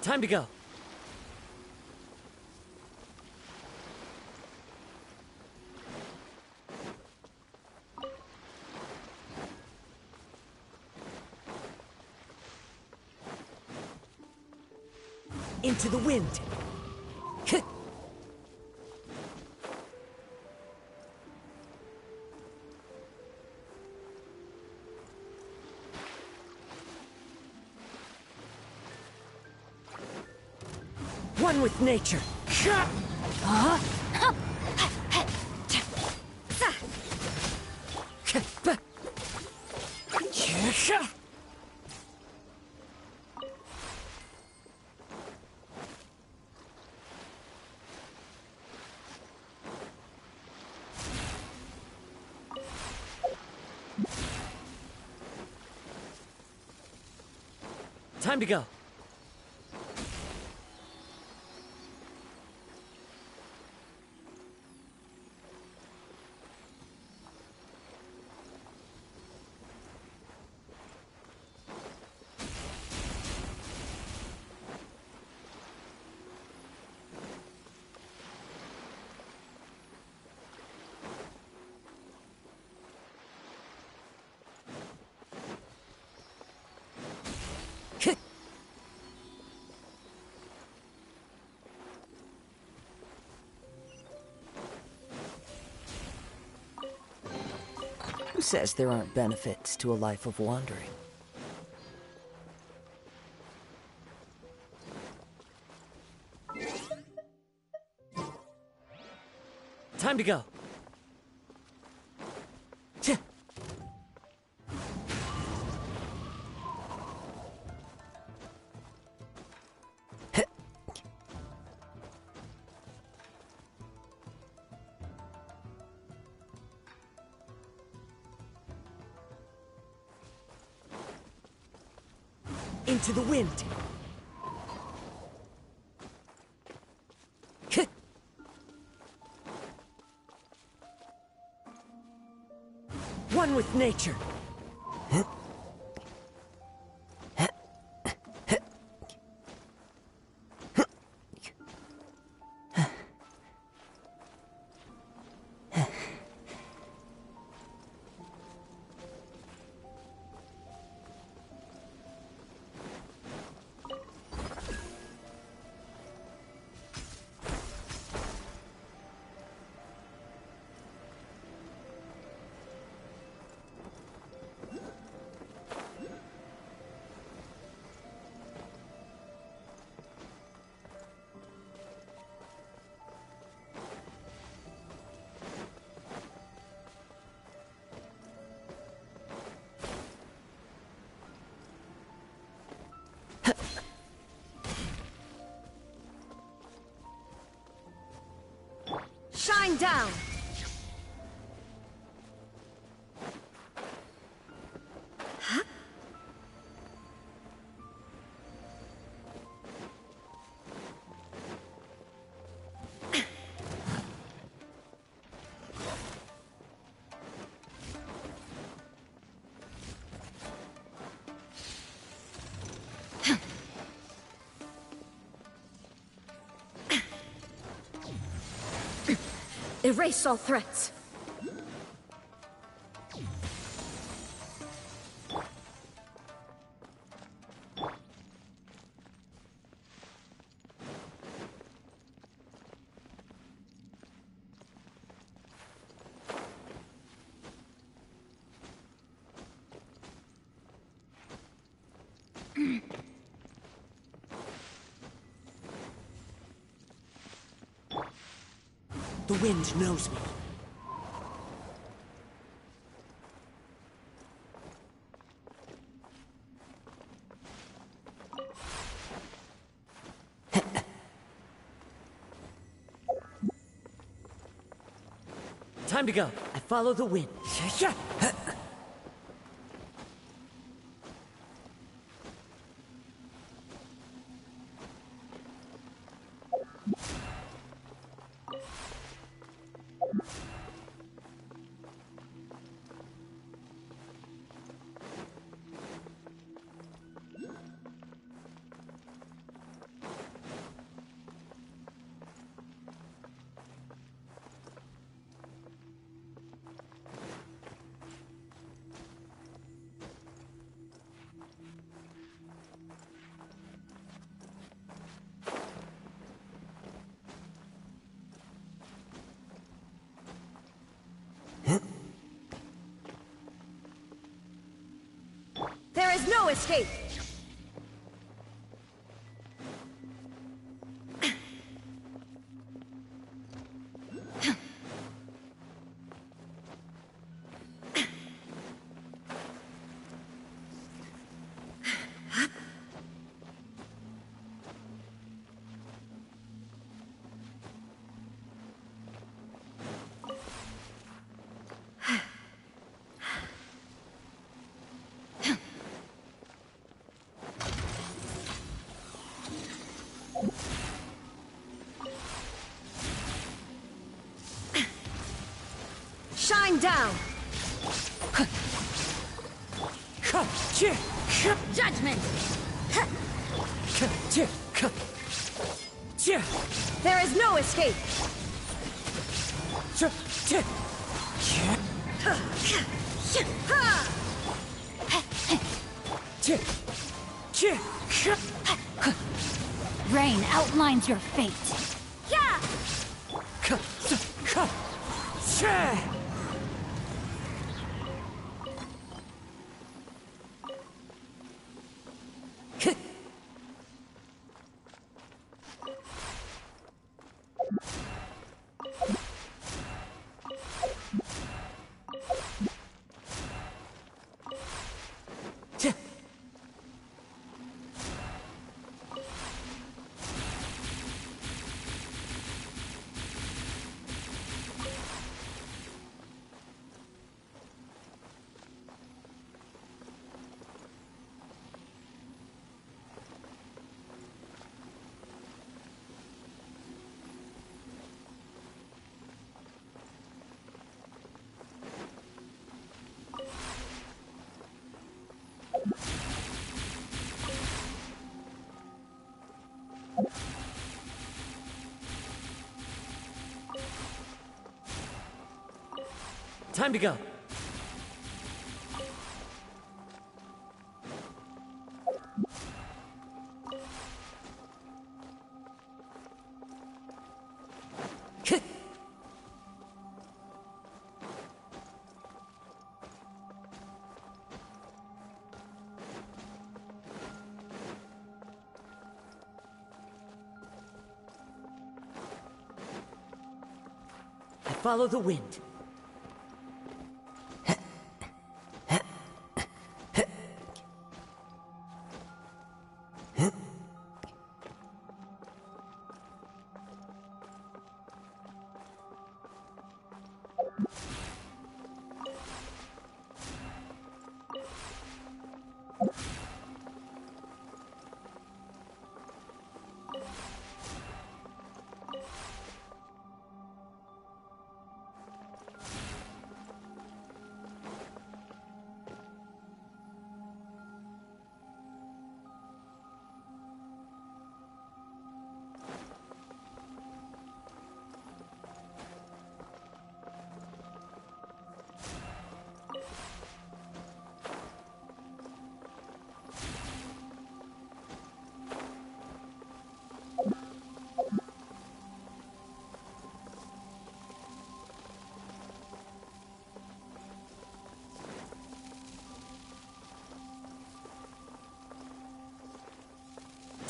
S12: Time to go. Into the wind. One with nature. Time to go. Who says there aren't benefits to a life of wandering? Time to go. Into the wind. One with nature.
S2: down! Erase all threats.
S1: The wind knows me.
S17: Time to go. I follow the wind.
S2: There is no escape! Shine down! Judgment! There is no escape!
S4: Rain outlines your fate.
S2: Yeah!
S17: Time to go. I follow the wind.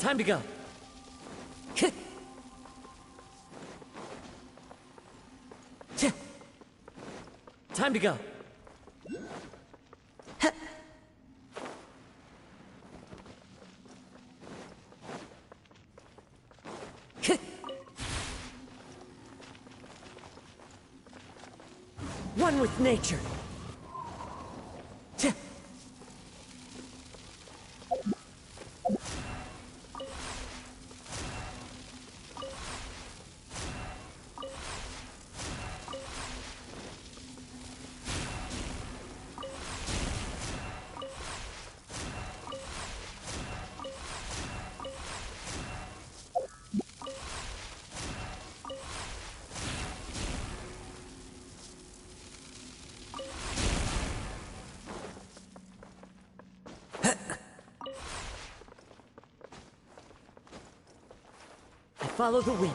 S17: Time to go. Time to go. One with nature. Follow the wind.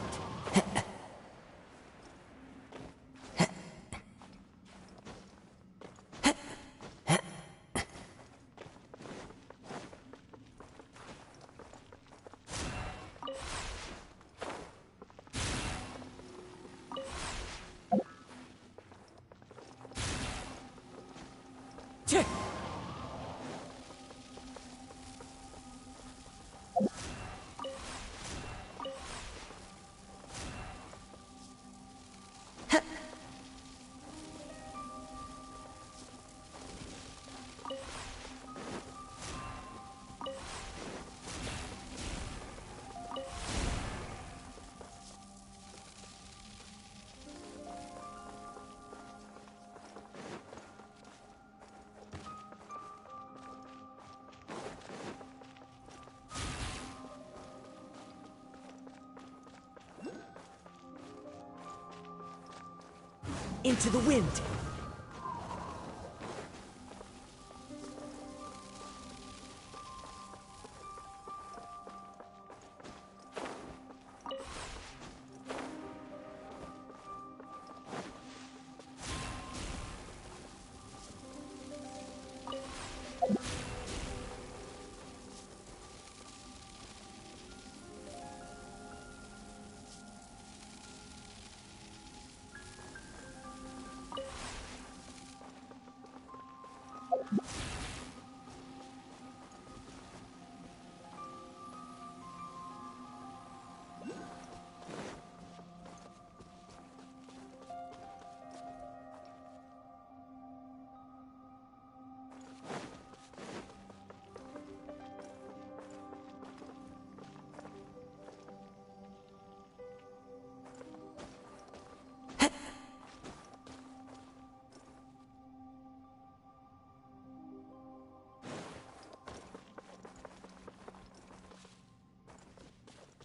S17: Into the wind.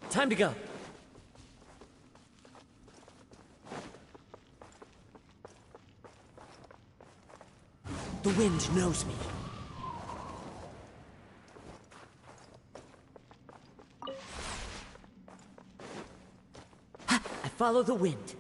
S17: Time to go. The wind knows me. I follow the wind.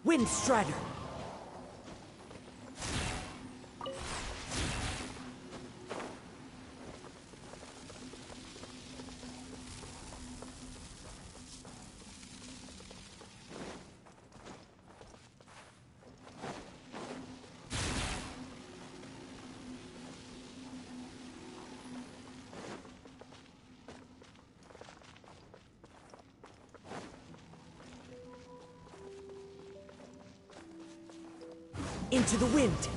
S17: Wind Strider. Into the wind.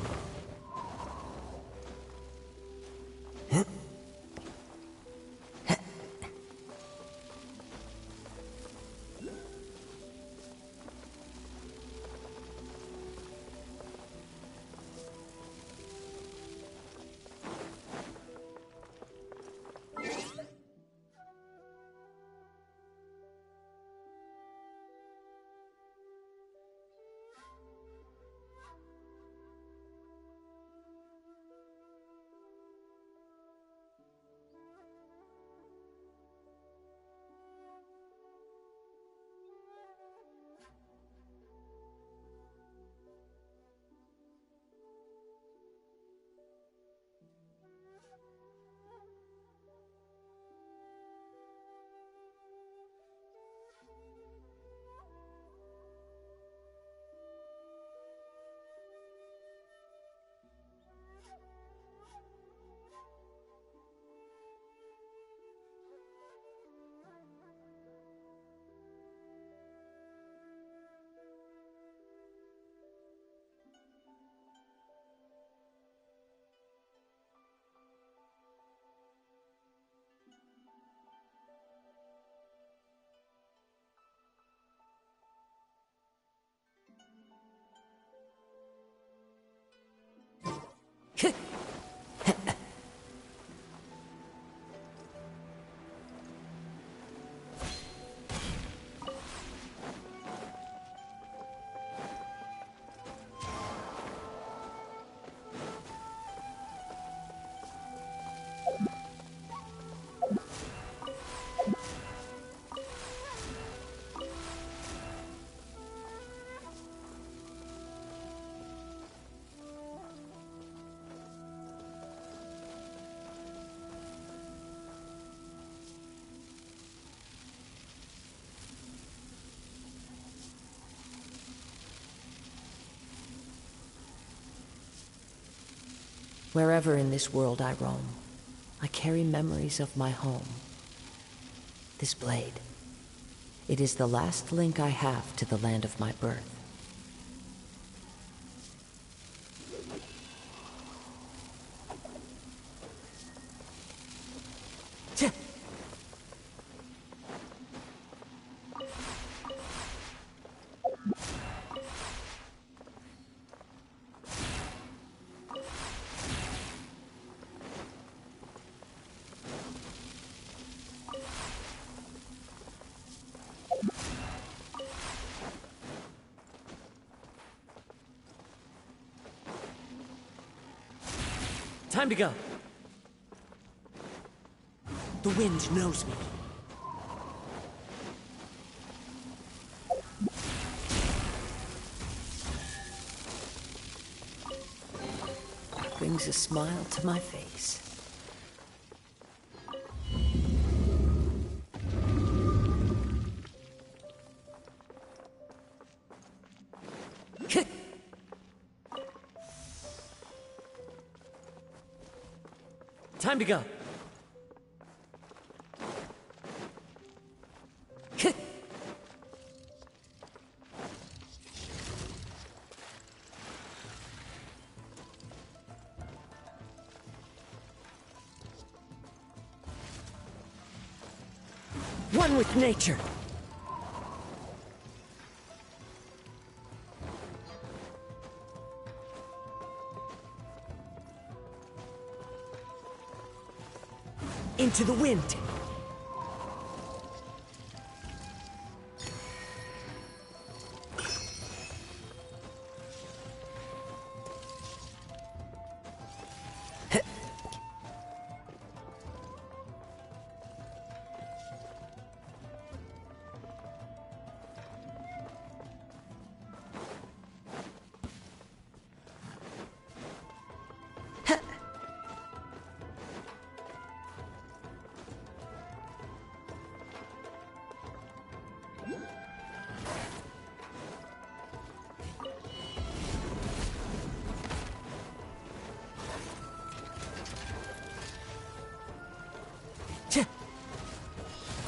S10: Wherever in this world I roam, I carry memories of my home. This blade, it is the last link I have to the land of my birth.
S17: Time to go. The wind knows me.
S10: Brings a smile to my face.
S17: Time to go. One with nature. Into the wind.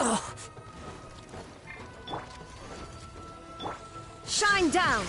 S2: Oh. Shine down!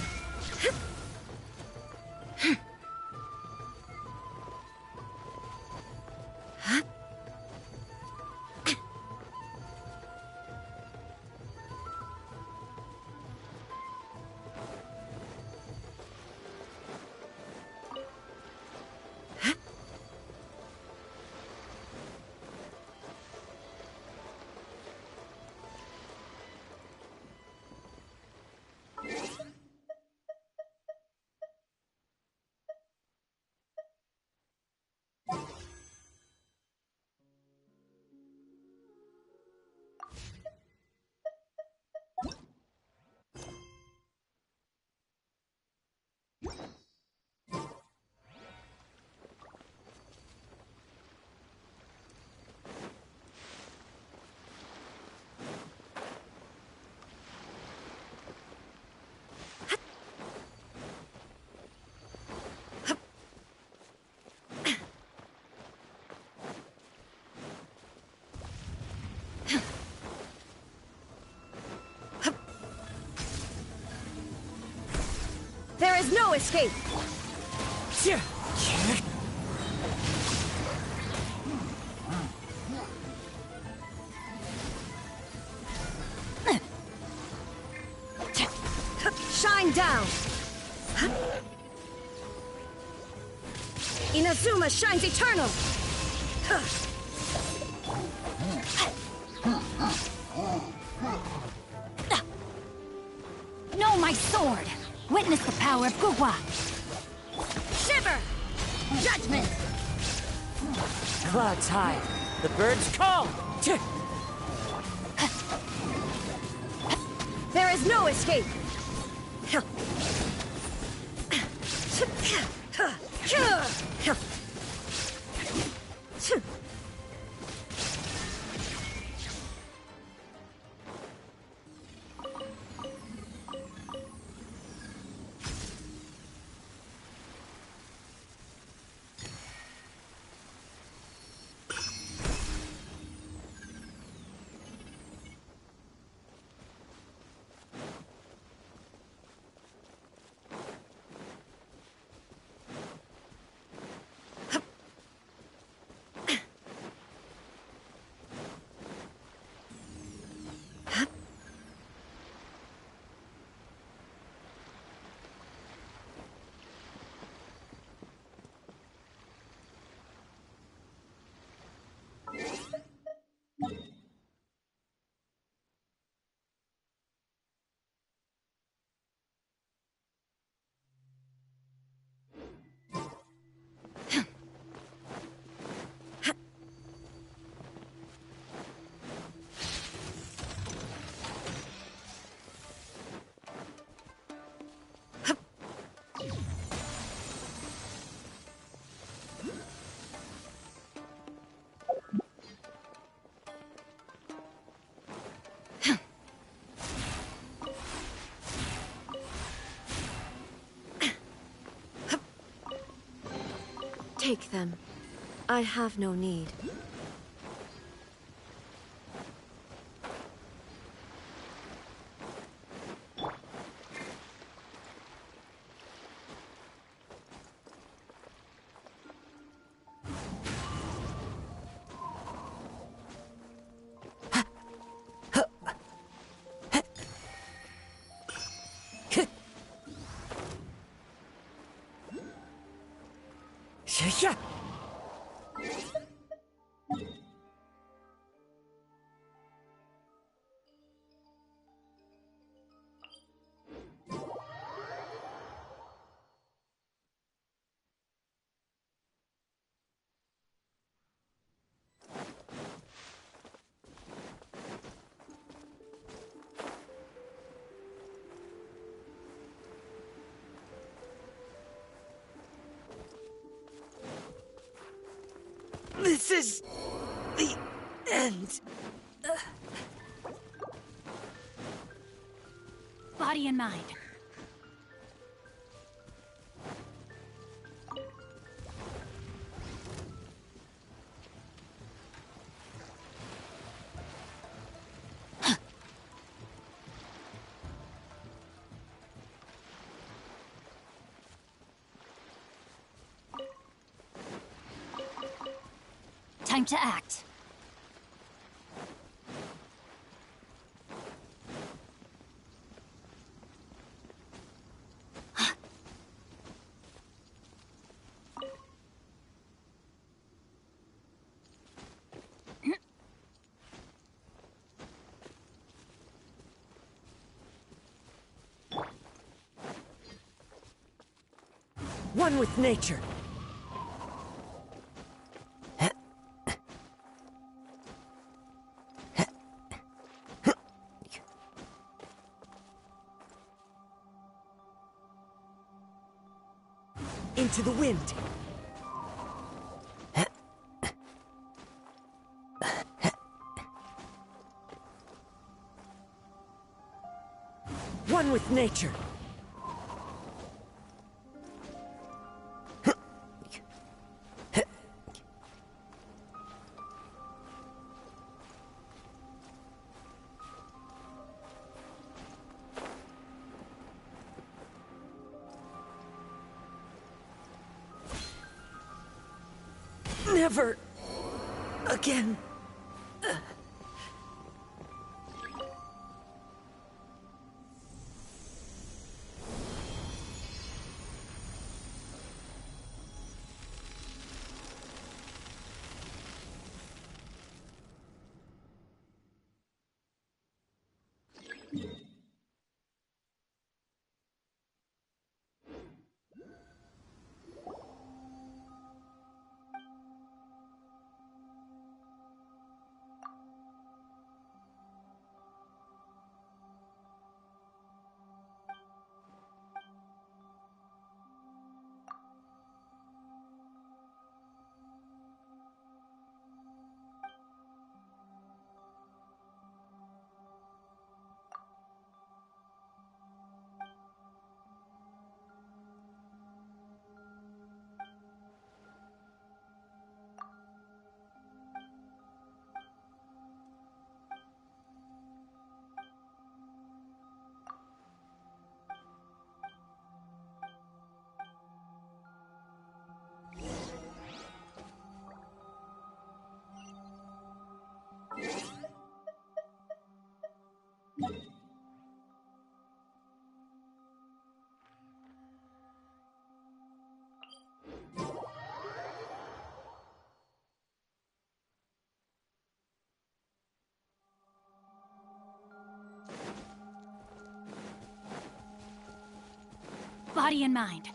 S2: There is no escape! Shine down! Inazuma shines eternal!
S4: No, my sword! Witness the power of Gugwa!
S2: Shiver! Judgment!
S17: Clouds high. The birds call.
S2: There is no escape! Take them. I have no need.
S17: Yeah. This is the end.
S4: Body and mind. Time to act.
S17: One with nature. Into the wind. One with nature. Never again.
S18: body and mind.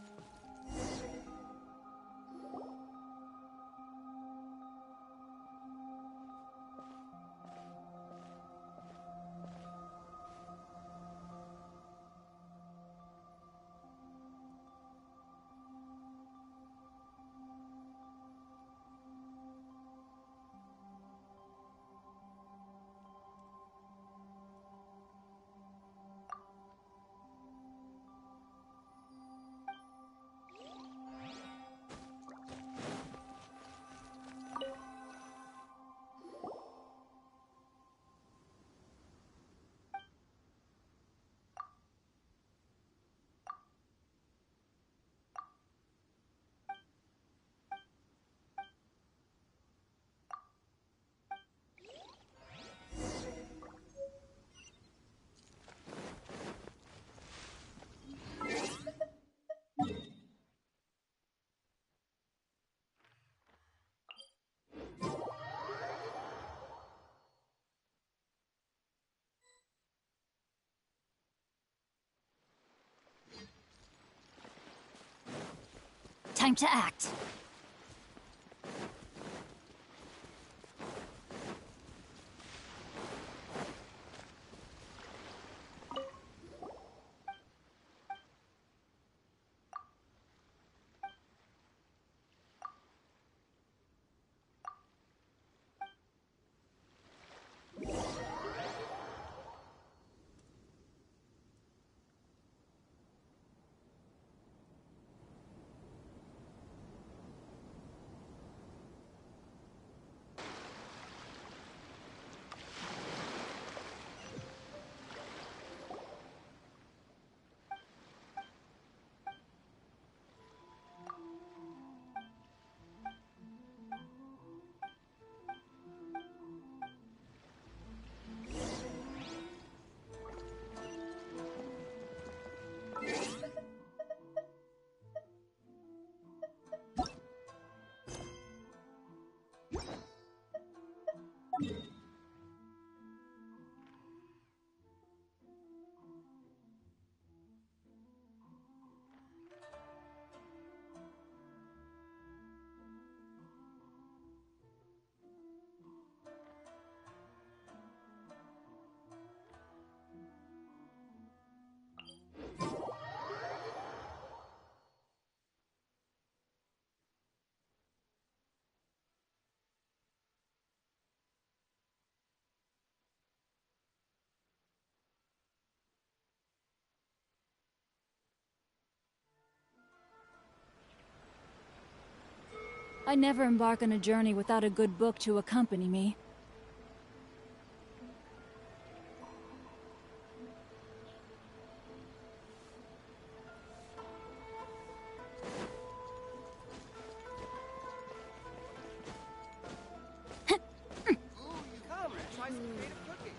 S18: Time to act. I never embark on a journey without a good book to accompany me.
S16: Come, try some creative cooking.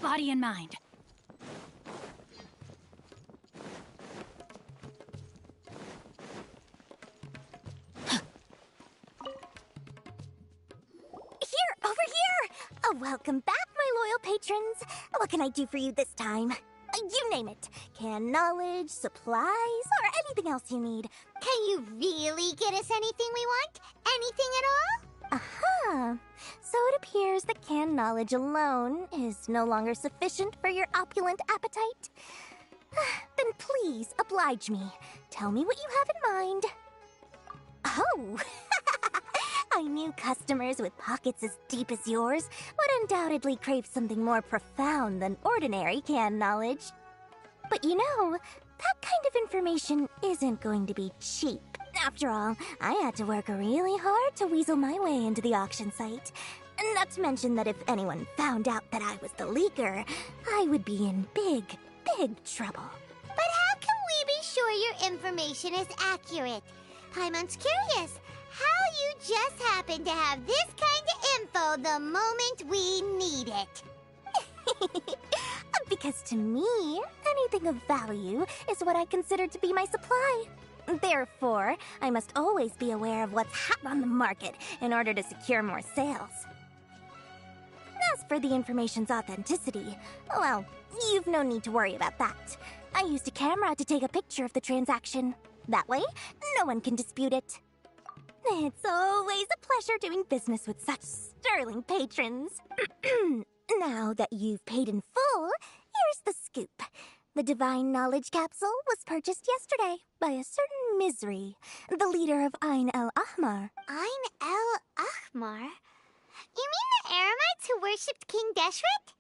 S18: body and mind.
S7: Here, over here! Oh, welcome back, my loyal patrons. What can I do for you this time? You name it. Canned knowledge, supplies, or anything else you need.
S6: Can you really get us anything we want? Anything at all?
S7: Aha! So it appears that canned knowledge alone is no longer sufficient for your opulent appetite. Then please, oblige me. Tell me what you have in mind. Oh! I knew customers with pockets as deep as yours would undoubtedly crave something more profound than ordinary canned knowledge. But you know, that kind of information isn't going to be cheap. After all, I had to work really hard to weasel my way into the auction site. Not to mention that if anyone found out that I was the leaker, I would be in big, big trouble.
S6: But how can we be sure your information is accurate? Paimon's curious how you just happen to have this kind of info the moment we need it.
S7: Because to me, anything of value is what I consider to be my supply. Therefore, I must always be aware of what's hot on the market in order to secure more sales. As for the information's authenticity, well, you've no need to worry about that. I used a camera to take a picture of the transaction. That way, no one can dispute it. It's always a pleasure doing business with such sterling patrons. Now that you've paid in full, here's the scoop. The Divine Knowledge Capsule was purchased yesterday by a certain Misery, the leader of Ain El Ahmar.
S6: Ain El Ahmar? You mean the Eremites who worshipped King Deshret?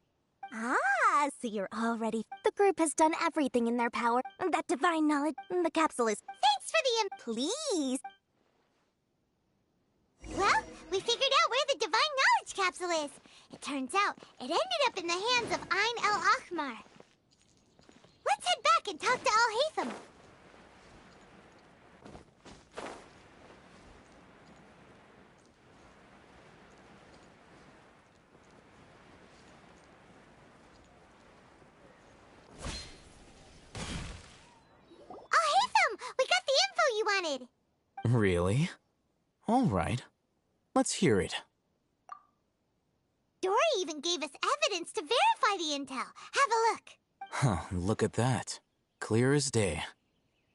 S7: Ah, so you're all ready. The group has done everything in their power. That divine knowledge, the capsule is...
S6: Thanks for the...
S7: Please!
S6: Well, we figured out where the Divine Knowledge Capsule is. It turns out it ended up in the hands of Ain El Ahmar. Let's head back and talk to Al-Haytham. Al-Haytham! We got the info you wanted!
S19: Really? All right. Let's hear it.
S6: Dory even gave us evidence to verify the intel. Have a look.
S19: Huh, look at that. Clear as day.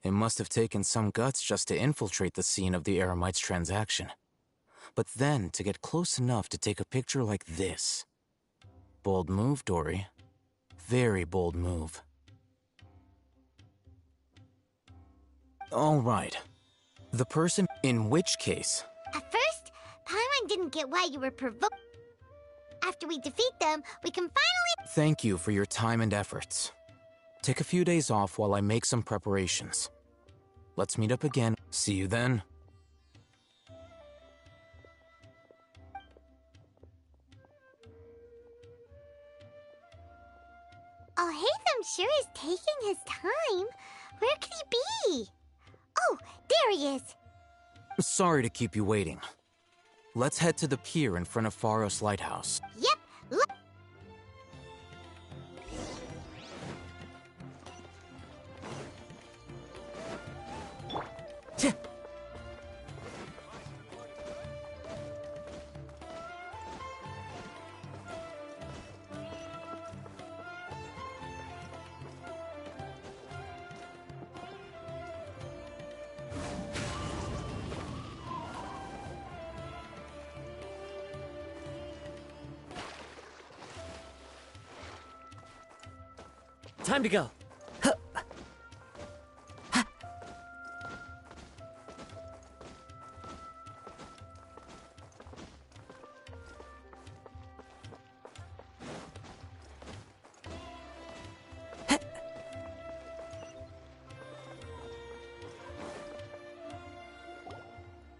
S19: It must have taken some guts just to infiltrate the scene of the Eremites' transaction. But then to get close enough to take a picture like this. Bold move, Dory. Very bold move. All right. The person, in which case...
S6: At first, Paimon didn't get why you were provoked. After we defeat them, we can finally...
S19: Thank you for your time and efforts. Take a few days off while I make some preparations. Let's meet up again. See you then.
S6: Al-Haytham sure is taking his time. Where could he be? Oh, there he is.
S19: Sorry to keep you waiting. Let's head to the pier in front of Pharos Lighthouse.
S6: Yep, look.
S17: Time to go.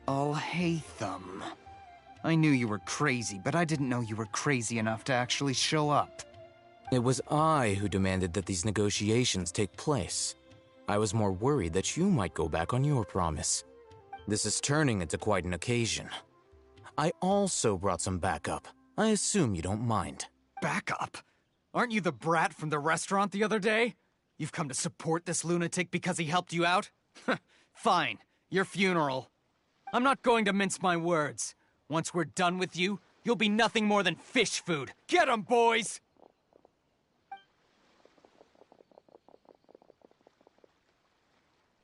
S20: Al-Haytham. I knew you were crazy, but I didn't know you were crazy enough to actually show up.
S19: It was I who demanded that these negotiations take place. I was more worried that you might go back on your promise. This is turning into quite an occasion. I also brought some backup. I assume you don't mind.
S20: Backup? Aren't you the brat from the restaurant the other day? You've come to support this lunatic because he helped you out? Fine, your funeral. I'm not going to mince my words. Once we're done with you, you'll be nothing more than fish food. Get 'em, boys!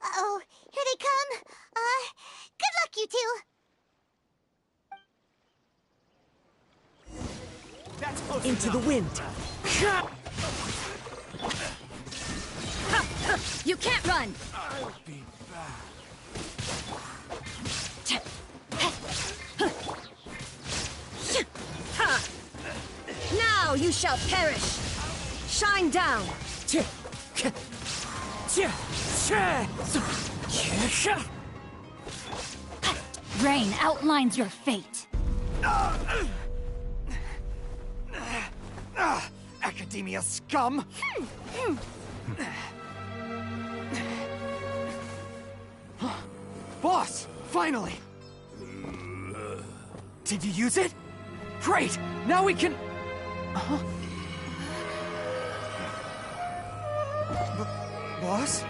S6: Uh-oh, here they come. Good luck, you two.
S17: Into the wind.
S2: You can't run!
S15: I'll be back.
S2: Now you shall perish! Shine down!
S18: Rain outlines your fate.
S20: Academia scum! Boss! Finally! Did you use it? Great! Now we can... Boss? Boss!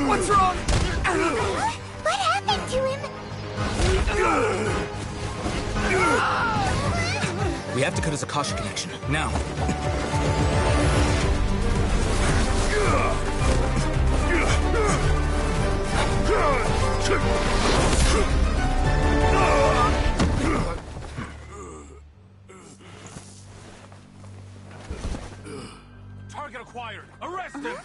S20: What's wrong?
S6: What happened to him?
S19: We have to cut his Akasha connection, now.
S15: Target acquired. Arrest him.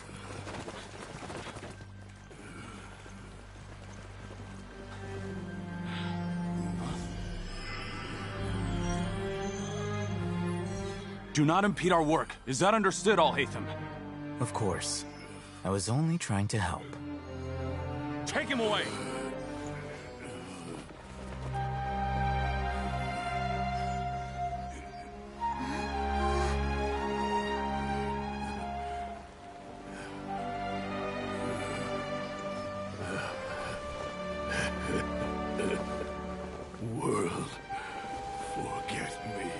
S15: Do not impede our work. Is that understood, Al-Haytham?
S19: Of course. I was only trying to help.
S15: Take him away! World, forget me.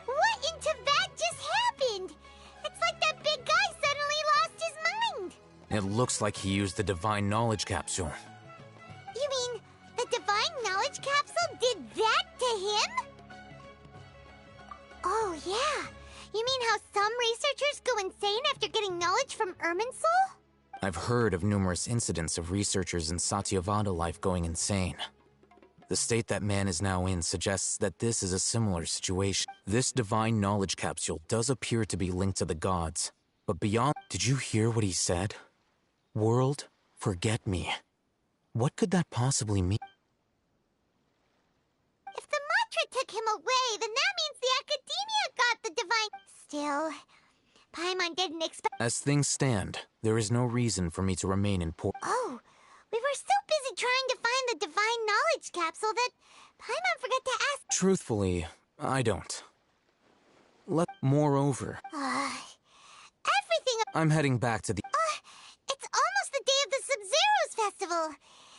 S6: What into that just happened? It's like that big guy suddenly lost his mind.
S19: It looks like he used the Divine Knowledge Capsule.
S6: You mean the Divine Knowledge Capsule did that to him? Oh, yeah. You mean how some researchers go insane after getting knowledge from Irminsul?
S19: I've heard of numerous incidents of researchers in Satyavada life going insane. The state that man is now in suggests that this is a similar situation. This Divine Knowledge Capsule does appear to be linked to the gods, but beyond... Did you hear what he said? World, forget me. What could that possibly mean?
S6: If the mantra took him away, then that means the Academia got the Divine... Still, Paimon didn't expect...
S19: As things stand, there is no reason for me to remain in port.
S6: Oh, we were so busy trying to find the Divine Knowledge Capsule that Paimon forgot to ask...
S19: Truthfully, I don't. Moreover,
S6: everything...
S19: I'm heading back to the...
S6: It's almost the day of the Sub-Zeros Festival.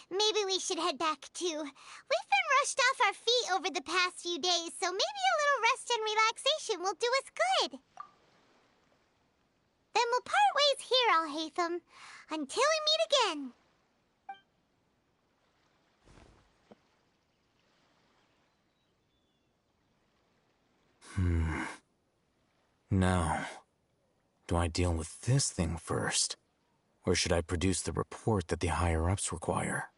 S6: Maybe we should head back too. We've been rushed off our feet over the past few days, so maybe a little rest and relaxation will do us good. Then we'll part ways here, Al-Haytham, until we meet again.
S19: Now, do I deal with this thing first? Or should I produce the report that the higher-ups require?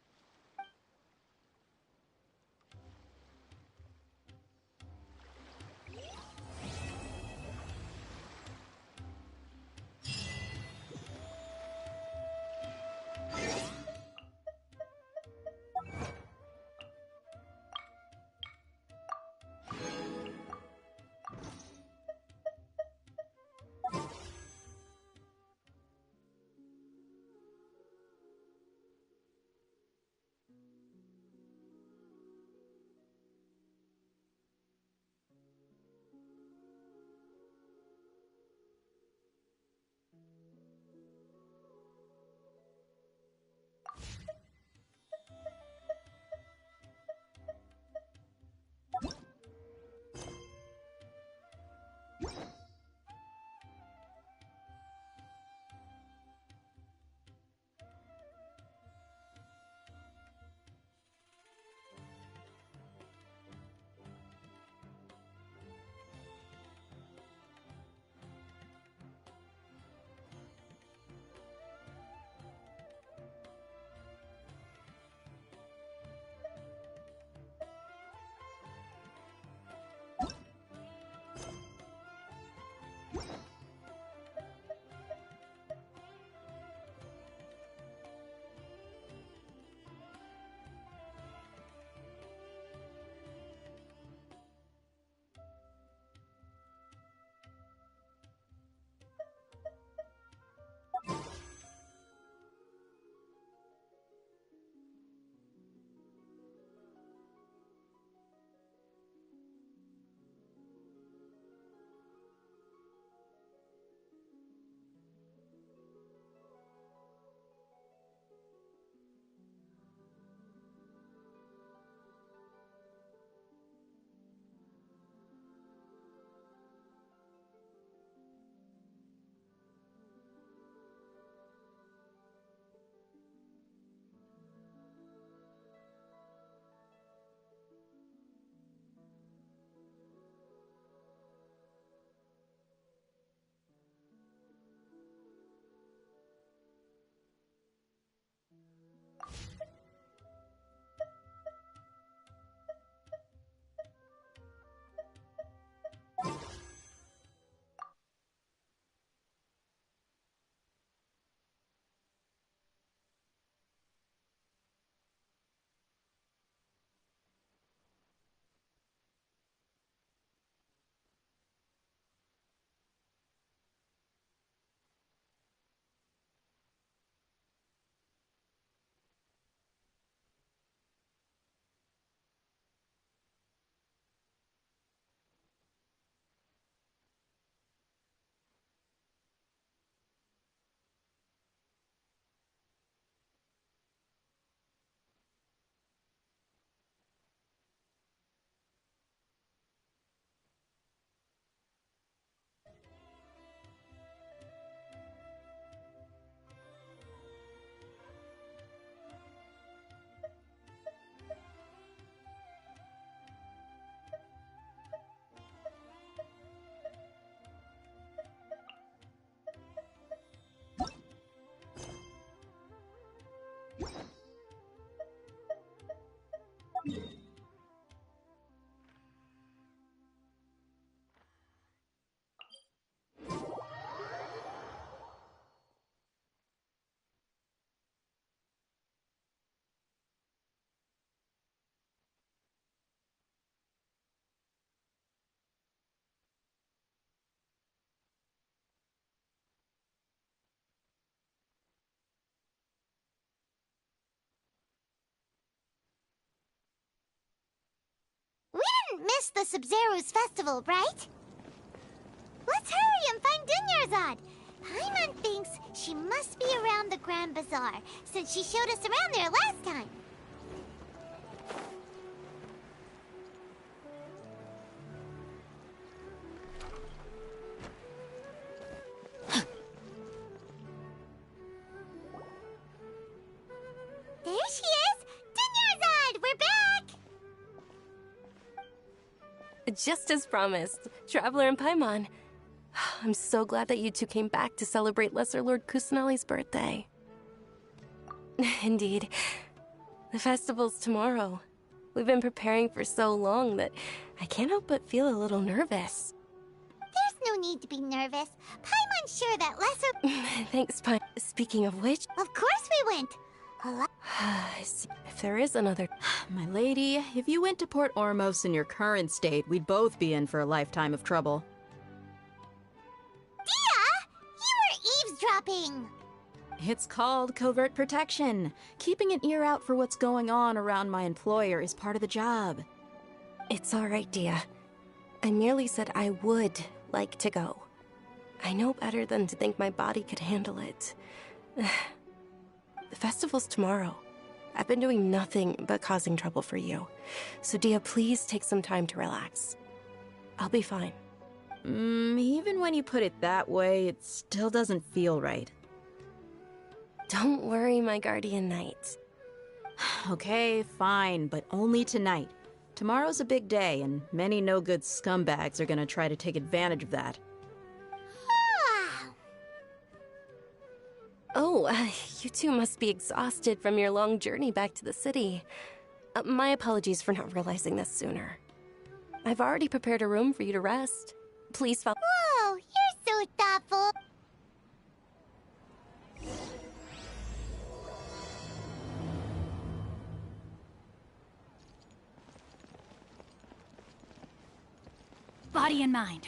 S6: won't miss the Sub-Zero's festival, right? Let's hurry and find Dunyarzad. Paimon thinks she must be around the Grand Bazaar, since she showed us around there last time. There she is! Dunyarzad, we're back!
S21: Just as promised, Traveler and Paimon. I'm so glad that you two came back to celebrate Lesser Lord Kusanali's birthday. Indeed. The festival's tomorrow. We've been preparing for so long that I can't help but feel a little nervous.
S6: There's no need to be nervous. Paimon's sure that Lesser...
S21: Thanks, Paimon. Speaking of which...
S6: Of course we went!
S21: If there is another...
S22: My lady, if you went to Port Ormos in your current state, we'd both be in for a lifetime of trouble.
S6: Dia! You were eavesdropping!
S22: It's called covert protection. Keeping an ear out for what's going on around my employer is part of the job.
S21: It's all right, Dia. I merely said I would like to go. I know better than to think my body could handle it. The festival's tomorrow. I've been doing nothing but causing trouble for you. So Dia, please take some time to relax. I'll be fine.
S22: Even when you put it that way, it still doesn't feel right.
S21: Don't worry, my guardian knight.
S22: Okay, fine, but only tonight. Tomorrow's a big day, and many no-good scumbags are gonna try to take advantage of that.
S21: Oh, you two must be exhausted from your long journey back to the city. My apologies for not realizing this sooner. I've already prepared a room for you to rest. Please follow.
S6: Whoa, you're so thoughtful.
S18: Body and mind.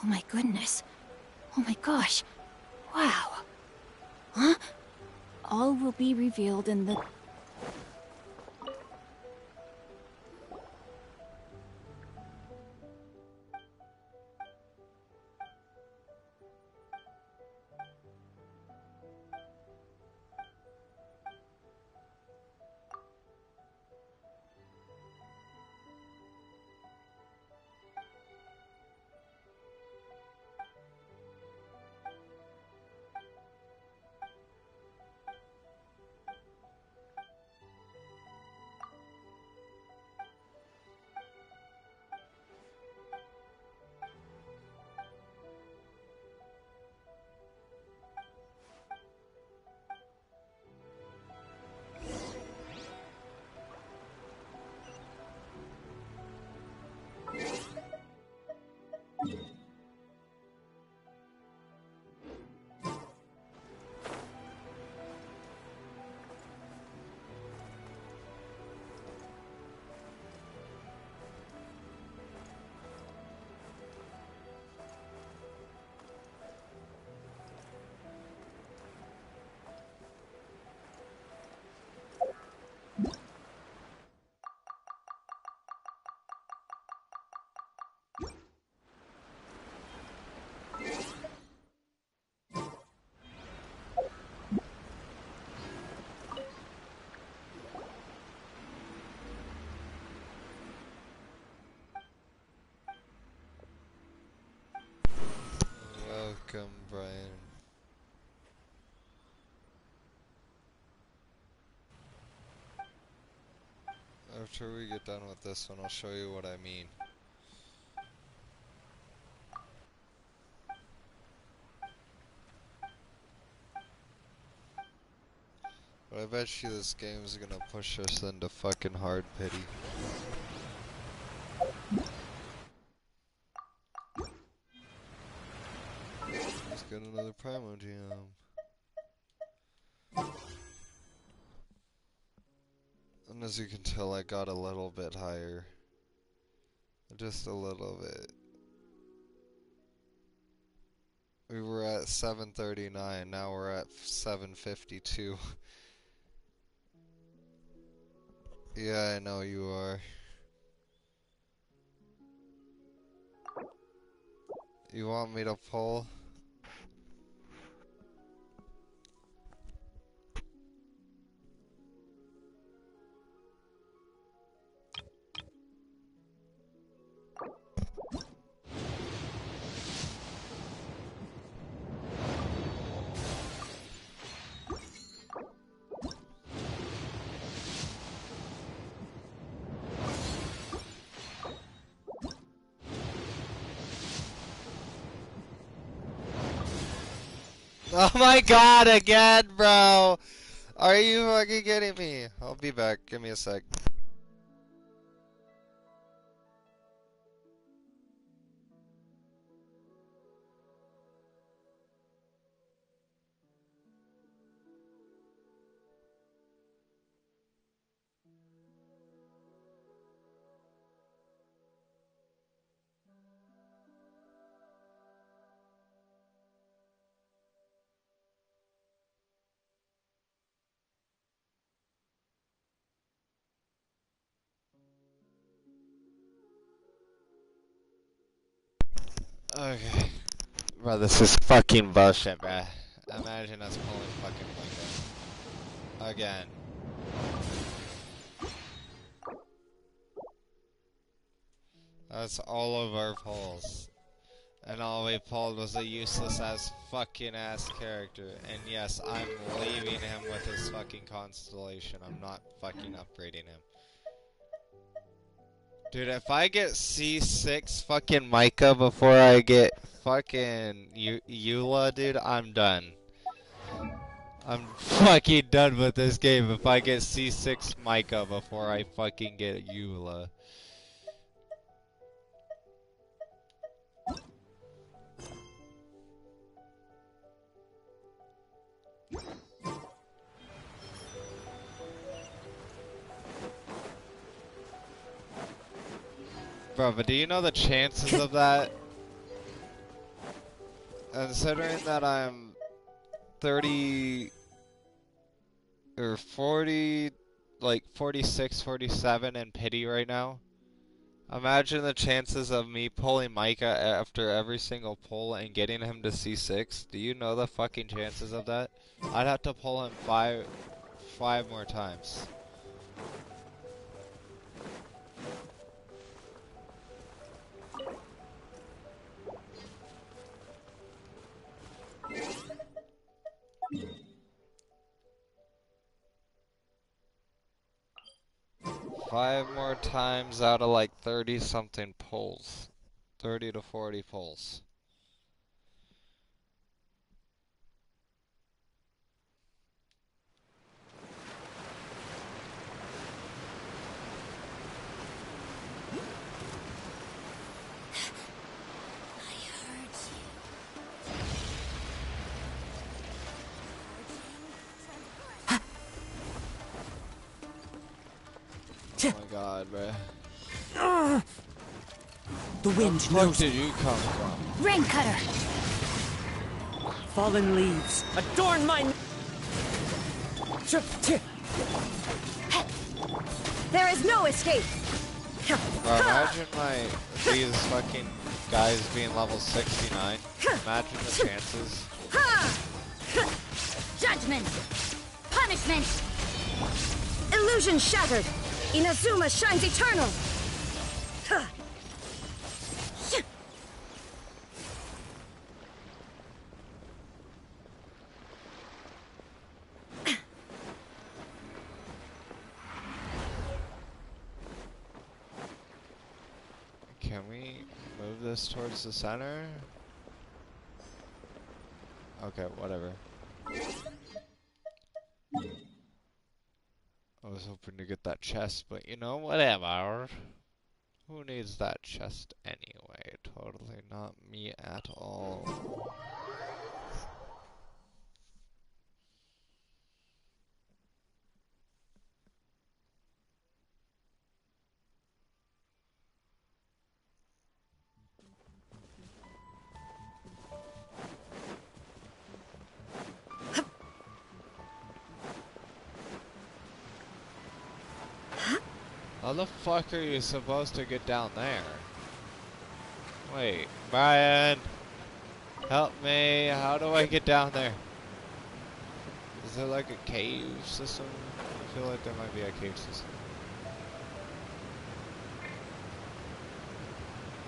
S18: Oh my goodness. Oh my gosh. Wow. Huh? All will be revealed in the...
S14: Welcome, Brian. After we get done with this one, I'll show you what I mean. But I bet you this game is gonna push us into fucking hard pity. Let's get another Primo Gem. And as you can tell, I got a little bit higher. Just a little bit. We were at 739, now we're at 752. Yeah, I know you are. You want me to pull? Oh my god, again, bro! Are you fucking kidding me? I'll be back. Give me a sec. Okay. Bro, this is fucking bullshit, bro. Imagine us pulling fucking Blinko. Again. That's all of our pulls. And all we pulled was a useless ass fucking ass character. And yes, I'm leaving him with his fucking constellation. I'm not fucking upgrading him. Dude, if I get C6 fucking Micah before I get fucking Eula, dude, I'm done. I'm fucking done with this game if I get C6 Micah before I fucking get Eula. Bro, but do you know the chances of that? Considering that I'm 30 or 40, like 46, 47 in pity right now. Imagine the chances of me pulling Micah after every single pull and getting him to C6. Do you know the fucking chances of that? I'd have to pull him five more times. Five more times out of like 30 something pulls. 30 to 40 pulls. Oh my god, bruh.
S17: The wind
S14: Where
S17: knows
S14: did you come from?
S18: Rain cutter!
S17: Fallen leaves adorn my...
S2: There is no escape!
S14: Bro, imagine these fucking guys being level 69. Imagine the chances.
S2: Judgment! Punishment! Illusion shattered! Inazuma shines eternal!
S14: Can we move this towards the center? Okay, whatever. I was hoping to get that chest, but you know, whatever. Who needs that chest anyway? Totally not me at all. How the fuck are you supposed to get down there? Wait, Brian! Help me! How do I get down there? Is there like a cave system? I feel like there might be a cave system.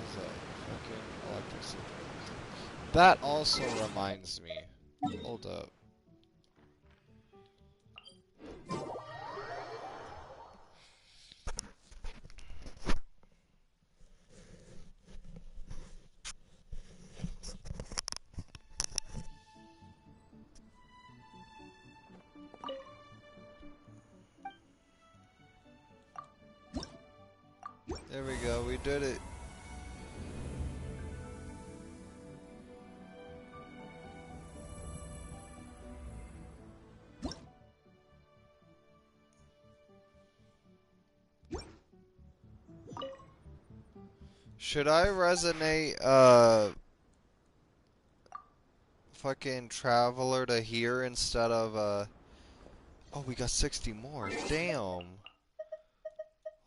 S14: Is that fucking electricity? That also reminds me. Hold up. There we go, we did it. Should I resonate, fucking Traveler to here instead of, oh, we got 60 more. Damn.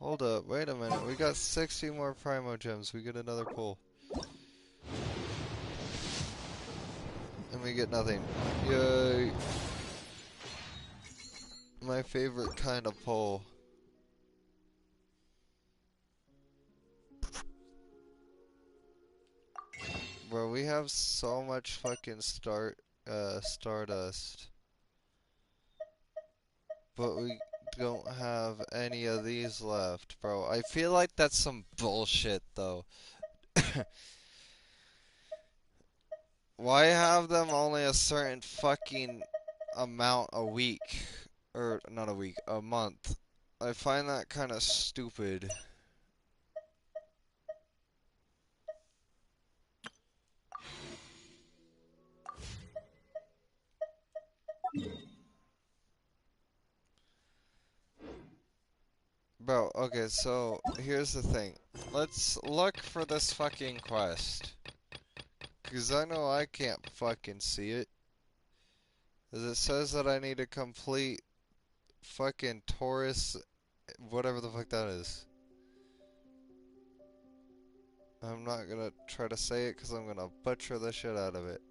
S14: Hold up, wait a minute. We got 60 more Primo Gems. We get another pull. And we get nothing. Yay. My favorite kind of pull. Bro, we have so much fucking Stardust. But we don't have any of these left, bro. I feel like that's some bullshit, though. Why have them only a certain fucking amount a week? Or, not a week, a month. I find that kind of stupid. Bro, okay, so here's the thing. Let's look for this fucking quest. Because I know I can't fucking see it. As it says that I need to complete fucking Taurus, whatever the fuck that is. I'm not gonna try to say it because I'm gonna butcher the shit out of it.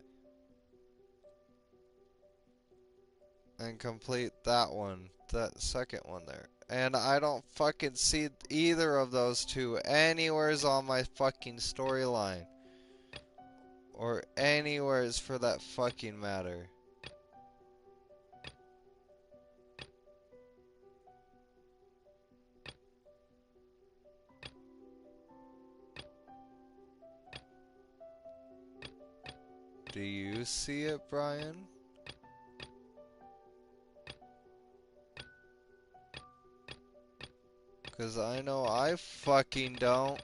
S14: And complete that one, that second one there. And I don't fucking see either of those two anywheres on my fucking storyline. Or anywheres for that fucking matter. Do you see it, Brian? Cause I know I fucking don't.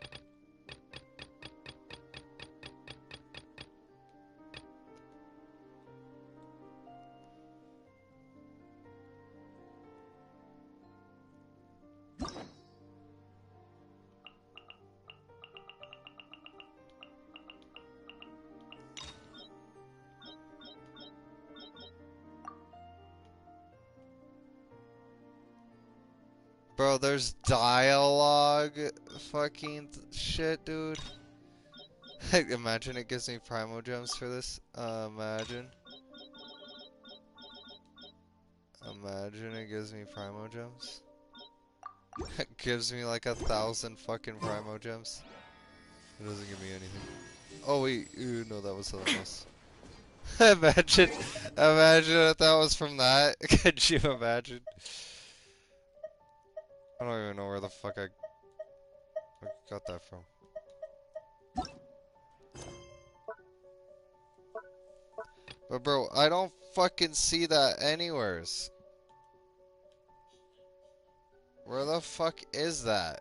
S14: Bro, there's dialogue fucking shit, dude. Imagine it gives me Primo Gems for this. Imagine. Imagine it gives me Primo Gems. It gives me like 1,000 fucking Primo Gems. It doesn't give me anything. Oh wait, ew, no, that was something else. Imagine if that was from that. Could you imagine? I don't even know where the fuck I got that from. But bro, I don't fucking see that anywheres. Where the fuck is that?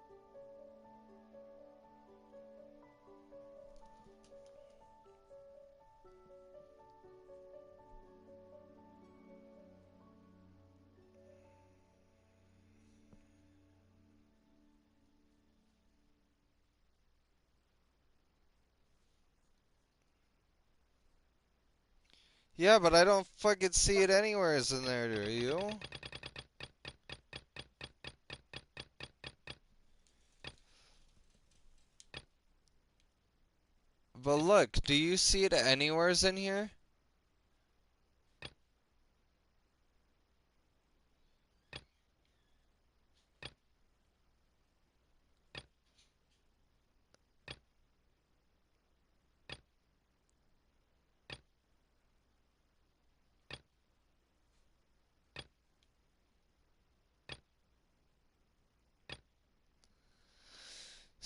S14: Yeah, but I don't fucking see it anywheres in there, do you? But look, do you see it anywheres in here?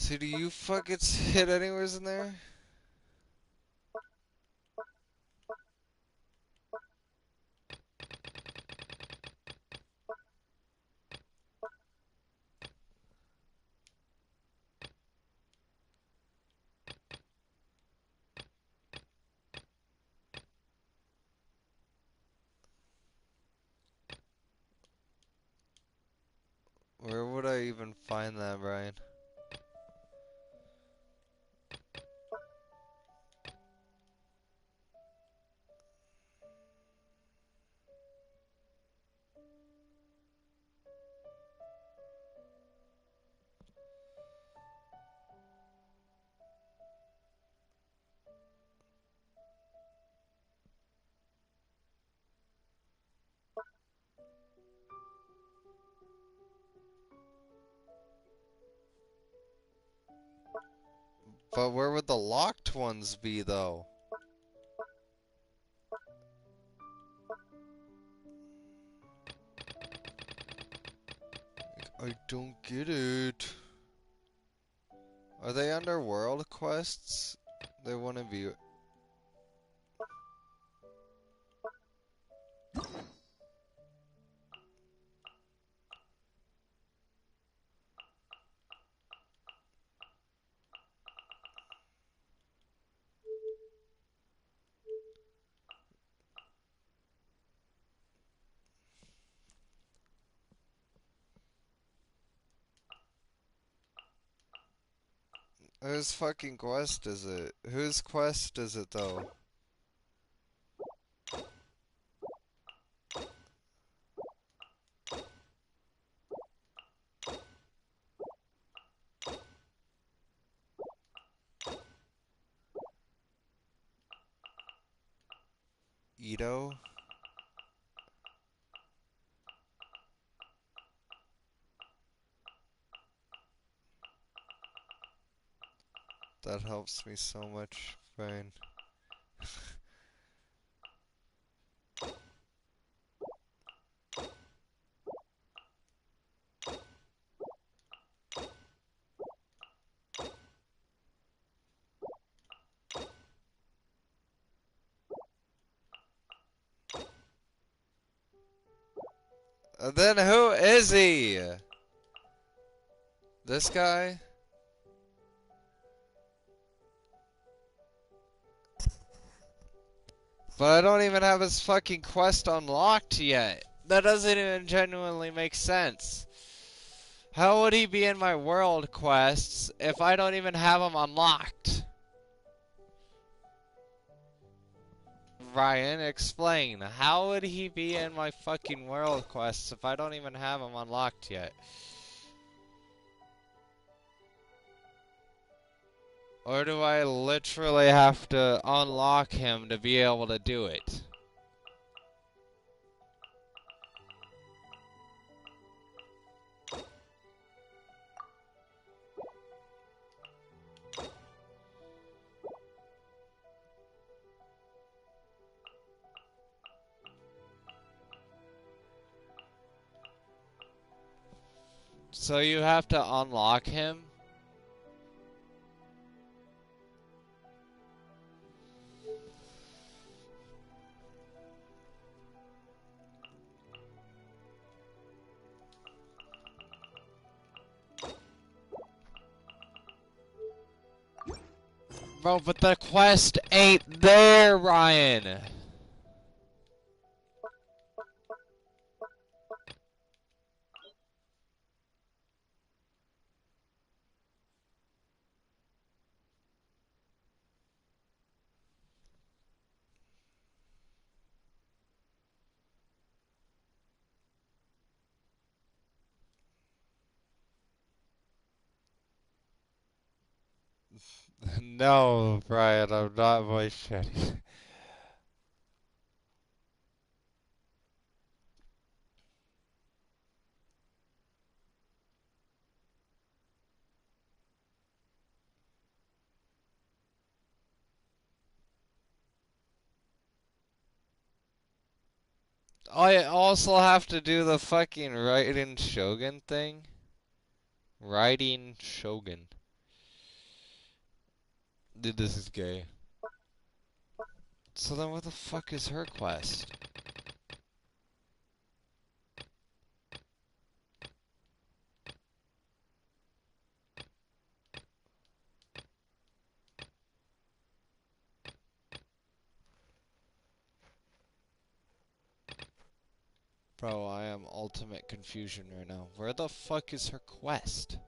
S14: See, do you fucking see it anywheres in there? Where would I even find that, Brian? But where would the locked ones be, though? I don't get it. Are they underworld quests? They want to be... Whose fucking quest is it? Whose quest is it though? Ito? That helps me so much, Brian. And then who is he? This guy? But I don't even have his fucking quest unlocked yet. That doesn't even genuinely make sense. How would he be in my world quests if I don't even have him unlocked? Ryan, explain. How would he be in my fucking world quests if I don't even have him unlocked yet? Or do I literally have to unlock him to be able to do it? So you have to unlock him? Bro, but the quest ain't there, Ryan! No, Brian, I'm not voice chatting. I also have to do the fucking writing Shogun thing. Writing Shogun. Dude, this is gay. So then what the fuck is her quest? Bro, I am ultimate confusion right now. Where the fuck is her quest?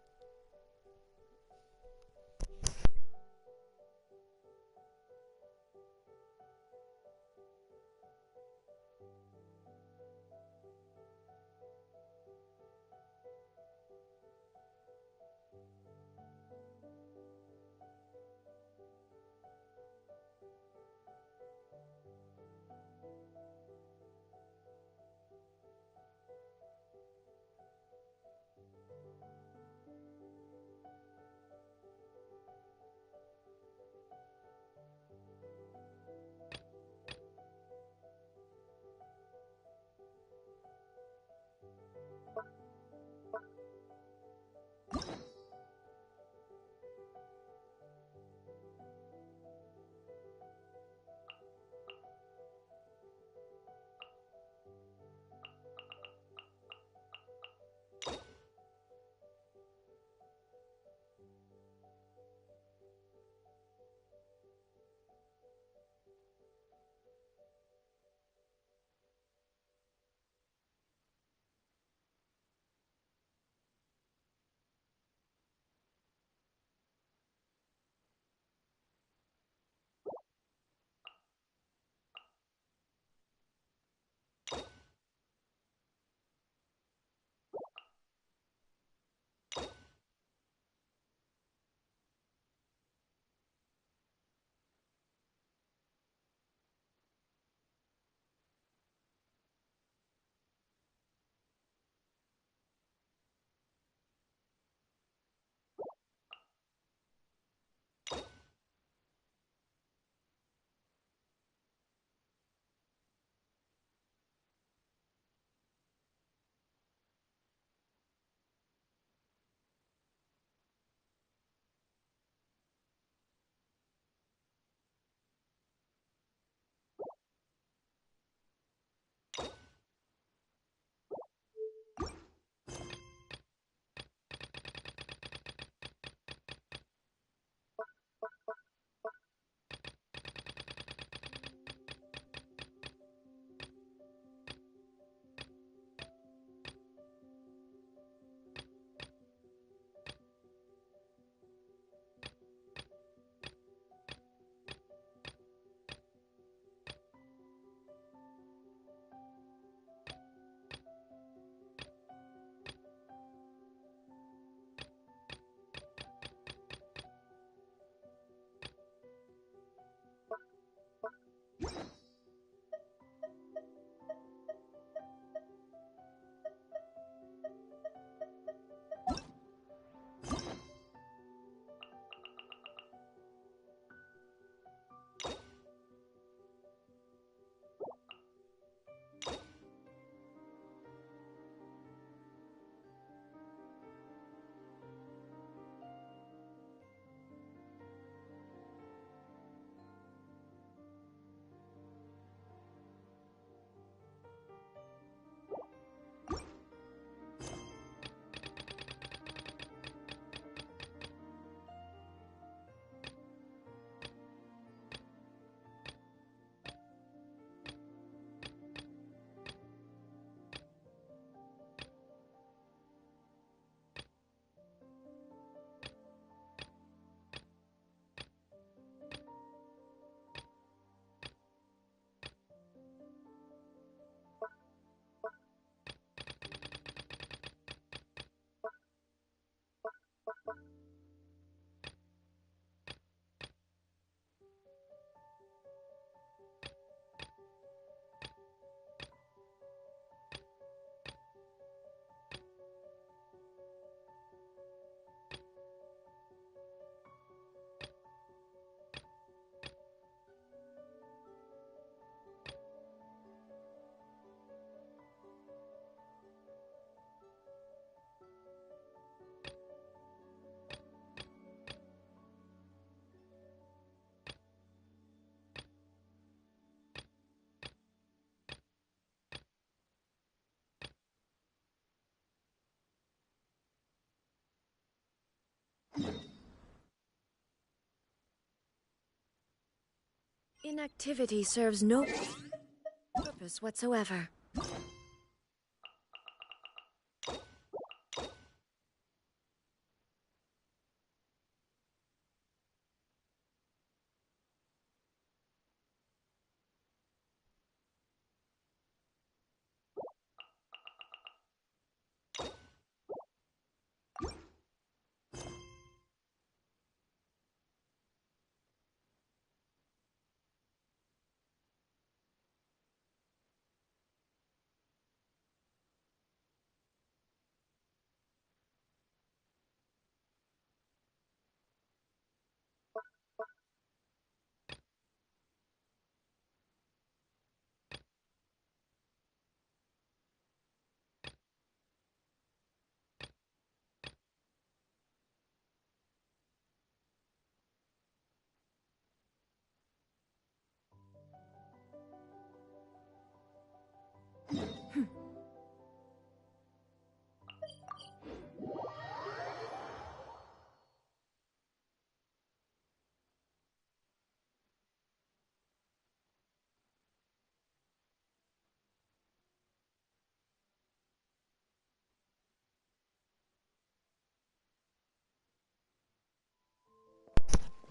S2: Inactivity serves no purpose whatsoever.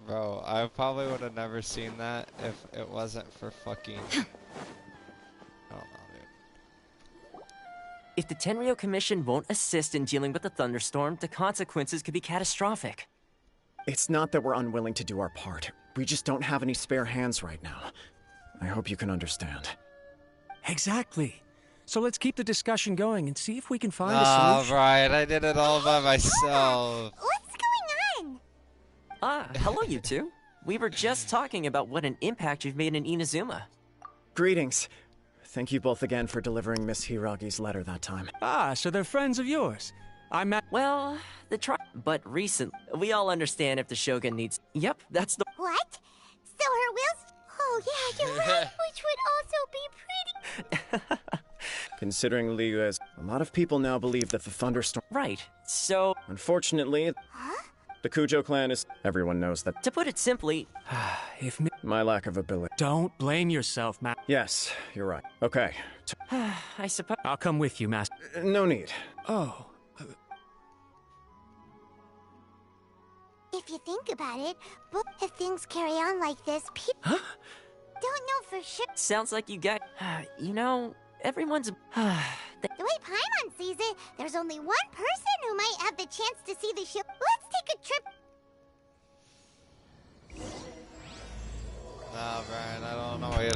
S14: Bro, I probably would have never seen that if it wasn't for fucking... I don't know, dude.
S17: If the Tenryo Commission won't assist in dealing with the thunderstorm, the consequences could be catastrophic.
S3: It's not that we're unwilling to do our part. We just don't have any spare hands right now. I hope you can understand.
S5: Exactly. So let's keep the discussion going and see if we can find a solution.
S14: Alright, I did it all by myself.
S6: What's going on?
S17: Ah, hello you two. We were just talking about what an impact you've made in Inazuma.
S3: Greetings. Thank you both again for delivering Miss Hiragi's letter that time.
S5: Ah, so they're friends of yours.
S17: Well, but recent. We all understand if the Shogun needs... Yep, that's the...
S6: What? So her will's... Oh yeah, you're right, which would also be pretty...
S3: Considering Liu is... A lot of people now believe that the thunderstorm...
S17: Right, so...
S3: Unfortunately, the Kujo clan is... Everyone knows that...
S17: To put it simply...
S3: My lack of ability...
S5: Don't blame yourself, Master.
S3: Yes, you're right. Okay.
S17: I suppose...
S5: I'll come with you, Master.
S3: No need.
S5: Oh.
S6: If you think about it, if things carry on like this, people don't know for sure.
S17: Sounds like you got... you know, everyone's...
S6: The way Paimon sees it, there's only one person who might have the chance to see the show. Let's take a trip.
S14: Nah,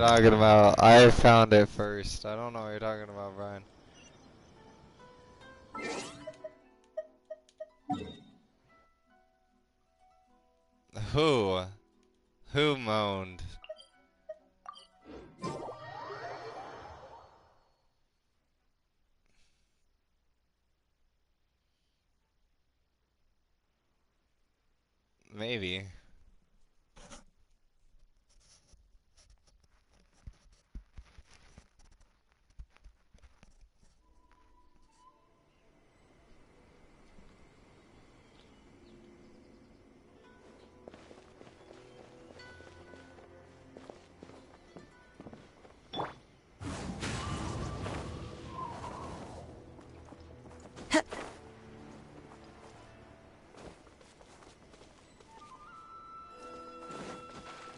S14: talking about. I found it first. I don't know what you're talking about, Brian. Who? Who moaned? Maybe.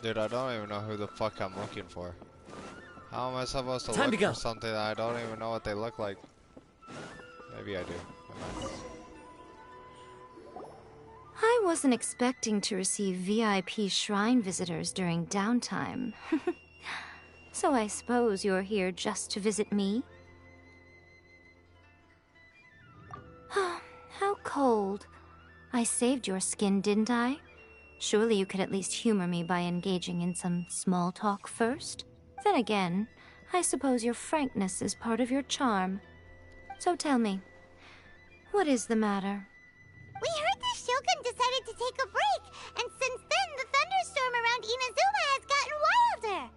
S14: Dude, I don't even know who the fuck I'm looking for. How am I supposed to
S9: Time
S14: look
S9: to
S14: for
S9: go.
S14: something that I don't even know what they look like? Maybe I do.
S2: I wasn't expecting to receive VIP shrine visitors during downtime. So I suppose you're here just to visit me? How cold. I saved your skin, didn't I? Surely you could at least humor me by engaging in some small talk first? Then again, I suppose your frankness is part of your charm. So tell me, what is the matter?
S6: We heard the Shogun decided to take a break, and since then the thunderstorm around Inazuma has gotten wilder.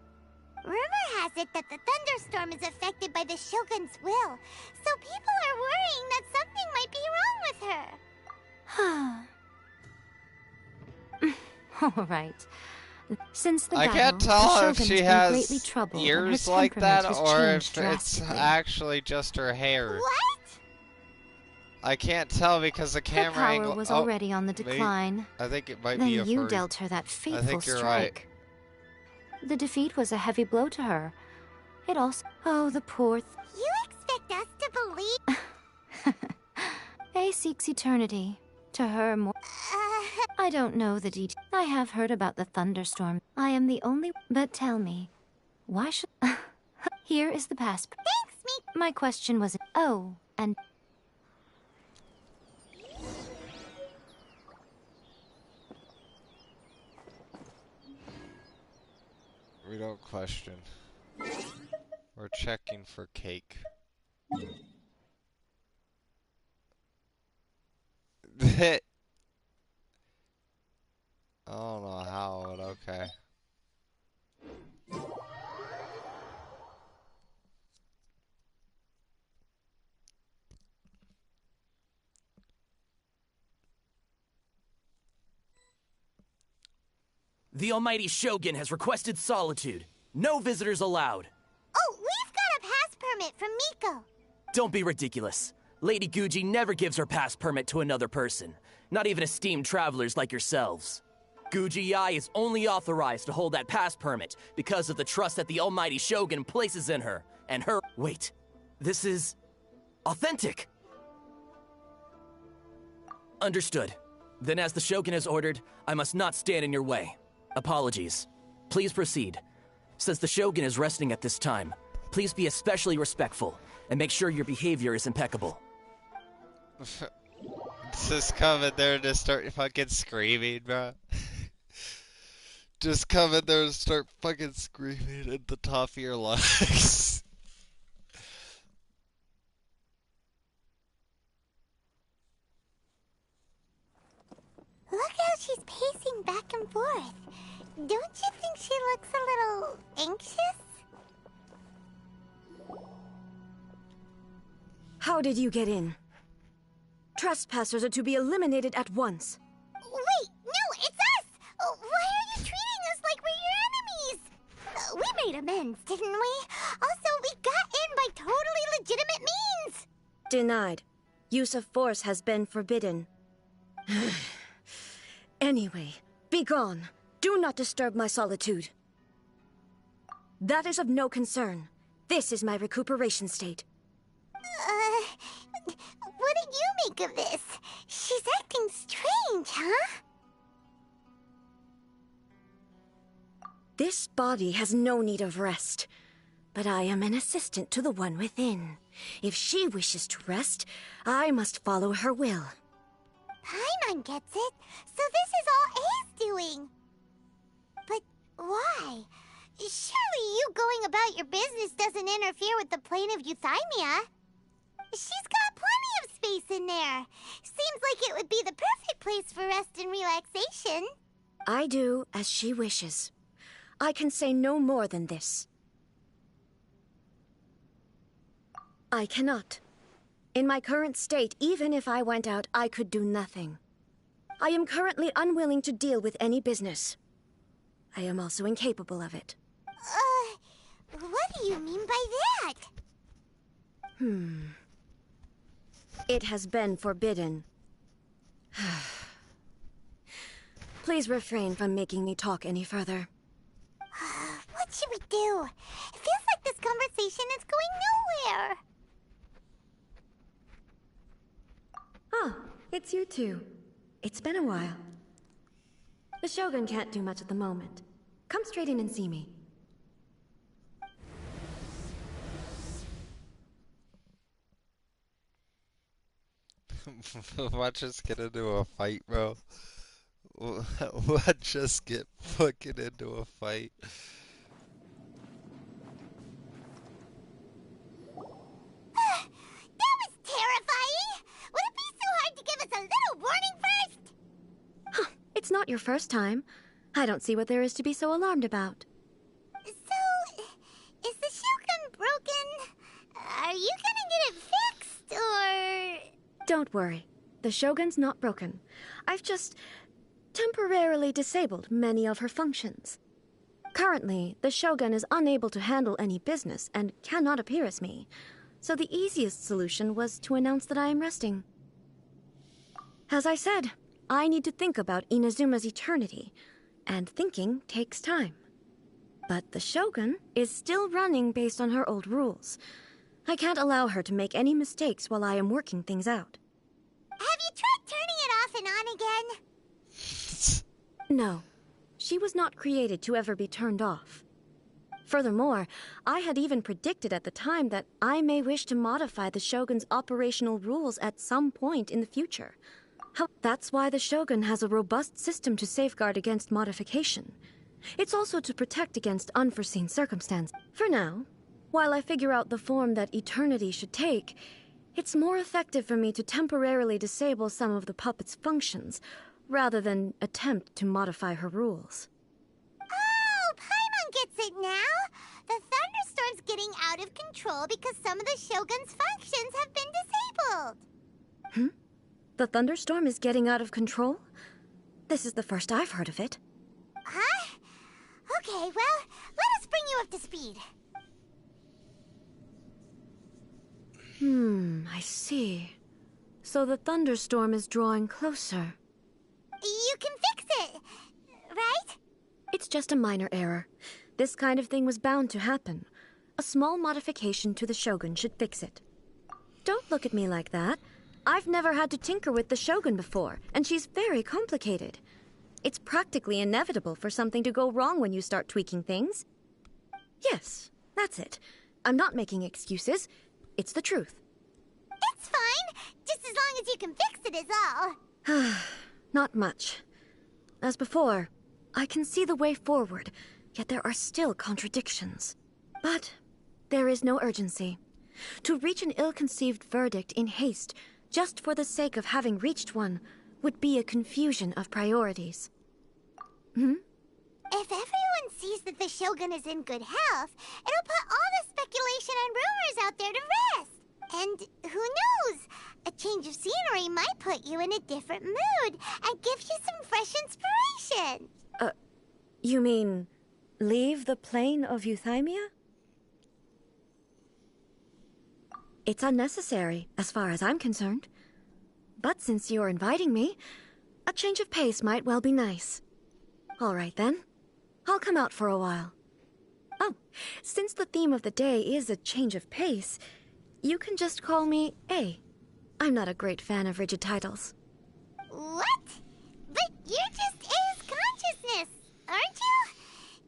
S6: Rumor has it that the thunderstorm is affected by the Shogun's will, so people are worrying that something might be wrong with her.
S2: All right. Since the
S14: I
S2: battle,
S14: can't
S2: the
S14: tell if
S2: Shogun's
S14: she
S2: been
S14: has
S2: greatly troubled and her
S14: ears like
S2: temperament
S14: that
S2: was
S14: or
S2: changed
S14: if it's
S2: drastically.
S14: actually just her hair.
S6: What?
S14: I can't tell because the
S2: Her
S14: camera
S2: power
S14: angle.
S2: was
S14: Oh,
S2: already on the
S14: maybe-
S2: decline.
S14: I think it might
S2: Then
S14: be a
S2: you
S14: furry.
S2: dealt her that fateful
S14: I think you're
S2: strike. The defeat was a heavy blow to her. It also... Oh, the poor...
S6: You expect us to believe...
S2: Faye seeks eternity. To her more... I don't know the details. I have heard about the thunderstorm. I am the only... But tell me, why should... Here is the passport.
S6: Thanks, me.
S2: My question was... Oh, and...
S14: We don't question. We're checking for cake. I don't know how, but okay.
S9: The almighty Shogun has requested solitude. No visitors allowed.
S6: Oh, we've got a pass permit from Miko.
S9: Don't be ridiculous. Lady Guji never gives her pass permit to another person, not even esteemed travelers like yourselves. Guji Ai is only authorized to hold that pass permit because of the trust that the almighty Shogun places in her, and her— Wait, this is... authentic! Understood. Then as the Shogun has ordered, I must not stand in your way. Apologies. Please proceed. Since the Shogun is resting at this time, please be especially respectful, and make sure your behavior is impeccable.
S14: Just come in there and just start fucking screaming, bro. Just come in there and start fucking screaming at the top of your lungs.
S6: Look how she's pacing back and forth. Don't you think she looks a little anxious?
S2: How did you get in? Trespassers are to be eliminated at once.
S6: Wait, no, it's us! Why are you treating us like we're your enemies? We made amends, didn't we? Also, we got in by totally legitimate means.
S2: Denied. Use of force has been forbidden. Anyway, be gone. Do not disturb my solitude. That is of no concern. This is my recuperation state.
S6: What did you make of this? She's acting strange, huh?
S8: This body has no need of rest, but I am an assistant to the one within. If she wishes to rest, I must follow her will.
S6: Paimon gets it, so this is all A's doing. But why? Surely you going about your business doesn't interfere with the plane of Euthymia. She's got plenty of space in there. Seems like it would be the perfect place for rest and relaxation.
S8: I do as she wishes. I can say no more than this. I cannot. In my current state, even if I went out, I could do nothing. I am currently unwilling to deal with any business. I am also incapable of it.
S6: What do you mean by that?
S8: It has been forbidden. Please refrain from making me talk any further.
S6: What should we do? It feels like this conversation is going nowhere.
S8: Oh, it's you two. It's been a while. The Shogun can't do much at the moment. Come straight in and see me.
S14: Watch us get into a fight, bro. Watch us get fucking into a fight.
S6: That was terrifying! Would it be so hard to give us a little warning first?
S8: It's not your first time. I don't see what there is to be so alarmed about.
S6: So, is the Shogun broken? Are you gonna get it fixed, or...?
S8: Don't worry. The Shogun's not broken. I've just temporarily disabled many of her functions. Currently, the Shogun is unable to handle any business and cannot appear as me, so the easiest solution was to announce that I am resting. As I said, I need to think about Inazuma's eternity, and thinking takes time. But the Shogun is still running based on her old rules. I can't allow her to make any mistakes while I am working things out.
S6: Have you tried turning it off and on again?
S8: No. She was not created to ever be turned off. Furthermore, I had even predicted at the time that I may wish to modify the Shogun's operational rules at some point in the future. That's why the Shogun has a robust system to safeguard against modification. It's also to protect against unforeseen circumstances. For now, while I figure out the form that eternity should take, it's more effective for me to temporarily disable some of the puppet's functions, rather than attempt to modify her rules.
S6: Oh, Paimon gets it now! The thunderstorm's getting out of control because some of the Shogun's functions have been disabled.
S8: The thunderstorm is getting out of control? This is the first I've heard of it.
S6: Huh? Okay, well, let us bring you up to speed.
S8: I see. So the thunderstorm is drawing closer.
S6: You can fix it, right?
S8: It's just a minor error. This kind of thing was bound to happen. A small modification to the Shogun should fix it. Don't look at me like that. I've never had to tinker with the Shogun before, and she's very complicated. It's practically inevitable for something to go wrong when you start tweaking things. Yes, that's it. I'm not making excuses. It's the truth.
S6: It's fine, just as long as you can fix it is all.
S8: Not much. As before, I can see the way forward, yet there are still contradictions. But there is no urgency. To reach an ill-conceived verdict in haste, just for the sake of having reached one, would be a confusion of priorities.
S6: If everyone sees that the Shogun is in good health, it'll put all the speculation and rumors out there to rest. And who knows? A change of scenery might put you in a different mood and give you some fresh inspiration.
S8: You mean leave the plane of Euthymia? It's unnecessary, as far as I'm concerned. But since you're inviting me, a change of pace might well be nice. All right, then. I'll come out for a while. Oh, since the theme of the day is a change of pace, you can just call me A. I'm not a great fan of rigid titles.
S6: What? But you're just A's consciousness, aren't you?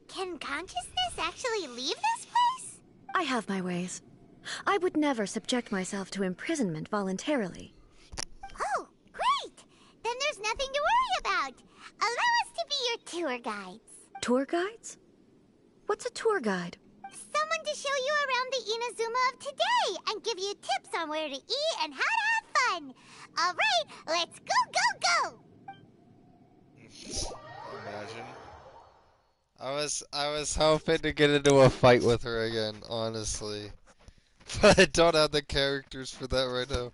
S6: Can consciousness actually leave this place?
S8: I have my ways. I would never subject myself to imprisonment voluntarily.
S6: Oh, great! Then there's nothing to worry about. Allow us to be your tour guides.
S8: Tour guides? What's a tour guide?
S6: Someone to show you around the Inazuma of today and give you tips on where to eat and how to have fun. All right, let's go, go, go!
S14: Imagine. I was hoping to get into a fight with her again, honestly. But I don't have the characters for that right now.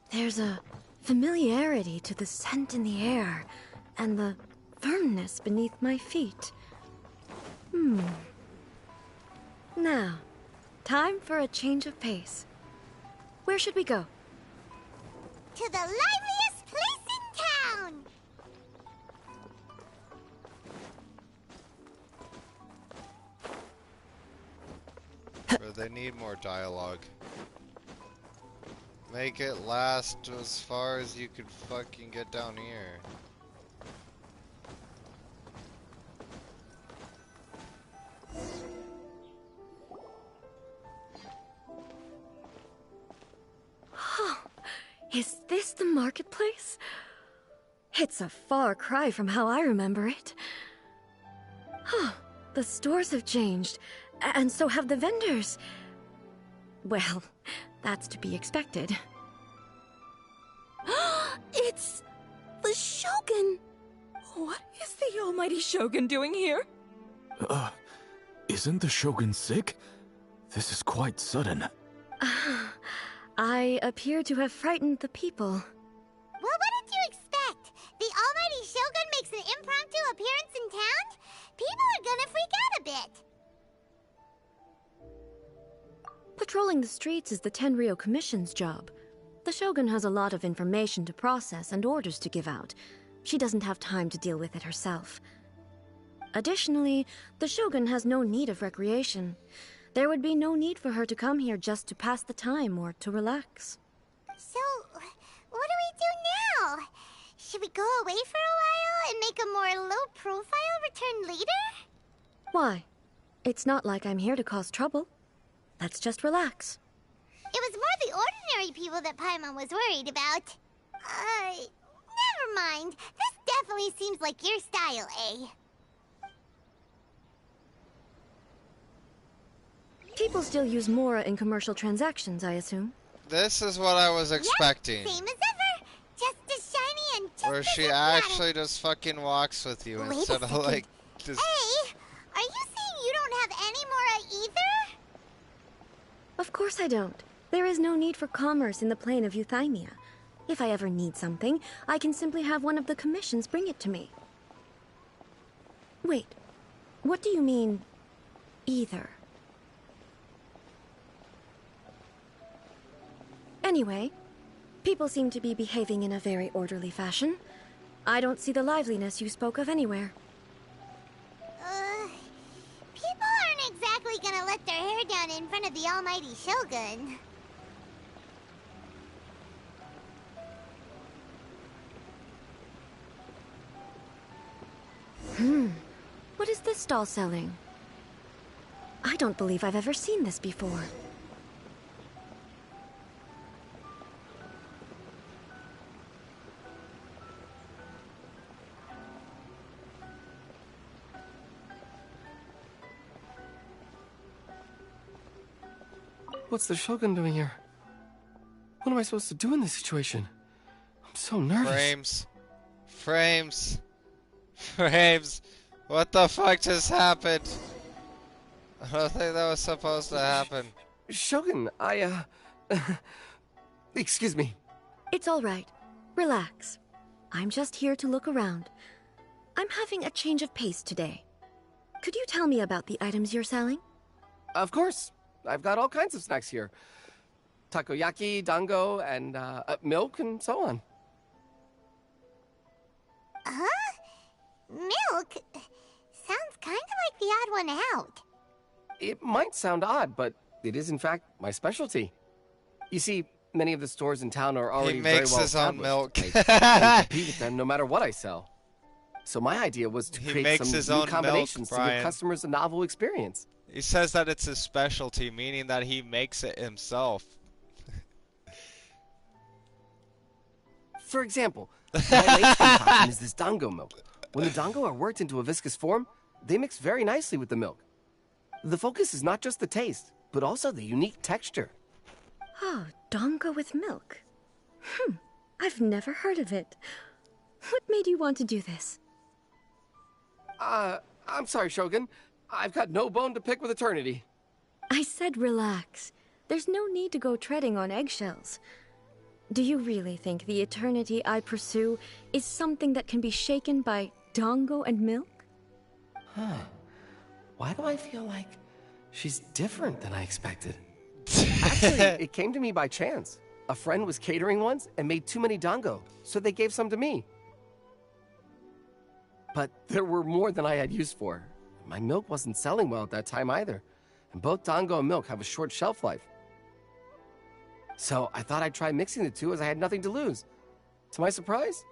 S8: There's a familiarity to the scent in the air and the firmness beneath my feet. Now, time for a change of pace. Where should we go?
S6: To the liveliest place in town!
S14: Or they need more dialogue. Make it last as far as you could fucking get down here.
S8: Is this the marketplace? It's a far cry from how I remember it. The stores have changed, and so have the vendors. Well, that's to be expected.
S18: It's the Shogun! What is the almighty Shogun doing here?
S15: Isn't the Shogun sick? This is quite sudden.
S8: I appear to have frightened the people.
S6: Well, what did you expect? The almighty Shogun makes an impromptu appearance in town? People are gonna freak out a bit.
S8: Patrolling the streets is the Tenryou Commission's job. The Shogun has a lot of information to process and orders to give out. She doesn't have time to deal with it herself. Additionally, the Shogun has no need of recreation. There would be no need for her to come here just to pass the time or to relax.
S6: So, what do we do now? Should we go away for a while and make a more low-profile return later?
S8: Why? It's not like I'm here to cause trouble. Let's just relax.
S6: It was more the ordinary people that Paimon was worried about. Never mind. This definitely seems like your style, eh?
S8: People still use Mora in commercial transactions, I assume.
S14: This is what I was expecting.
S6: Yep, same as ever. Just as shiny and just
S14: where
S6: as
S14: she actually just fucking walks with you instead of like just...
S6: Hey, are you saying you don't have any Mora either?
S8: Of course I don't. There is no need for commerce in the plane of Euthymia. If I ever need something, I can simply have one of the commissions bring it to me. Wait, what do you mean, either? Anyway, people seem to be behaving in a very orderly fashion. I don't see the liveliness you spoke of anywhere.
S6: People aren't exactly gonna let their hair down in front of the almighty Shogun.
S8: What is this stall selling? I don't believe I've ever seen this before.
S11: What's the Shogun doing here? What am I supposed to do in this situation? I'm so nervous.
S14: Frames. What the fuck just happened? I don't think that was supposed to happen.
S11: Shogun, excuse me.
S8: It's all right. Relax. I'm just here to look around. I'm having a change of pace today. Could you tell me about the items you're selling?
S11: Of course. I've got all kinds of snacks here. Takoyaki, dango, and milk, and so on.
S6: Huh? Milk? Sounds kind of like the odd one out.
S11: It might sound odd, but it is in fact my specialty. You see, many of the stores in town are already very well established.
S14: He makes his own milk.
S11: I compete with them no matter what I sell. So my idea was to create some new combinations to give customers a novel experience.
S14: He says that it's his specialty, meaning that he makes it himself.
S11: For example, my latest concoction is this dango milk. When the dango are worked into a viscous form, they mix very nicely with the milk. The focus is not just the taste, but also the unique texture.
S8: Oh, dango with milk. I've never heard of it. What made you want to do this?
S11: I'm sorry, Shogun. I've got no bone to pick with eternity.
S8: I said relax. There's no need to go treading on eggshells. Do you really think the eternity I pursue is something that can be shaken by dango and milk?
S11: Huh. Why do I feel like she's different than I expected? Actually, it came to me by chance. A friend was catering once and made too many dango, so they gave some to me. But there were more than I had use for. My milk wasn't selling well at that time either, and both dango and milk have a short shelf life. So I thought I'd try mixing the two as I had nothing to lose. To my surprise,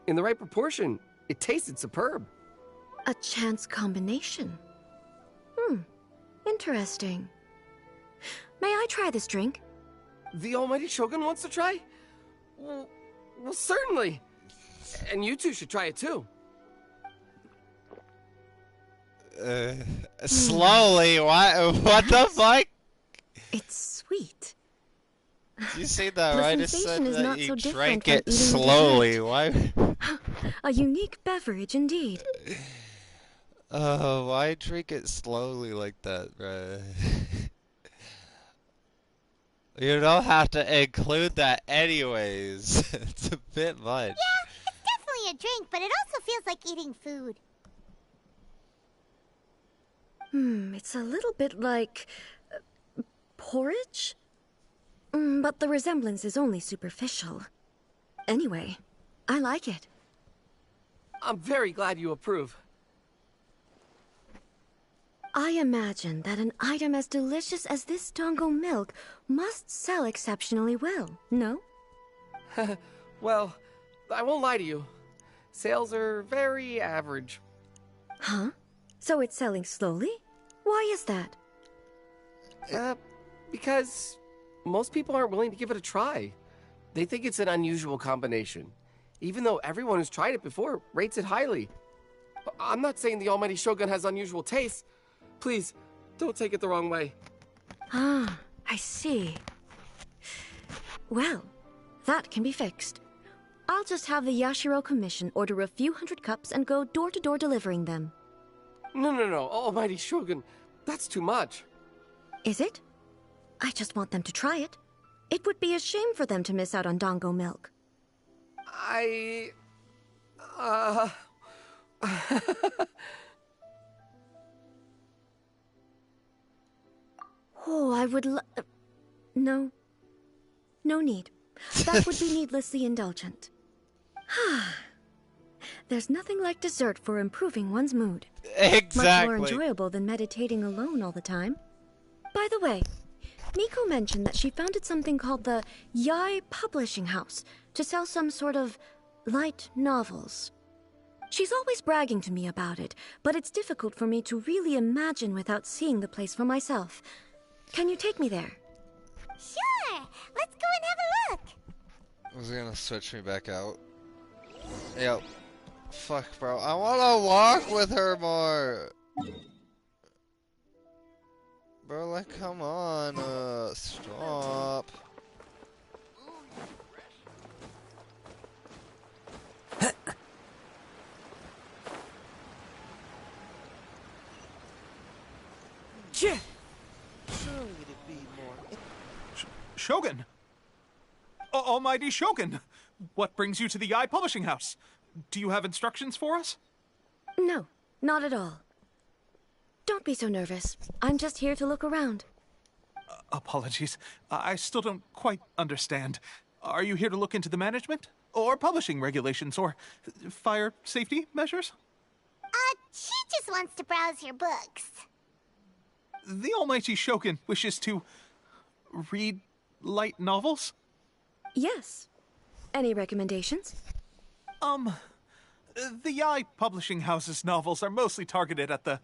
S11: in the right proportion, it tasted superb.
S8: A chance combination. Interesting. May I try this drink?
S11: The almighty Shogun wants to try? Well, certainly. And you two should try it too.
S14: Slowly? What the fuck?
S8: It's sweet.
S14: You say that
S8: The
S14: right? It
S8: sensation
S14: said
S8: is
S14: that
S8: not
S14: you
S8: so different
S14: drank
S8: from
S14: it
S8: eating a
S14: slowly.
S8: dessert.
S14: Why?
S8: A unique beverage indeed.
S14: Why drink it slowly like that, bruh? You don't have to include that anyways. It's a bit much.
S6: Yeah, it's definitely a drink, but it also feels like eating food.
S8: It's a little bit like porridge? But the resemblance is only superficial. Anyway, I like it.
S11: I'm very glad you approve.
S8: I imagine that an item as delicious as this dango milk must sell exceptionally well, no?
S11: Well, I won't lie to you. Sales are very average.
S8: Huh? So it's selling slowly? Why is that?
S11: Because most people aren't willing to give it a try. They think it's an unusual combination, even though everyone who's tried it before rates it highly. I'm not saying the almighty Shogun has unusual tastes. Please, don't take it the wrong way.
S8: Ah, I see. Well, that can be fixed. I'll just have the Yashiro Commission order a few hundred cups and go door-to-door delivering them.
S11: No, almighty Shogun. That's too much.
S8: Is it? I just want them to try it. It would be a shame for them to miss out on dango milk. Oh, I would No. No need. That would be needlessly indulgent. There's nothing like dessert for improving one's mood.
S14: Exactly.
S8: Much more enjoyable than meditating alone all the time. By the way, Miko mentioned that she founded something called the Yai Publishing House to sell some sort of light novels. She's always bragging to me about it, but it's difficult for me to really imagine without seeing the place for myself. Can you take me there?
S6: Sure! Let's go and have a look!
S14: I was gonna switch me back out. Yep. Fuck, bro. I wanna walk with her more! Bro, like, come on, stop.
S15: Shogun! Almighty Shogun! What brings you to the Yai Publishing House? Do you have instructions for us?
S8: No, not at all. Don't be so nervous. I'm just here to look around.
S15: Apologies. I still don't quite understand. Are you here to look into the management? Or publishing regulations? Or fire safety measures?
S6: She just wants to browse your books.
S15: the almighty Shogun wishes to read light novels?
S8: Yes. Any recommendations?
S15: The Yaoi Publishing House's novels are mostly targeted at the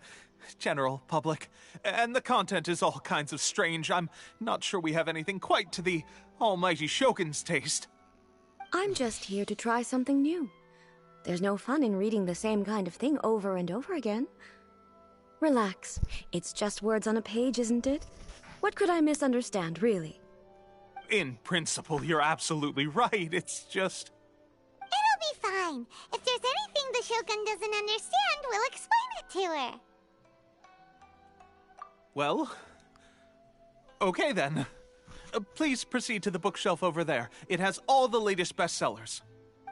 S15: general public, and the content is all kinds of strange. I'm not sure we have anything quite to the almighty Shogun's taste.
S8: I'm just here to try something new. There's no fun in reading the same kind of thing over and over again. Relax. It's just words on a page, isn't it? What could I misunderstand, really?
S15: In principle, you're absolutely right. It's just...
S6: It'll be fine. If there's anything the Shogun doesn't understand, we'll explain it to her.
S15: Well, okay then. Please proceed to the bookshelf over there. It has all the latest bestsellers.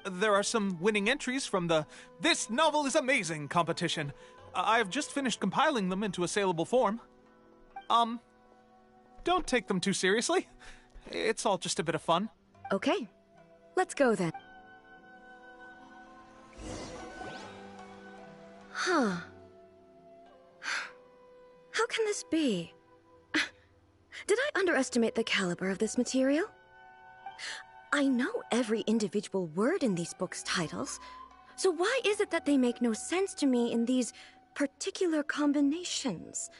S15: There are some winning entries from the This Novel is Amazing competition. I've just finished compiling them into a saleable form. Don't take them too seriously. It's all just a bit of fun.
S8: Okay, let's go then. Huh. How can this be? Did I underestimate the caliber of this material? I know every individual word in these books' titles, so why is it that they make no sense to me in these particular combinations?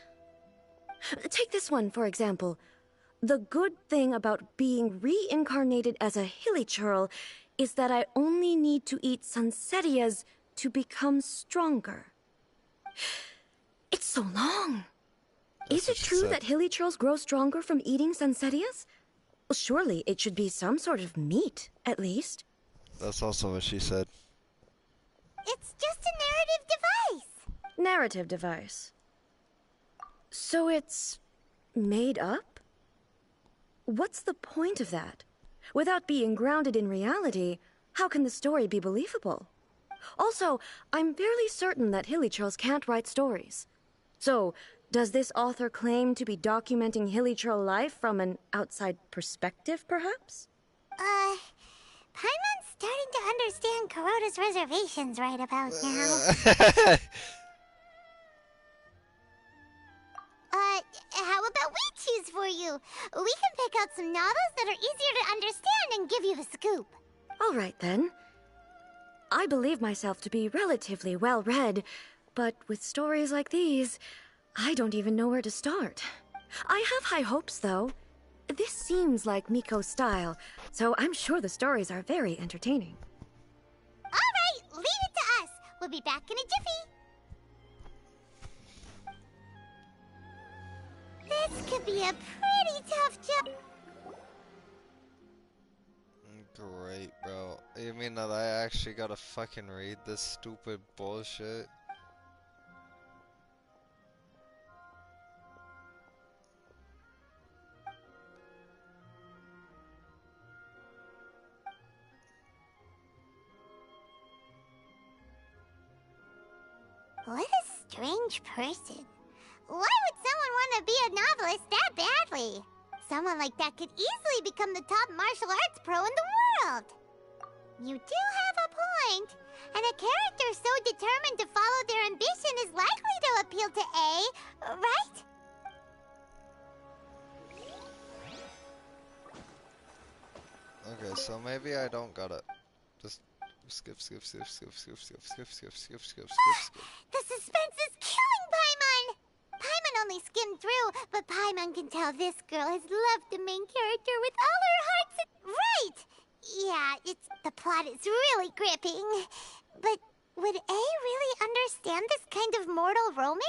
S8: Take this one, for example. The good thing about being reincarnated as a hilichurl is that I only need to eat sunsetias to become stronger. It's so long. Is it true that hilichurls grow stronger from eating sunsetias? Well, surely it should be some sort of meat, at least.
S14: That's also what she said.
S6: It's just a narrative device.
S8: Narrative device. So it's made up? What's the point of that? Without being grounded in reality, how can the story be believable? Also, I'm fairly certain that hilichurls can't write stories. So, does this author claim to be documenting hilichurl life from an outside perspective, perhaps?
S6: Paimon's starting to understand Kuroda's reservations right about now. How about we choose for you? We can pick out some novels that are easier to understand and give you the scoop.
S8: All right, then. I believe myself to be relatively well-read, but with stories like these, I don't even know where to start. I have high hopes, though. This seems like Miko's style, so I'm sure the stories are very entertaining.
S6: All right, leave it to us. We'll be back in a jiffy. This could be a pretty tough job.
S14: Great, bro. You mean that I actually gotta fucking read this stupid bullshit?
S6: What a strange person. Why would someone want to be a novelist that badly? Someone like that could easily become the top martial arts pro in the world. You do have a point. And a character so determined to follow their ambition is likely to appeal to A, right?
S14: Okay, so maybe I don't gotta just skip.
S6: The suspense is killing Paimon! Paimon only skimmed through, but Paimon can tell this girl has loved the main character with all her hearts and... Right! Yeah, the plot is really gripping. But would A really understand this kind of mortal romance?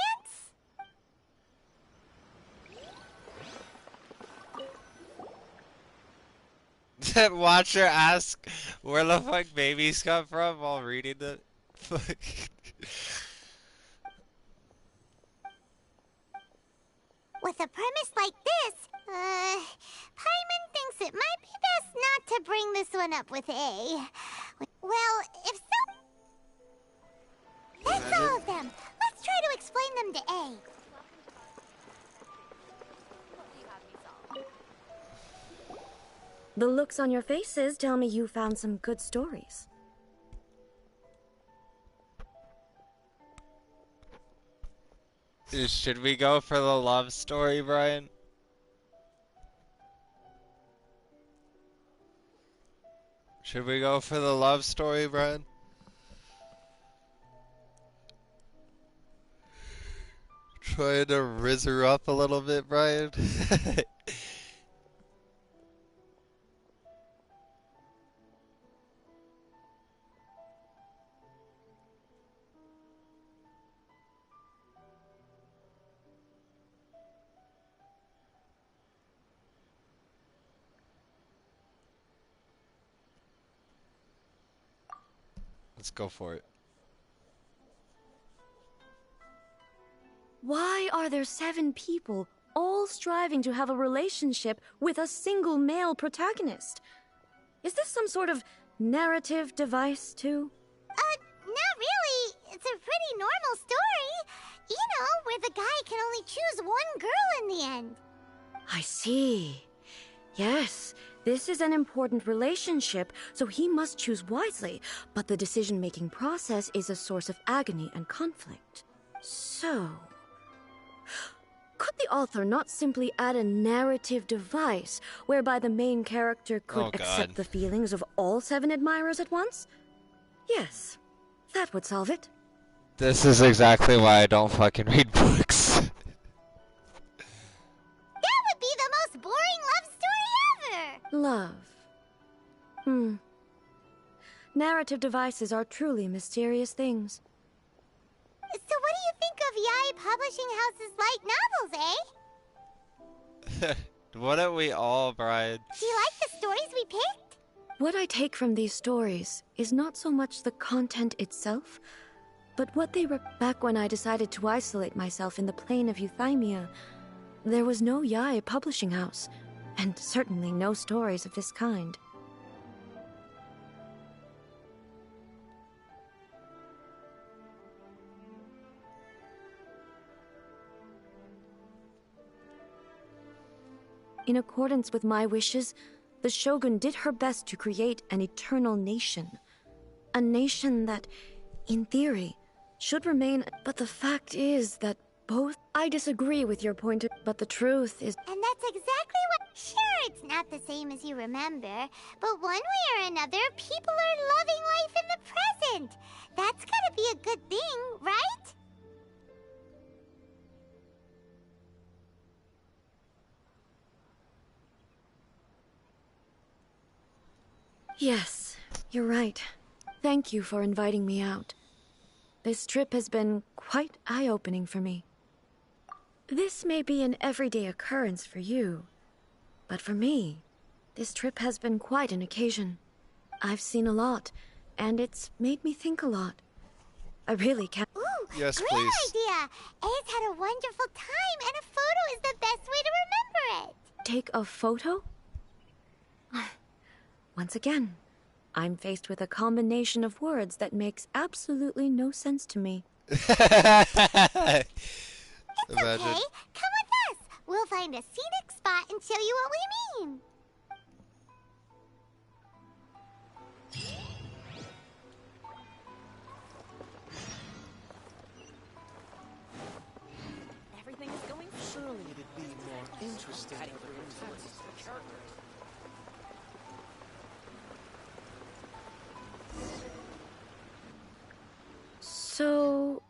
S14: Watch her ask where the fuck babies come from while reading the fuck.
S6: With a premise like this, Paimon thinks it might be best not to bring this one up with A. Well, if so... That's all of them. Let's try to explain them to A.
S8: The looks on your faces tell me you found some good stories.
S14: Should we go for the love story, Brian? Should we go for the love story, Brian? Trying to rizz her up a little bit, Brian. Let's go for it.
S8: Why are there 7 people all striving to have a relationship with a single male protagonist? Is this some sort of narrative device, too?
S6: Not really. It's a pretty normal story. You know, where the guy can only choose one girl in the end.
S8: I see. Yes, this is an important relationship, so he must choose wisely, but the decision-making process is a source of agony and conflict. So, could the author not simply add a narrative device whereby the main character could accept the feelings of all 7 admirers at once? Yes, that would solve it.
S14: This is exactly why I don't fucking read books.
S6: That would be the most boring love story ever!
S8: Love. Narrative devices are truly mysterious things.
S6: So what do you think of Yae Publishing House's light novels, eh?
S14: Wouldn't we all, Brian?
S6: Do you like the stories we picked?
S8: What I take from these stories is not so much the content itself, but what they were. Back when I decided to isolate myself in the plane of Euthymia, there was no Yae Publishing House, and certainly no stories of this kind. In accordance with my wishes, the Shogun did her best to create an eternal nation. A nation that, in theory, should remain. But the fact is that both. I disagree with your point, but the truth is.
S6: And that's exactly what. Sure, it's not the same as you remember, but one way or another, people are loving life in the present. That's gotta be a good thing, right?
S8: Yes, you're right. Thank you for inviting me out. This trip has been quite eye-opening for me. This may be an everyday occurrence for you, but for me, this trip has been quite an occasion. I've seen a lot, and it's made me think a lot. I really can't.
S6: Ooh,
S14: yes,
S6: great
S14: please.
S6: idea! A's had a wonderful time, and a photo is the best way to remember it.
S8: Take a photo? Once again, I'm faced with a combination of words that makes absolutely no sense to me.
S6: It's okay. Come with us. We'll find a scenic spot and show you what we mean.
S22: Everything is going.
S12: Surely it'd be more interesting for the character.
S8: So,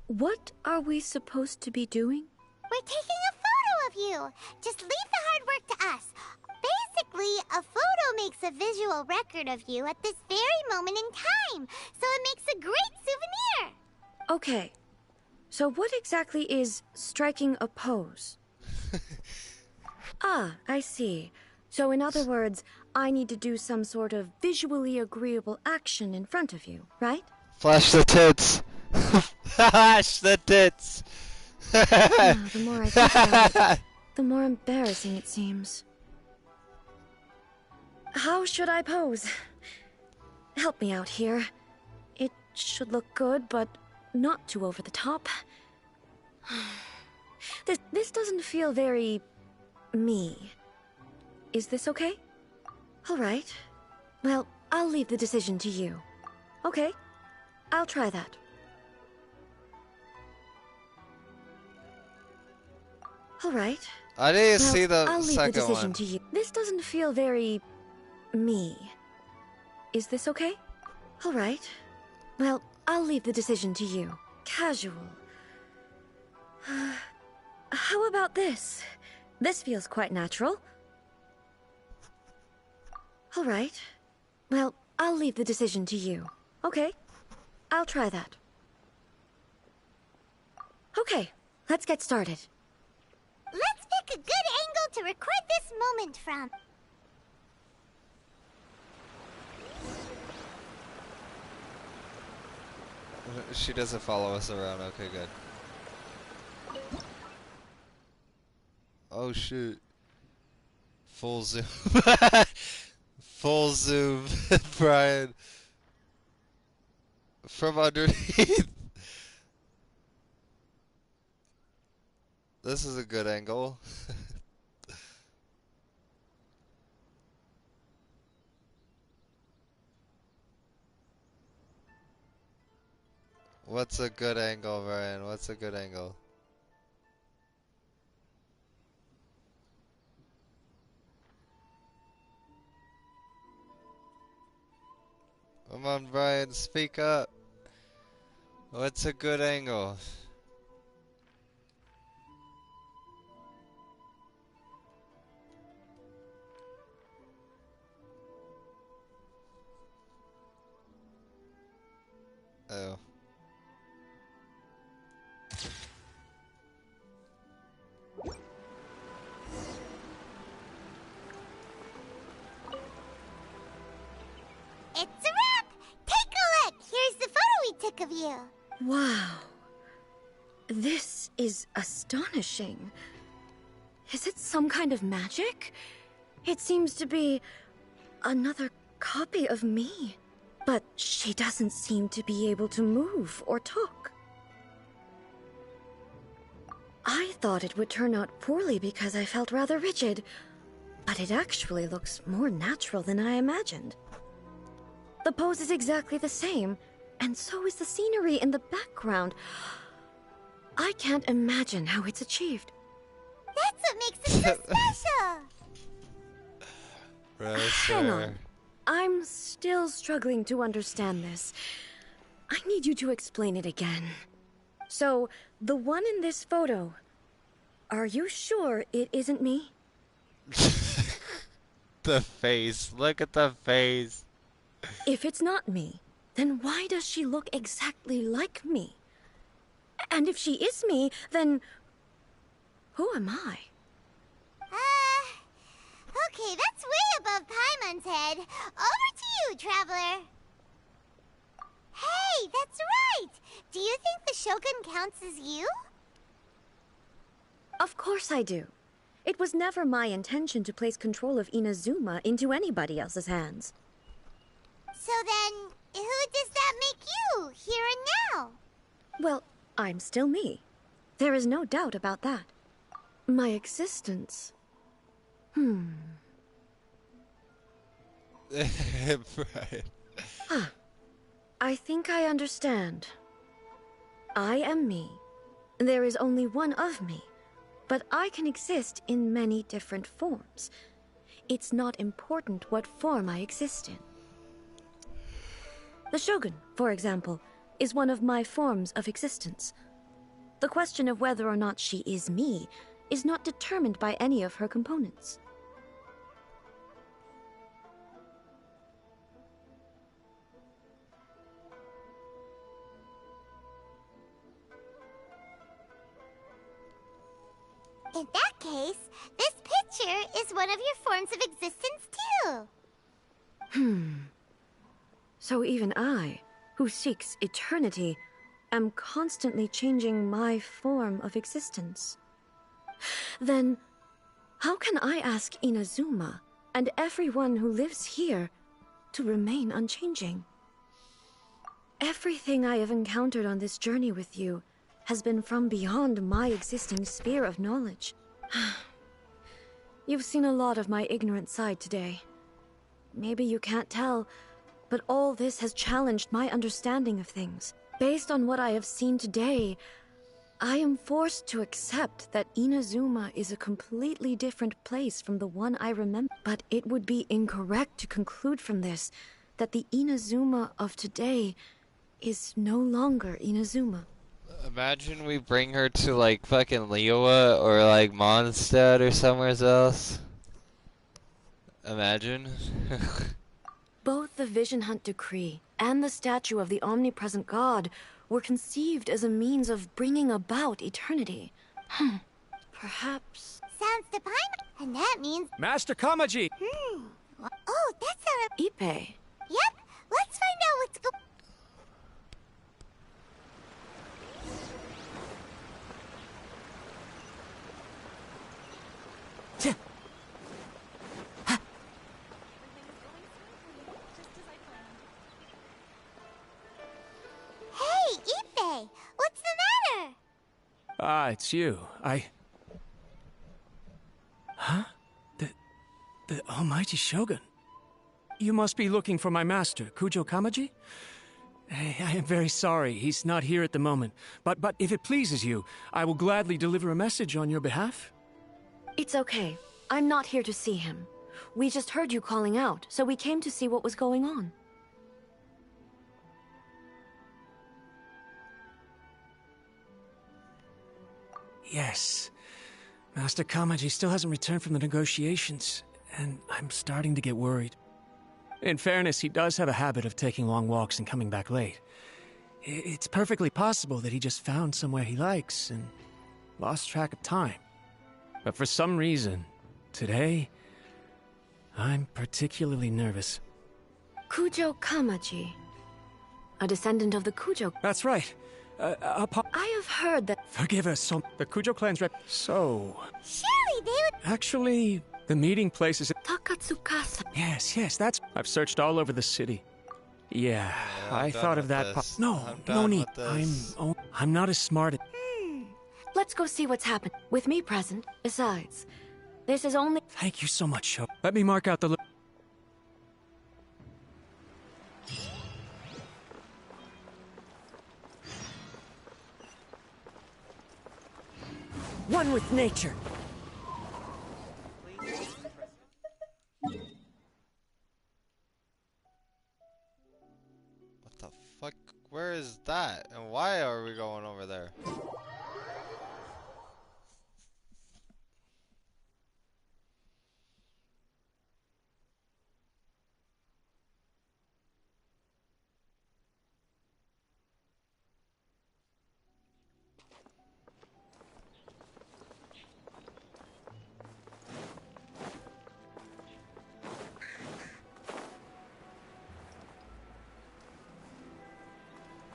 S8: what are we supposed to be doing?
S6: We're taking a photo of you. Just leave the hard work to us. Basically, a photo makes a visual record of you at this very moment in time, so it makes a great souvenir.
S8: Okay, so what exactly is striking a pose? Ah, I see. So in other words, I need to do some sort of visually agreeable action in front of you, right?
S14: Flash the tits. Flash the tits.
S8: The more I think about it, the more embarrassing it seems. How should I pose? Help me out here. It should look good, but not too over the top. This doesn't feel very me. Is this okay? All right. Well, I'll leave the decision to you. Okay, I'll try that. All right.
S14: I didn't
S8: Well,
S14: see the
S8: I'll leave the
S14: second
S8: decision
S14: one.
S8: to you. This doesn't feel very... me. Is this okay? All right. Well, I'll leave the decision to you. Casual. How about this? This feels quite natural. All right. Well, I'll leave the decision to you. Okay. I'll try that. Okay, let's get started.
S6: Let's pick a good angle to record this moment from.
S14: She doesn't follow us around. Okay, good. Oh shit. Full zoom. Full zoom, Brian. From underneath. This is a good angle. What's a good angle, Brian? What's a good angle? Come on, Brian, speak up. What's a good angle? Oh.
S6: It's a wrap! Take a look! Here's the photo we took of you.
S8: Wow. This is astonishing. Is it some kind of magic? It seems to be another copy of me. But she doesn't seem to be able to move or talk. I thought it would turn out poorly because I felt rather rigid, but it actually looks more natural than I imagined. The pose is exactly the same, and so is the scenery in the background. I can't imagine how it's achieved.
S6: That's what makes it so special!
S8: Hang on. I'm still struggling to understand this. I need you to explain it again. So, the one in this photo, are you sure it isn't me?
S14: The face. Look at the face.
S8: If it's not me, then why does she look exactly like me? And if she is me, then who am I?
S6: Okay, that's way above Paimon's head. Over to you, Traveler. Hey, that's right! Do you think the Shogun counts as you?
S8: Of course I do. It was never my intention to place control of Inazuma into anybody else's hands.
S6: So then, who does that make you, here and now?
S8: Well, I'm still me. There is no doubt about that. My existence...
S14: Right.
S8: I think I understand. I am me. There is only one of me, but I can exist in many different forms. It's not important what form I exist in. The Shogun, for example, is one of my forms of existence. The question of whether or not she is me is not determined by any of her components.
S6: In that case, this picture is one of your forms of existence too.
S8: So even I, who seeks eternity, am constantly changing my form of existence. Then, how can I ask Inazuma and everyone who lives here to remain unchanging? Everything I have encountered on this journey with you has been from beyond my existing sphere of knowledge. You've seen a lot of my ignorant side today. Maybe you can't tell, but all this has challenged my understanding of things. Based on what I have seen today, I am forced to accept that Inazuma is a completely different place from the one I remember. But it would be incorrect to conclude from this that the Inazuma of today is no longer Inazuma.
S14: Imagine we bring her to like fucking Liyue or like Mondstadt or somewhere else. Imagine.
S8: Both the Vision Hunt Decree and the statue of the omnipresent god were conceived as a means of bringing about eternity. Perhaps...
S6: Sounds divine, and that means...
S5: Master Kamaji!
S6: Oh, that's not a...
S8: Ippei.
S6: Yep, let's find out what's going... Hey, Ippei! What's the matter?
S5: Ah, it's you. Huh? The Almighty Shogun. You must be looking for my master, Kujo Kamaji? I am very sorry, he's not here at the moment. But if it pleases you, I will gladly deliver a message on your behalf.
S8: It's okay. I'm not here to see him. We just heard you calling out, so we came to see what was going on.
S5: Yes. Master Kamaji still hasn't returned from the negotiations, and I'm starting to get worried. In fairness, he does have a habit of taking long walks and coming back late. It's perfectly possible that he just found somewhere he likes and lost track of time. But for some reason, today, I'm particularly nervous.
S8: Kujo Kamaji. A descendant of the Kujo...
S5: That's right.
S8: I have heard that...
S5: Forgive us, so the Kujo clan's rep... So...
S6: Surely they would...
S5: Actually, the meeting place is...
S8: Takatsukasa.
S5: Yes, that's... I've searched all over the city. Yeah, I thought of that... No need. I'm not as smart as...
S8: Let's go see what's happened. With me present, besides. This is only...
S5: Thank you so much, Sho. Let me mark out the...
S10: One with nature.
S14: What the fuck? Where is that? And why are we going over there?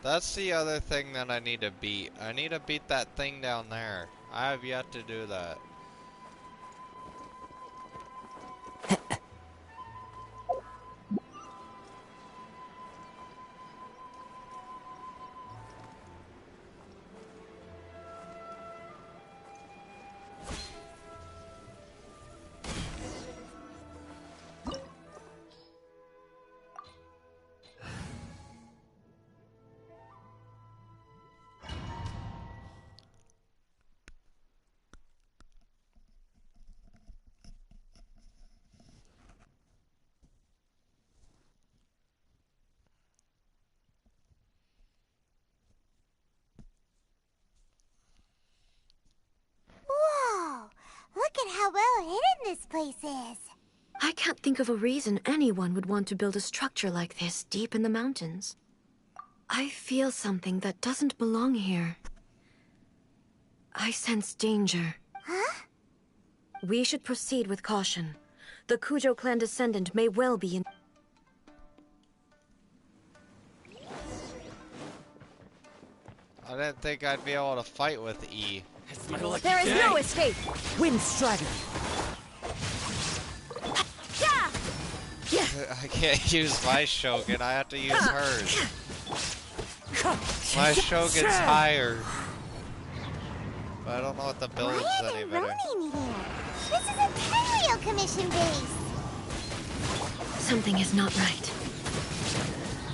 S14: That's the other thing that I need to beat. I need to beat that thing down there. I have yet to do that.
S6: Whoa! Look at how well hidden this place is.
S8: I can't think of a reason anyone would want to build a structure like this deep in the mountains. I feel something that doesn't belong here. I sense danger.
S6: Huh?
S8: We should proceed with caution. The Kujo clan descendant may well be in...
S14: I didn't think I'd be able to fight with E.
S10: There is no escape! Wind strategy!
S14: I can't use my Shogun, I have to use hers. My Shogun's higher. But I don't know what the build is any better.
S6: Ronin here? This is a Tenryou commission base.
S8: Something is not right.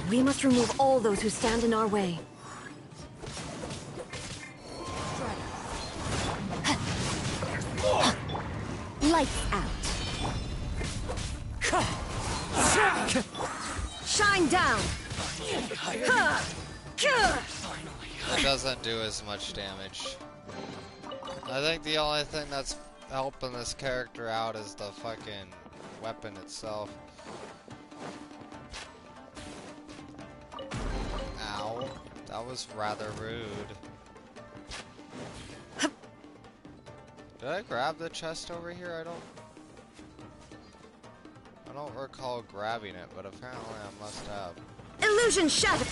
S8: We must remove all those who stand in our way.
S14: doesn't do as much damage. I think the only thing that's helping this character out is the fucking weapon itself. Ow. That was rather rude. Did I grab the chest over here? I don't recall grabbing it, but apparently I must have.
S8: Illusion shattered!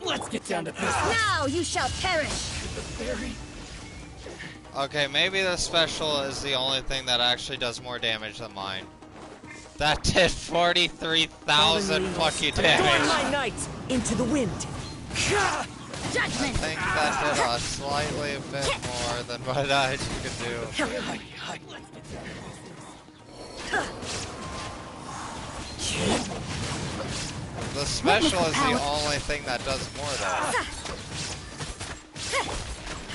S12: Let's get down to business.
S8: Now you shall perish!
S14: Okay, maybe the special is the only thing that actually does more damage than mine. That did 43,000 fucking damage.
S17: My knight into the wind.
S14: I think that did a slightly bit more than what I could do. The special is the only thing that does more though.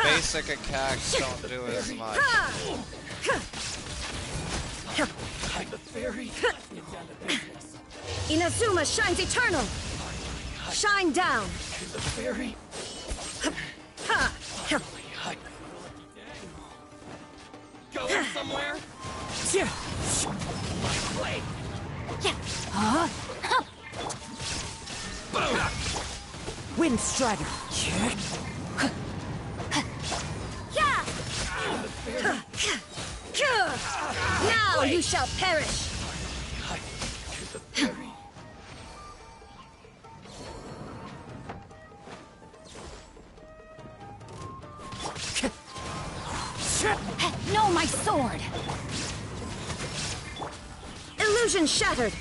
S14: Basic attacks don't do as much.
S8: Inazuma shines eternal! Shine down!
S12: Going somewhere?
S17: Wind Strider.
S8: Now you shall perish!
S18: No, my sword!
S8: Illusion shattered!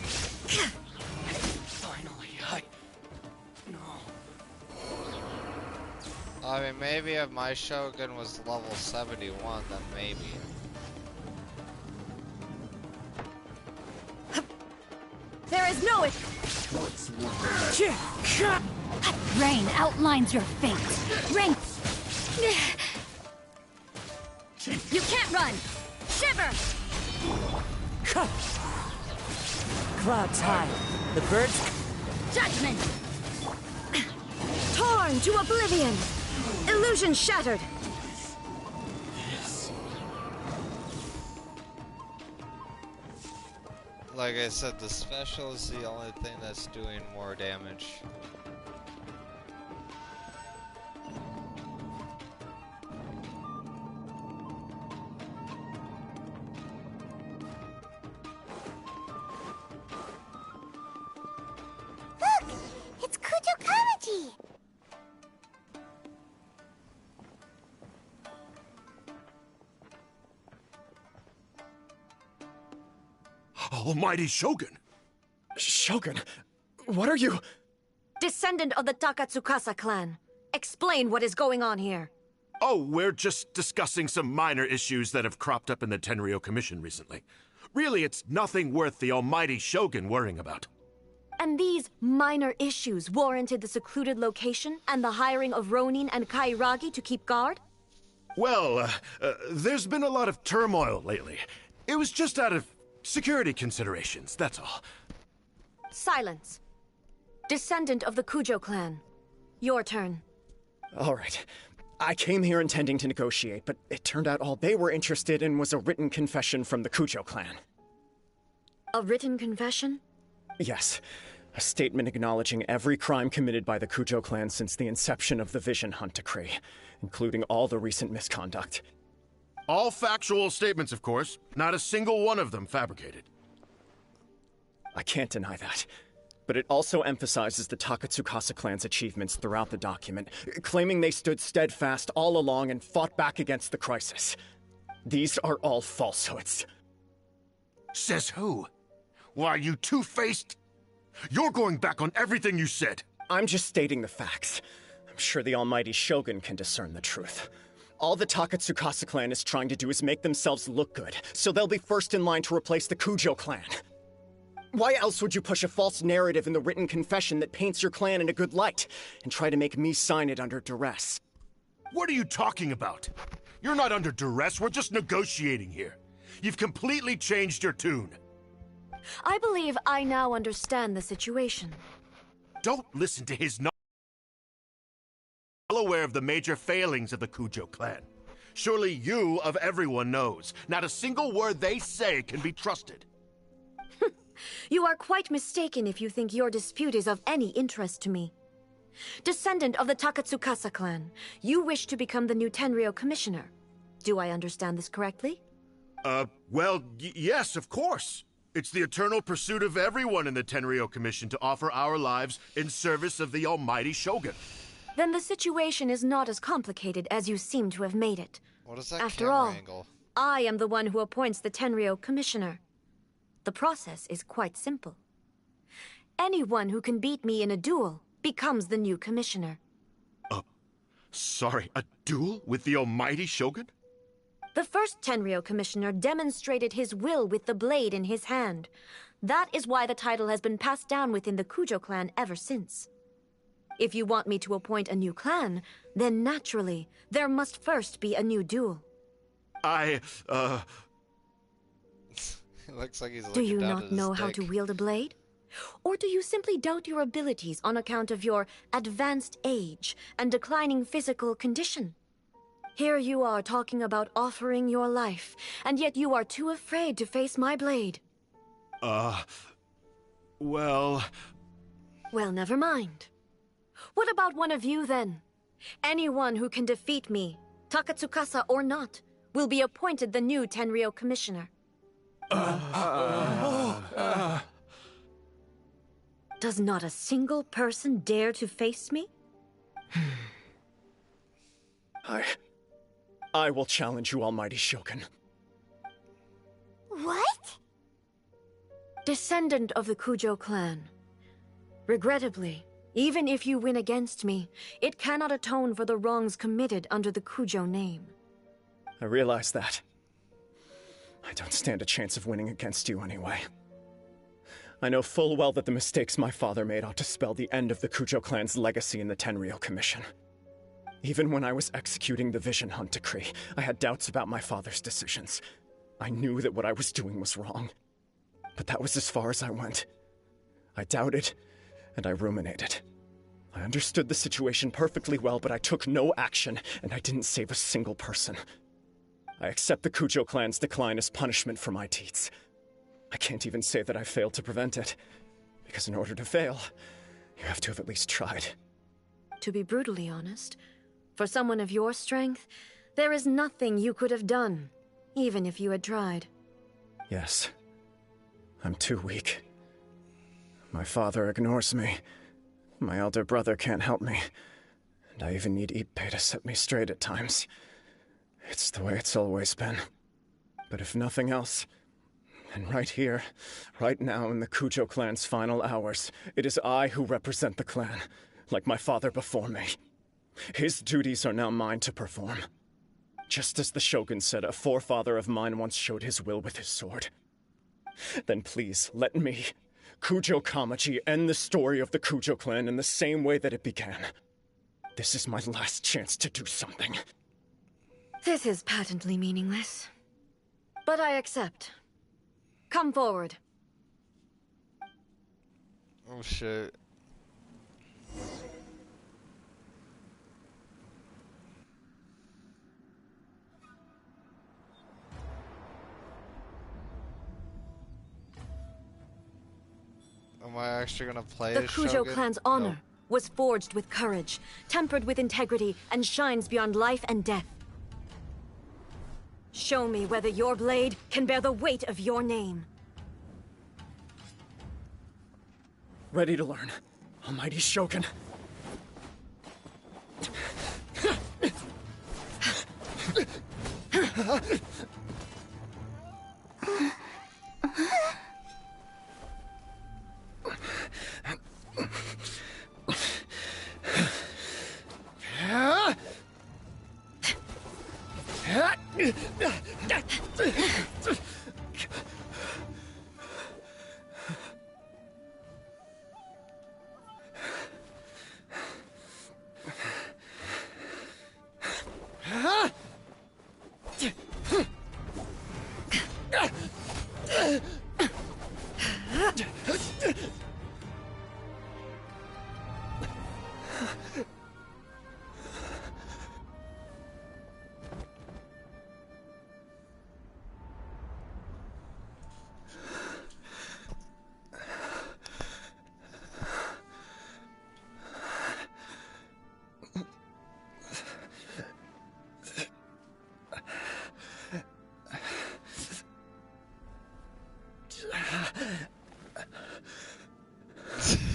S14: I mean, maybe if my Shogun was level 71, then maybe.
S8: There is no it!
S18: Rain outlines your fate. Rain! You can't run! Shiver!
S17: Clouds high. The birds.
S18: Judgment!
S8: Torn to oblivion! Illusion shattered!
S14: Like I said, the special is the only thing that's doing more damage.
S6: Look! It's Kujo Kamaji!
S1: Almighty Shogun!
S3: Shogun, what are you?
S8: Descendant of the Takatsukasa clan. Explain what is going on here.
S1: Oh, we're just discussing some minor issues that have cropped up in the Tenryo Commission recently. Really, it's nothing worth the almighty Shogun worrying about.
S8: And these minor issues warranted the secluded location and the hiring of Ronin and Kairagi to keep guard?
S1: Well, there's been a lot of turmoil lately. It was just out of security considerations, that's all.
S8: Silence. Descendant of the Kujo clan. Your turn.
S3: All right. I came here intending to negotiate, but it turned out all they were interested in was a written confession from the Kujo clan.
S8: A written confession?
S3: Yes. A statement acknowledging every crime committed by the Kujo clan since the inception of the Vision Hunt Decree, including all the recent misconduct.
S1: All factual statements, of course. Not a single one of them fabricated.
S3: I can't deny that. But it also emphasizes the Takatsukasa clan's achievements throughout the document, claiming they stood steadfast all along and fought back against the crisis. These are all falsehoods.
S1: Says who? Why, you two-faced? You're going back on everything you said.
S3: I'm just stating the facts. I'm sure the almighty Shogun can discern the truth. All the Takatsukasa clan is trying to do is make themselves look good, so they'll be first in line to replace the Kujo clan. Why else would you push a false narrative in the written confession that paints your clan in a good light, and try to make me sign it under duress?
S1: What are you talking about? You're not under duress, we're just negotiating here. You've completely changed your tune.
S8: I believe I now understand the situation.
S1: Don't listen to his well aware of the major failings of the Cujo clan. Surely you, of everyone, knows. Not a single word they say can be trusted.
S8: You are quite mistaken if you think your dispute is of any interest to me. Descendant of the Takatsukasa clan, you wish to become the new Tenryo commissioner. Do I understand this correctly?
S1: Well, yes, of course. It's the eternal pursuit of everyone in the Tenryo Commission to offer our lives in service of the almighty Shogun.
S8: Then the situation is not as complicated as you seem to have made it.
S14: What is that
S8: After
S14: camera
S8: all,
S14: angle?
S8: I am the one who appoints the Tenryo commissioner. The process is quite simple. Anyone who can beat me in a duel becomes the new commissioner.
S1: Sorry, a duel with the almighty Shogun?
S8: The first Tenryo commissioner demonstrated his will with the blade in his hand. That is why the title has been passed down within the Cujo clan ever since. If you want me to appoint a new clan, then naturally, there must first be a new duel.
S1: It
S14: looks like he's
S8: Do
S14: looking
S8: you
S14: down
S8: not
S14: at his
S8: know how
S14: dick.
S8: to wield a blade? Or do you simply doubt your abilities on account of your advanced age and declining physical condition? Here you are talking about offering your life, and yet you are too afraid to face my blade.
S1: Well,
S8: never mind. What about one of you, then? Anyone who can defeat me, Takatsukasa or not, will be appointed the new Tenryo commissioner. Does not a single person dare to face me?
S3: I will challenge you, almighty Shogun.
S6: What?
S8: Descendant of the Cujo clan. Regrettably, even if you win against me, it cannot atone for the wrongs committed under the Cujo name.
S3: I realize that. I don't stand a chance of winning against you anyway. I know full well that the mistakes my father made ought to spell the end of the Cujo clan's legacy in the Tenryo Commission. Even when I was executing the Vision Hunt decree, I had doubts about my father's decisions. I knew that what I was doing was wrong. But that was as far as I went. I doubted, and I ruminated. I understood the situation perfectly well, but I took no action, and I didn't save a single person. I accept the Cujo clan's decline as punishment for my deeds. I can't even say that I failed to prevent it, because in order to fail, you have to have at least tried.
S8: To be brutally honest, for someone of your strength, there is nothing you could have done, even if you had tried.
S3: Yes. I'm too weak. My father ignores me. My elder brother can't help me. And I even need Ippei to set me straight at times. It's the way it's always been. But if nothing else, then right here, right now in the Cujo clan's final hours, it is I who represent the clan, like my father before me. His duties are now mine to perform. Just as the Shogun said, a forefather of mine once showed his will with his sword. Then please, let me, Kujo Kamaji, end the story of the Cujo clan in the same way that it began. This is my last chance to do something.
S8: This is patently meaningless. But I accept. Come forward.
S14: Oh shit. Am I actually gonna play
S8: The
S14: as
S8: Cujo
S14: Shogun?
S8: clan's honor was forged with courage, tempered with integrity, and shines beyond life and death. Show me whether your blade can bear the weight of your name.
S3: Ready to learn, almighty Shogun.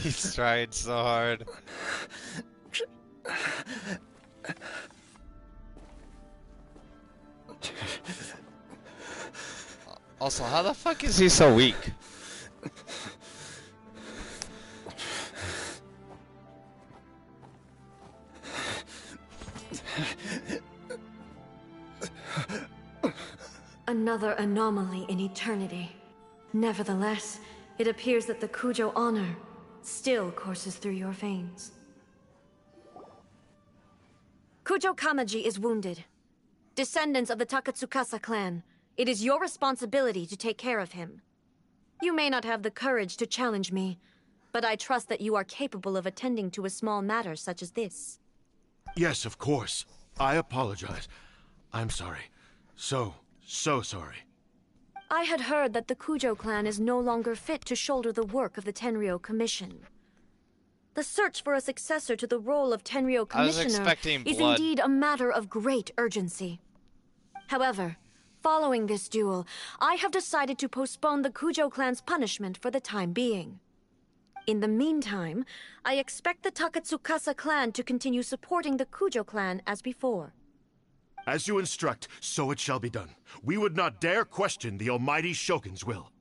S14: He's trying so hard. Also, how the fuck is he so weak?
S8: Another anomaly in eternity. Nevertheless, it appears that the Kujo honor still courses through your veins. Kujo Kamaji is wounded. Descendants of the Takatsukasa clan, it is your responsibility to take care of him. You may not have the courage to challenge me, but I trust that you are capable of attending to a small matter such as this.
S1: Yes, of course. I apologize. I'm sorry. So sorry.
S8: I had heard that the Kujo clan is no longer fit to shoulder the work of the Tenryou Commission. The search for a successor to the role of Tenryou Commissioner is indeed a matter of great urgency. However, following this duel, I have decided to postpone the Kujo clan's punishment for the time being. In the meantime, I expect the Takatsukasa clan to continue supporting the Kujo clan as before.
S1: As you instruct, so it shall be done. We would not dare question the almighty Shogun's will.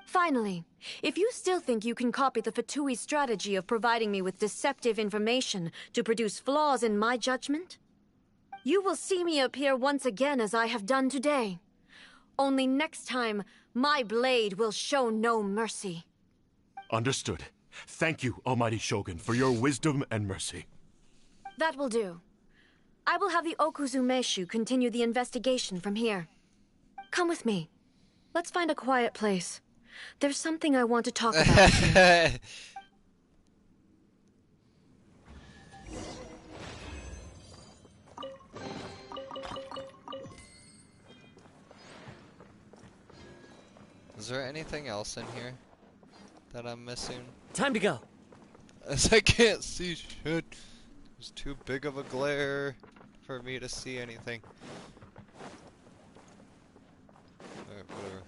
S8: Finally, if you still think you can copy the Fatui strategy of providing me with deceptive information to produce flaws in my judgment, you will see me appear once again as I have done today. Only next time, my blade will show no mercy.
S1: Understood. Thank you, almighty Shogun, for your wisdom and mercy.
S8: That will do. I will have the Okuzumeshu continue the investigation from here. Come with me. Let's find a quiet place. There's something I want to talk about.
S14: Is there anything else in here that I'm missing?
S17: Time to go.
S14: As I can't see shit. It's too big of a glare for me to see anything. Alright, whatever.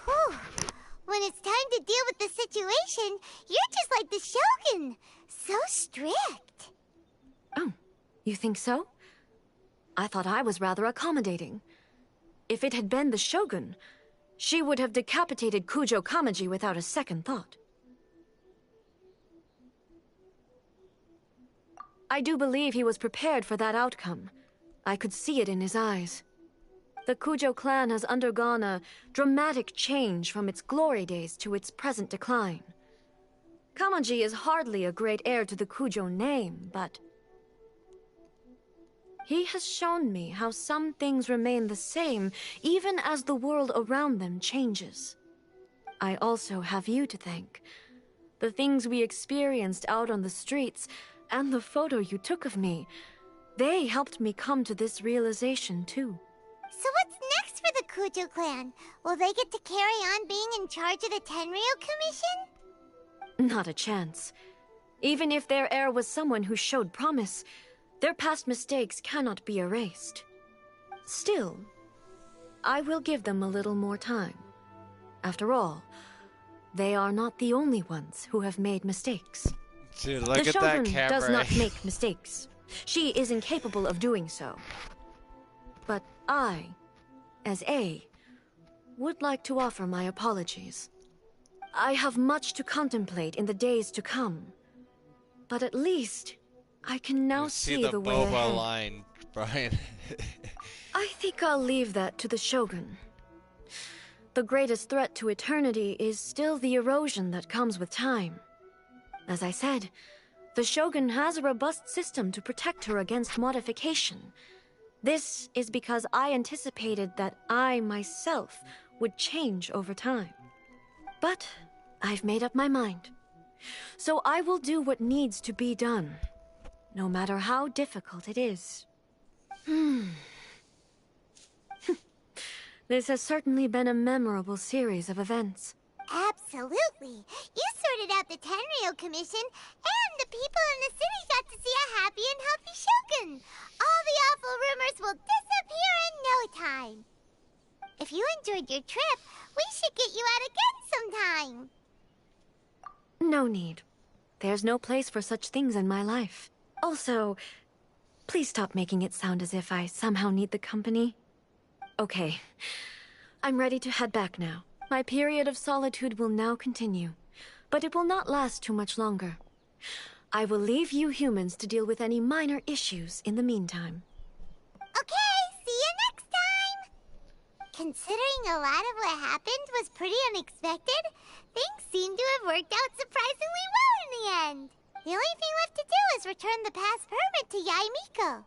S6: Whew. When it's time to deal with the situation, you're just like the Shogun. So strict.
S8: Oh, you think so? I thought I was rather accommodating. If it had been the Shogun, she would have decapitated Kujo Kamaji without a second thought. I do believe he was prepared for that outcome. I could see it in his eyes. The Kujo clan has undergone a dramatic change from its glory days to its present decline. Kamaji is hardly a great heir to the Kujo name, but he has shown me how some things remain the same even as the world around them changes. I also have you to thank. The things we experienced out on the streets and the photo you took of me, they helped me come to this realization too.
S6: So what's next for the Kujo clan? Will they get to carry on being in charge of the Tenryou Commission?
S8: Not a chance. Even if their heir was someone who showed promise, their past mistakes cannot be erased. Still, I will give them a little more time. After all, they are not the only ones who have made mistakes.
S14: Dude, look
S8: the
S14: at that
S8: Shogun
S14: camera.
S8: does not make mistakes. She is incapable of doing so. But I, as A, would like to offer my apologies. I have much to contemplate in the days to come. But at least, I can now see the way
S14: boba
S8: ahead.
S14: line, Brian.
S8: I think I'll leave that to the Shogun. The greatest threat to eternity is still the erosion that comes with time. As I said, The Shogun has a robust system to protect her against modification. This is because I anticipated that I myself would change over time. But I've made up my mind. So I will do what needs to be done, no matter how difficult it is. This has certainly been a memorable series of events.
S6: Absolutely. You sorted out the Tenryo Commission, and the people in the city got to see a happy and healthy Shogun. All the awful rumors will disappear in no time. If you enjoyed your trip, we should get you out again sometime.
S8: No need. There's no place for such things in my life. Also, please stop making it sound as if I somehow need the company. Okay. I'm ready to head back now. My period of solitude will now continue, but it will not last too much longer. I will leave you humans to deal with any minor issues in the meantime.
S6: Okay, see you next time! Considering a lot of what happened was pretty unexpected, things seem to have worked out surprisingly well in the end. The only thing left to do is return the past permit to Yae Miko.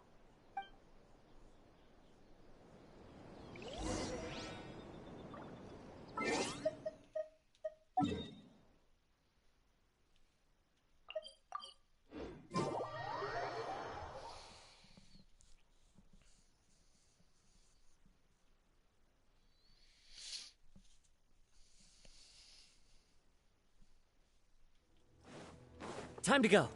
S17: Time to go.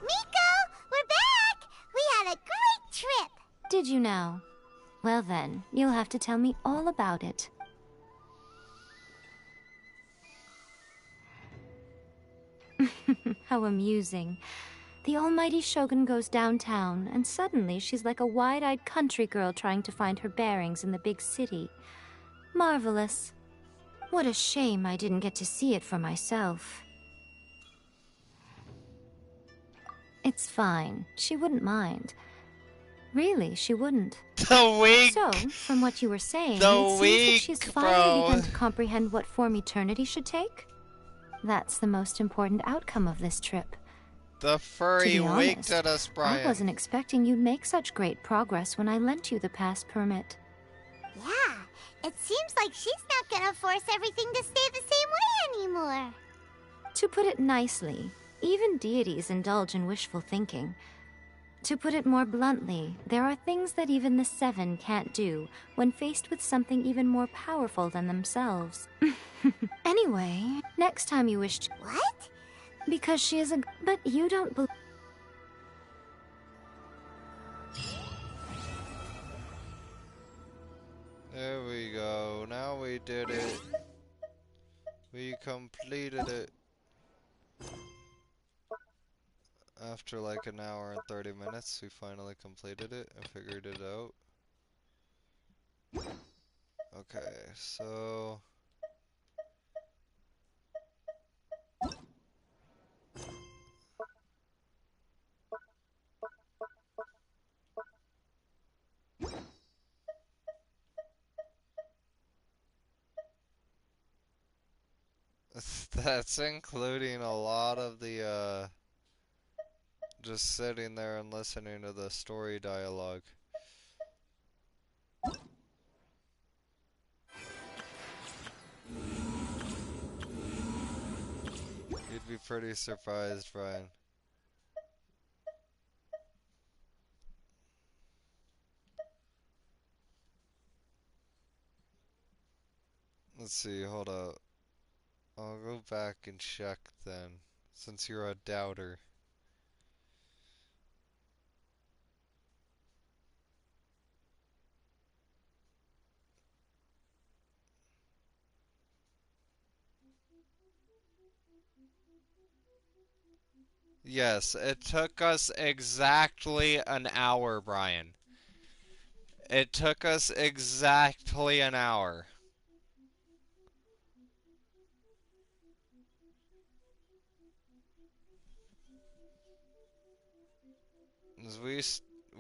S6: Miko, we're back! We had a great trip!
S2: Did you know? Well then, you'll have to tell me all about it. How amusing. The almighty Shogun goes downtown, and suddenly she's like a wide-eyed country girl trying to find her bearings in the big city. Marvelous. What a shame I didn't get to see it for myself. It's fine. She wouldn't mind. Really, she wouldn't.
S14: The wink!
S2: So, from what you were saying,
S14: The
S2: it seems that
S14: wink,
S2: she's finally
S14: bro.
S2: begun to comprehend what form eternity should take. That's the most important outcome of this trip.
S14: The furry
S2: To be
S14: winked
S2: honest,
S14: at us, Brian.
S2: I wasn't expecting you'd make such great progress when I lent you the pass permit.
S6: Yeah, it seems like she's not gonna force everything to stay the same way anymore.
S2: To put it nicely, even deities indulge in wishful thinking. To put it more bluntly, there are things that even the Seven can't do when faced with something even more powerful than themselves. Anyway, next time you wish to...
S6: What?
S2: Because she is a... But you don't believe...
S14: There we go. Now we did it. We completed it. After like an hour and 30 minutes, we finally completed it and figured it out. Okay, so... That's including a lot of the, just sitting there and listening to the story dialogue. You'd be pretty surprised, Brian. Let's see, hold up. I'll go back and check then, since you're a doubter. Yes, it took us exactly an hour, Brian. It took us exactly an hour.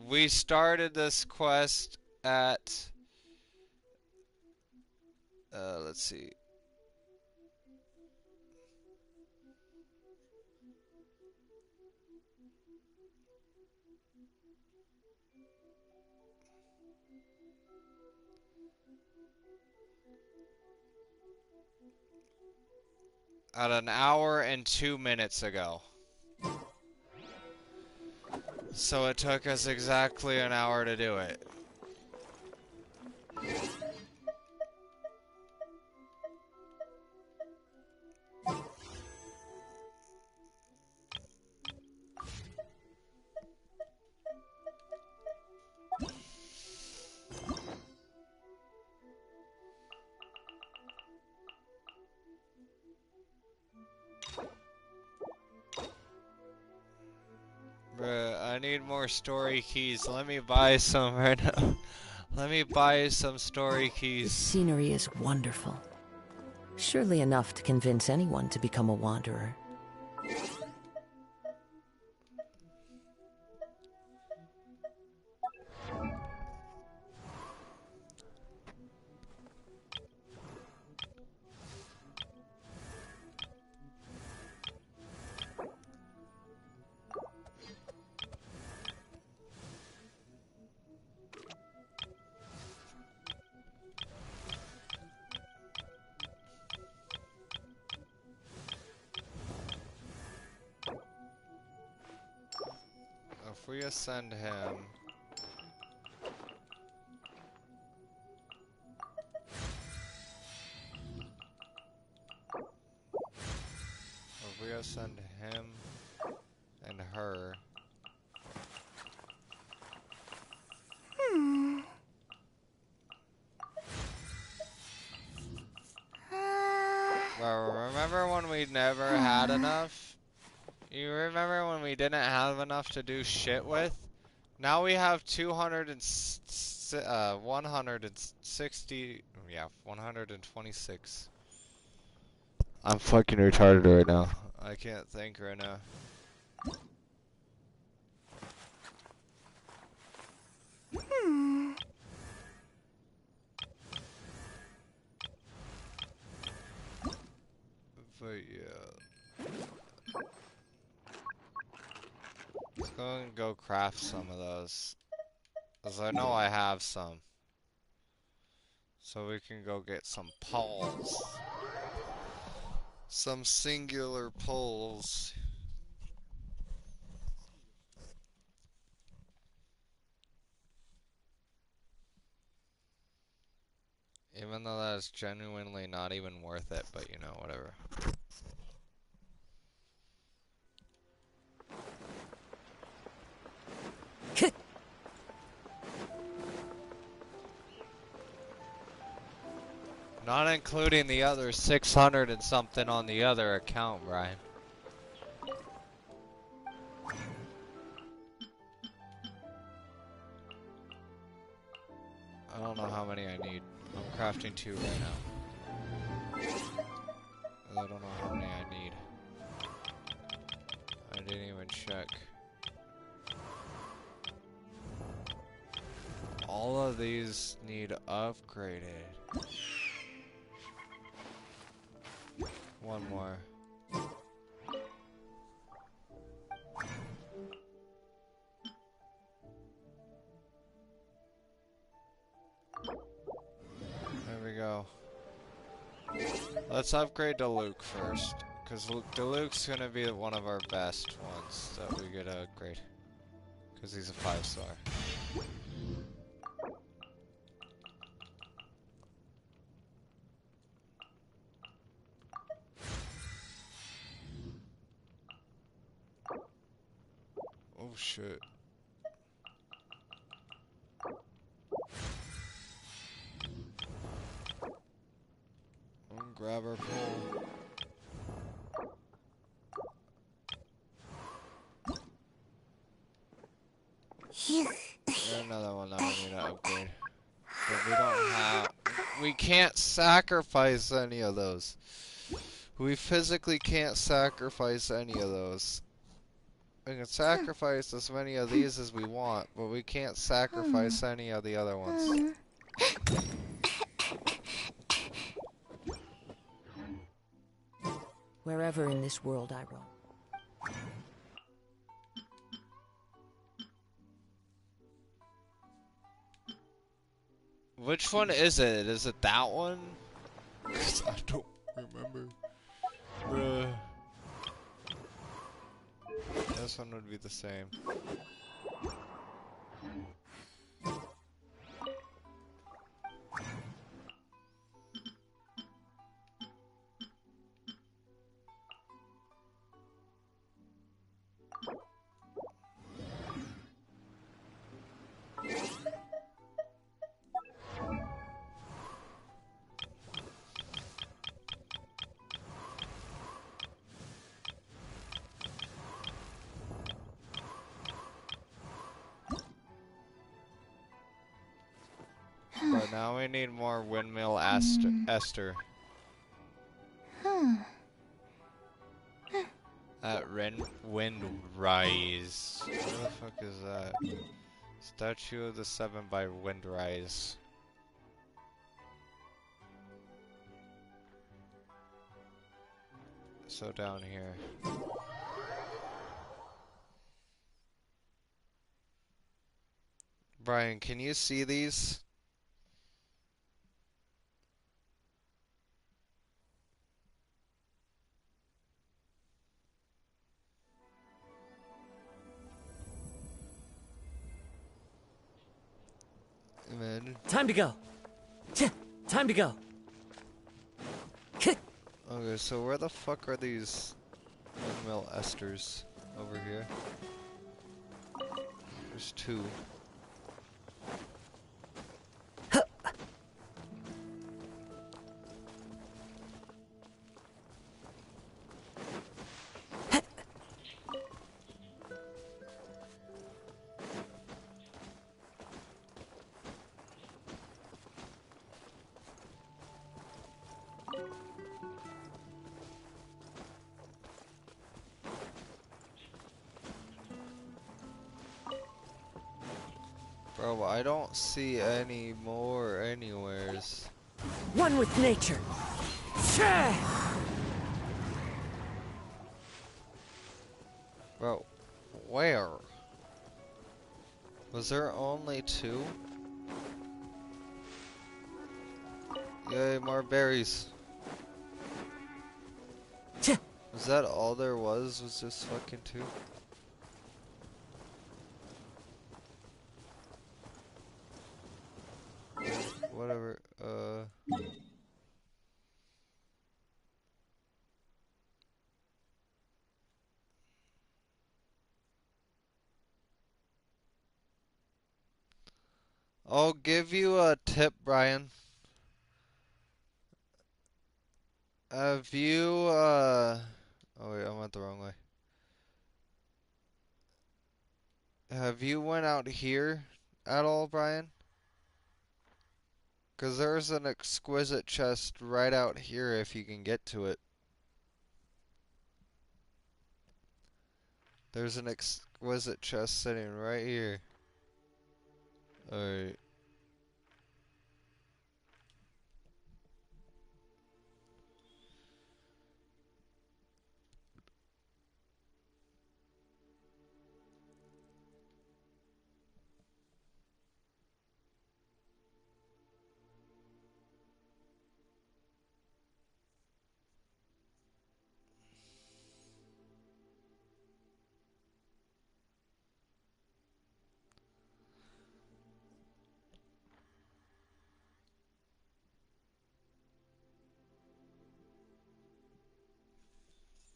S14: We started this quest at Let's see. At an hour and 2 minutes ago. So it took us exactly an hour to do it. Bruh, I need more story keys. Let me buy some right now. Let me buy some story
S10: The
S14: keys.
S10: scenery is wonderful. Surely enough to convince anyone to become a wanderer.
S14: If we ascend him... If we ascend him and her... Well, remember when we never had enough? You remember when we didn't have enough to do shit with? Now we have 160... Yeah, 126. I'm fucking retarded right now. I can't think right now. But yeah. Let's go and go craft some of those. Because I know I have some. So we can go get some poles. Some singular poles. Even though that's genuinely not even worth it, but you know, whatever. Not including the other 600 and something on the other account, Brian. I don't know how many I need. I'm crafting 2 right now. I don't know how many I need. I didn't even check. All of these need upgraded. One more. There we go. Let's upgrade to Luke first, because Luke's gonna be one of our best ones that we get to upgrade, because he's a 5-star. Oh shit. Grab our pole. There's another one that we need to upgrade. But we don't have... We can't sacrifice any of those. We physically can't sacrifice any of those. We can sacrifice as many of these as we want, but we can't sacrifice any of the other ones.
S10: Wherever in this world I roam.
S14: Which one is it? Is it that one? 'Cause I don't remember. Bruh. This one would be the same. But now we need more windmill Esther. At Windrise. What the fuck is that? Statue of the Seven by Windrise. So down here. Brian, can you see these? Man.
S17: Time to go. Time to go.
S14: Okay, so where the fuck are these windmill Esters? Over here. There's two. Bro, I don't see any more anywheres.
S17: One with nature.
S14: Bro, where? Was there only two? Yay, more berries. Was that all there was just fucking two? Whatever, I'll give you a tip, Brian. Have you, oh wait, I went the wrong way. Have you went out here at all, Brian? Because there's an exquisite chest right out here if you can get to it. There's an exquisite chest sitting right here. Alright.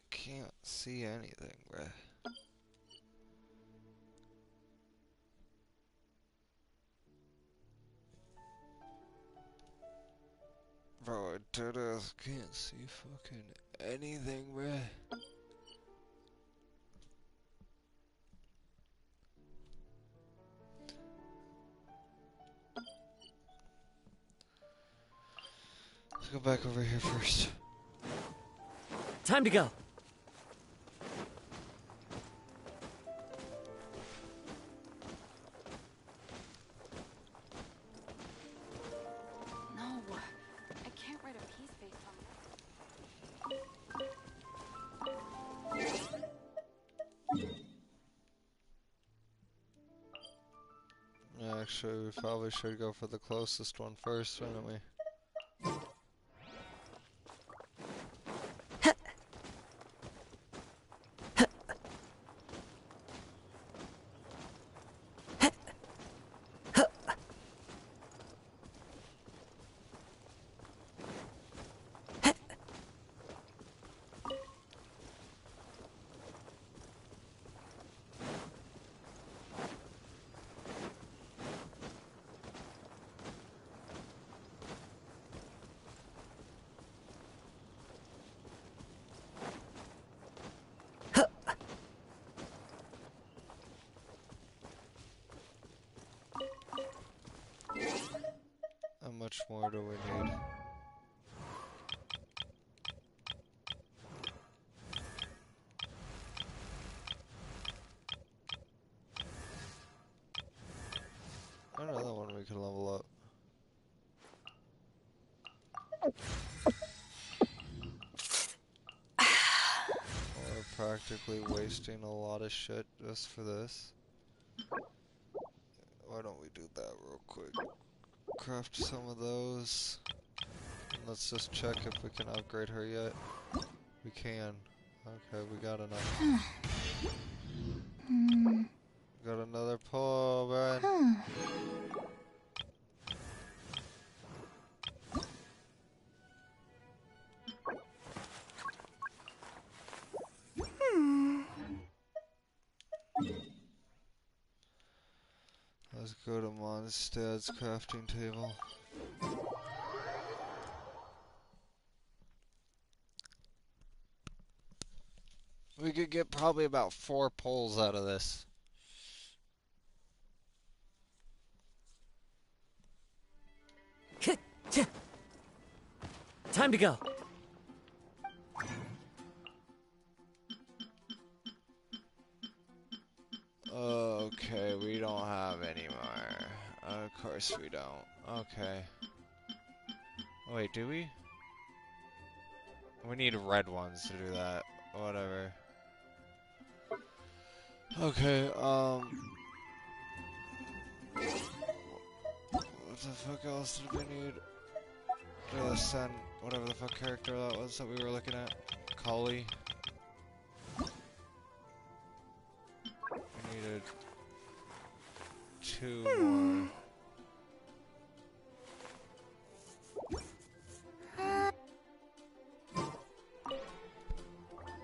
S14: Can't see anything, bruh. Bro, I deadass can't see fucking anything, bruh. Let's go back over here first.
S17: Time to go.
S18: No, I can't write a piece based on
S14: Actually, we probably should go for the closest one first, shouldn't we? How much more do we need? Another one we can level up. We're practically wasting a lot of shit just for this. Why don't we do that real quick? Craft some of those. And let's just check if we can upgrade her yet. We can. Okay, we got enough. Got another pull, man. Let's go to Mondstad's crafting table. We could get probably about 4 pulls out of this.
S17: Time to go.
S14: Okay, we don't have any more. Of course we don't. Okay. Wait, do we? We need red ones to do that. Whatever. Okay, what the fuck else did we need? To send whatever the fuck character that was that we were looking at. Kali. We needed 2 more.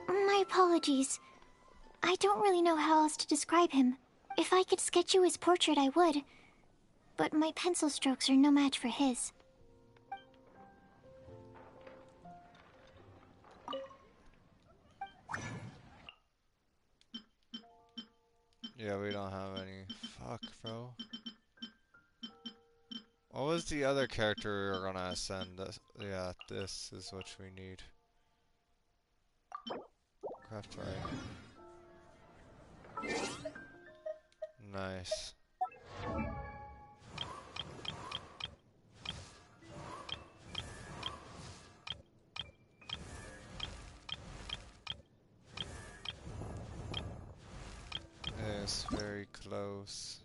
S6: My apologies. I don't really know how else to describe him. If I could sketch you his portrait, I would. But my pencil strokes are no match for his.
S14: Yeah, we don't have any. Fuck, bro. What was the other character we were gonna send? Yeah, this is what we need. Craft right. Nice. Yes, very close.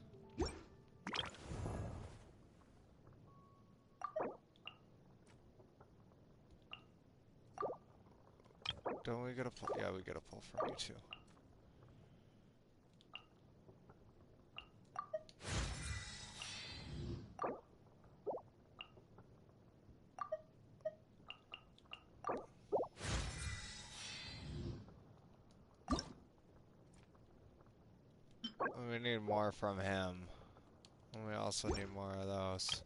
S14: Don't we get a pull? Yeah, we get a pull from you too. We need more from him. And we also need more of those.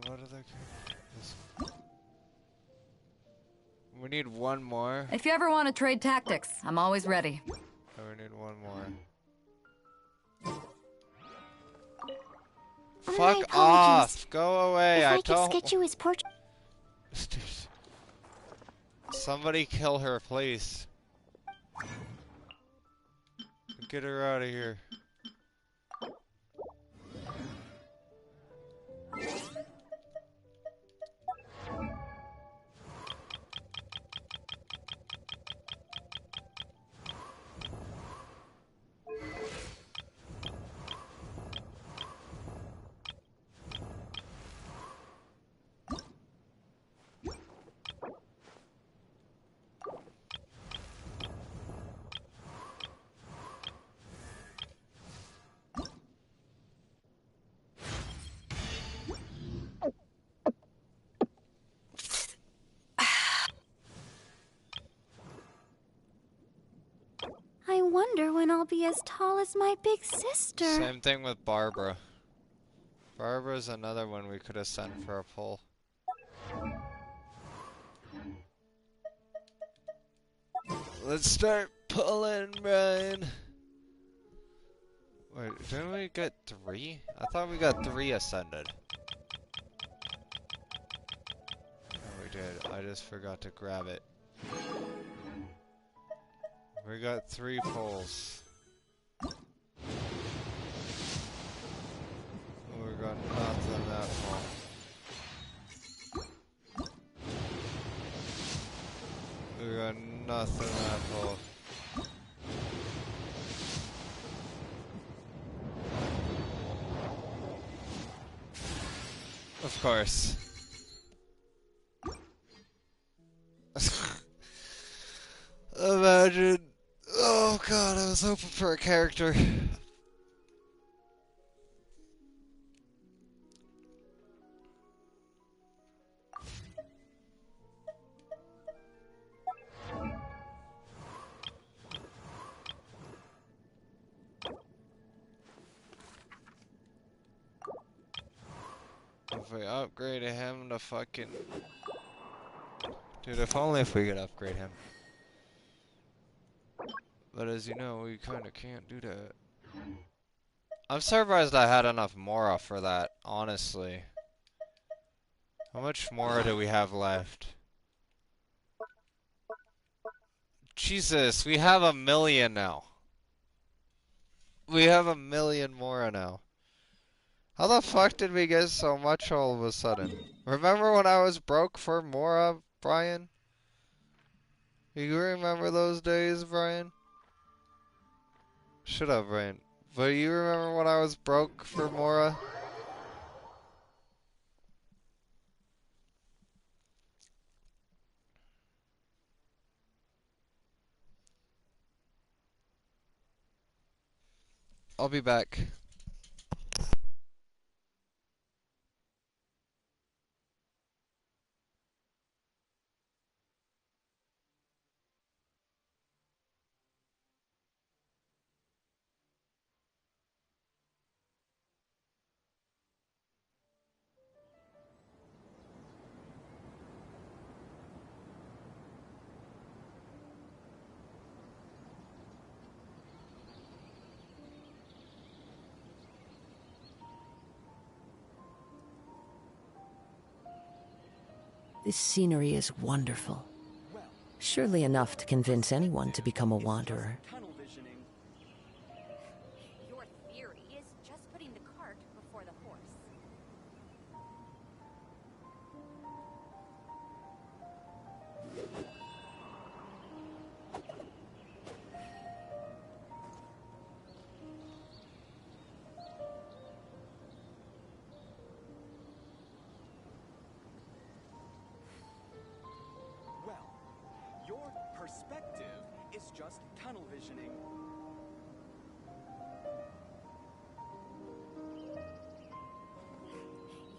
S14: What other characters? We need one more.
S4: If you ever want to trade tactics, I'm always ready.
S14: And we need one more. Fuck off! Go away!
S6: If I
S14: I
S6: could
S14: don't.
S6: sketch you his portrait.
S14: Somebody kill her, please. Get her out of here.
S18: wonder when I'll be as tall as my big sister.
S14: Same thing with Barbara. Barbara's another one we could have sent for a pull. Let's start pulling, Brian. Wait, didn't we get 3? I thought we got 3 ascended. Oh, we did. I just forgot to grab it. We got 3 pulls. We got nothing that pull. We got nothing that pull. Of course. Imagine. Oh god, I was hoping for a character. If we upgraded him to fucking... Dude, if only if we could upgrade him. But as you know, we kinda can't do that. I'm surprised I had enough Mora for that, honestly. How much Mora do we have left? Jesus, we have 1,000,000 now. We have 1,000,000 Mora now. How the fuck did we get so much all of a sudden? Remember when I was broke for Mora, Brian? Do you remember those days, Brian? Shut up, Brian. But you remember when I was broke for Mora? I'll be back.
S10: This scenery is wonderful. Surely enough to convince anyone to become a wanderer.
S7: Your theory is just putting the cart before the horse.
S13: Your perspective is just tunnel visioning.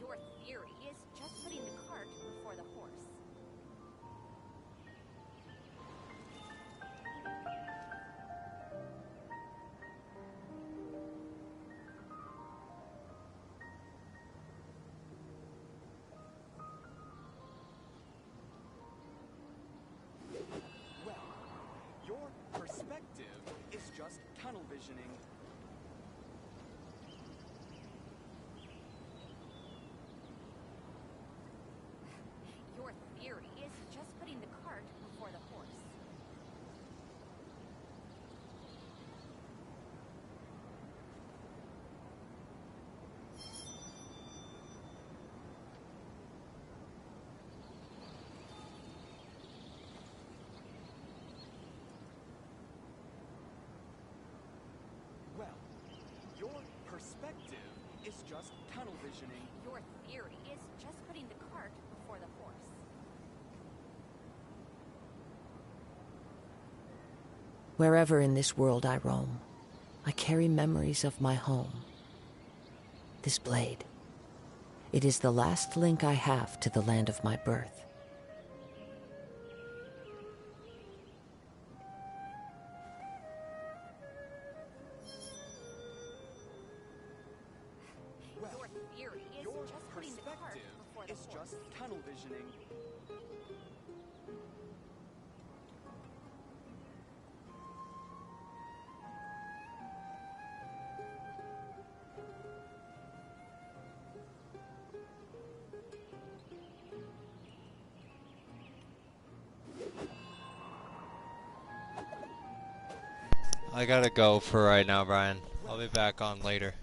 S7: Your theory is just putting the cart before the horse.
S13: Your perspective is just tunnel visioning.
S7: Your theory is just putting the cart before the horse.
S13: Your perspective is just tunnel visioning.
S7: Your theory is just putting the cart before the horse.
S10: Wherever in this world I roam, I carry memories of my home. This blade. It is the last link I have to the land of my birth.
S13: Well, your perspective is just tunnel visioning.
S14: I gotta go for right now, Brian. I'll be back on later.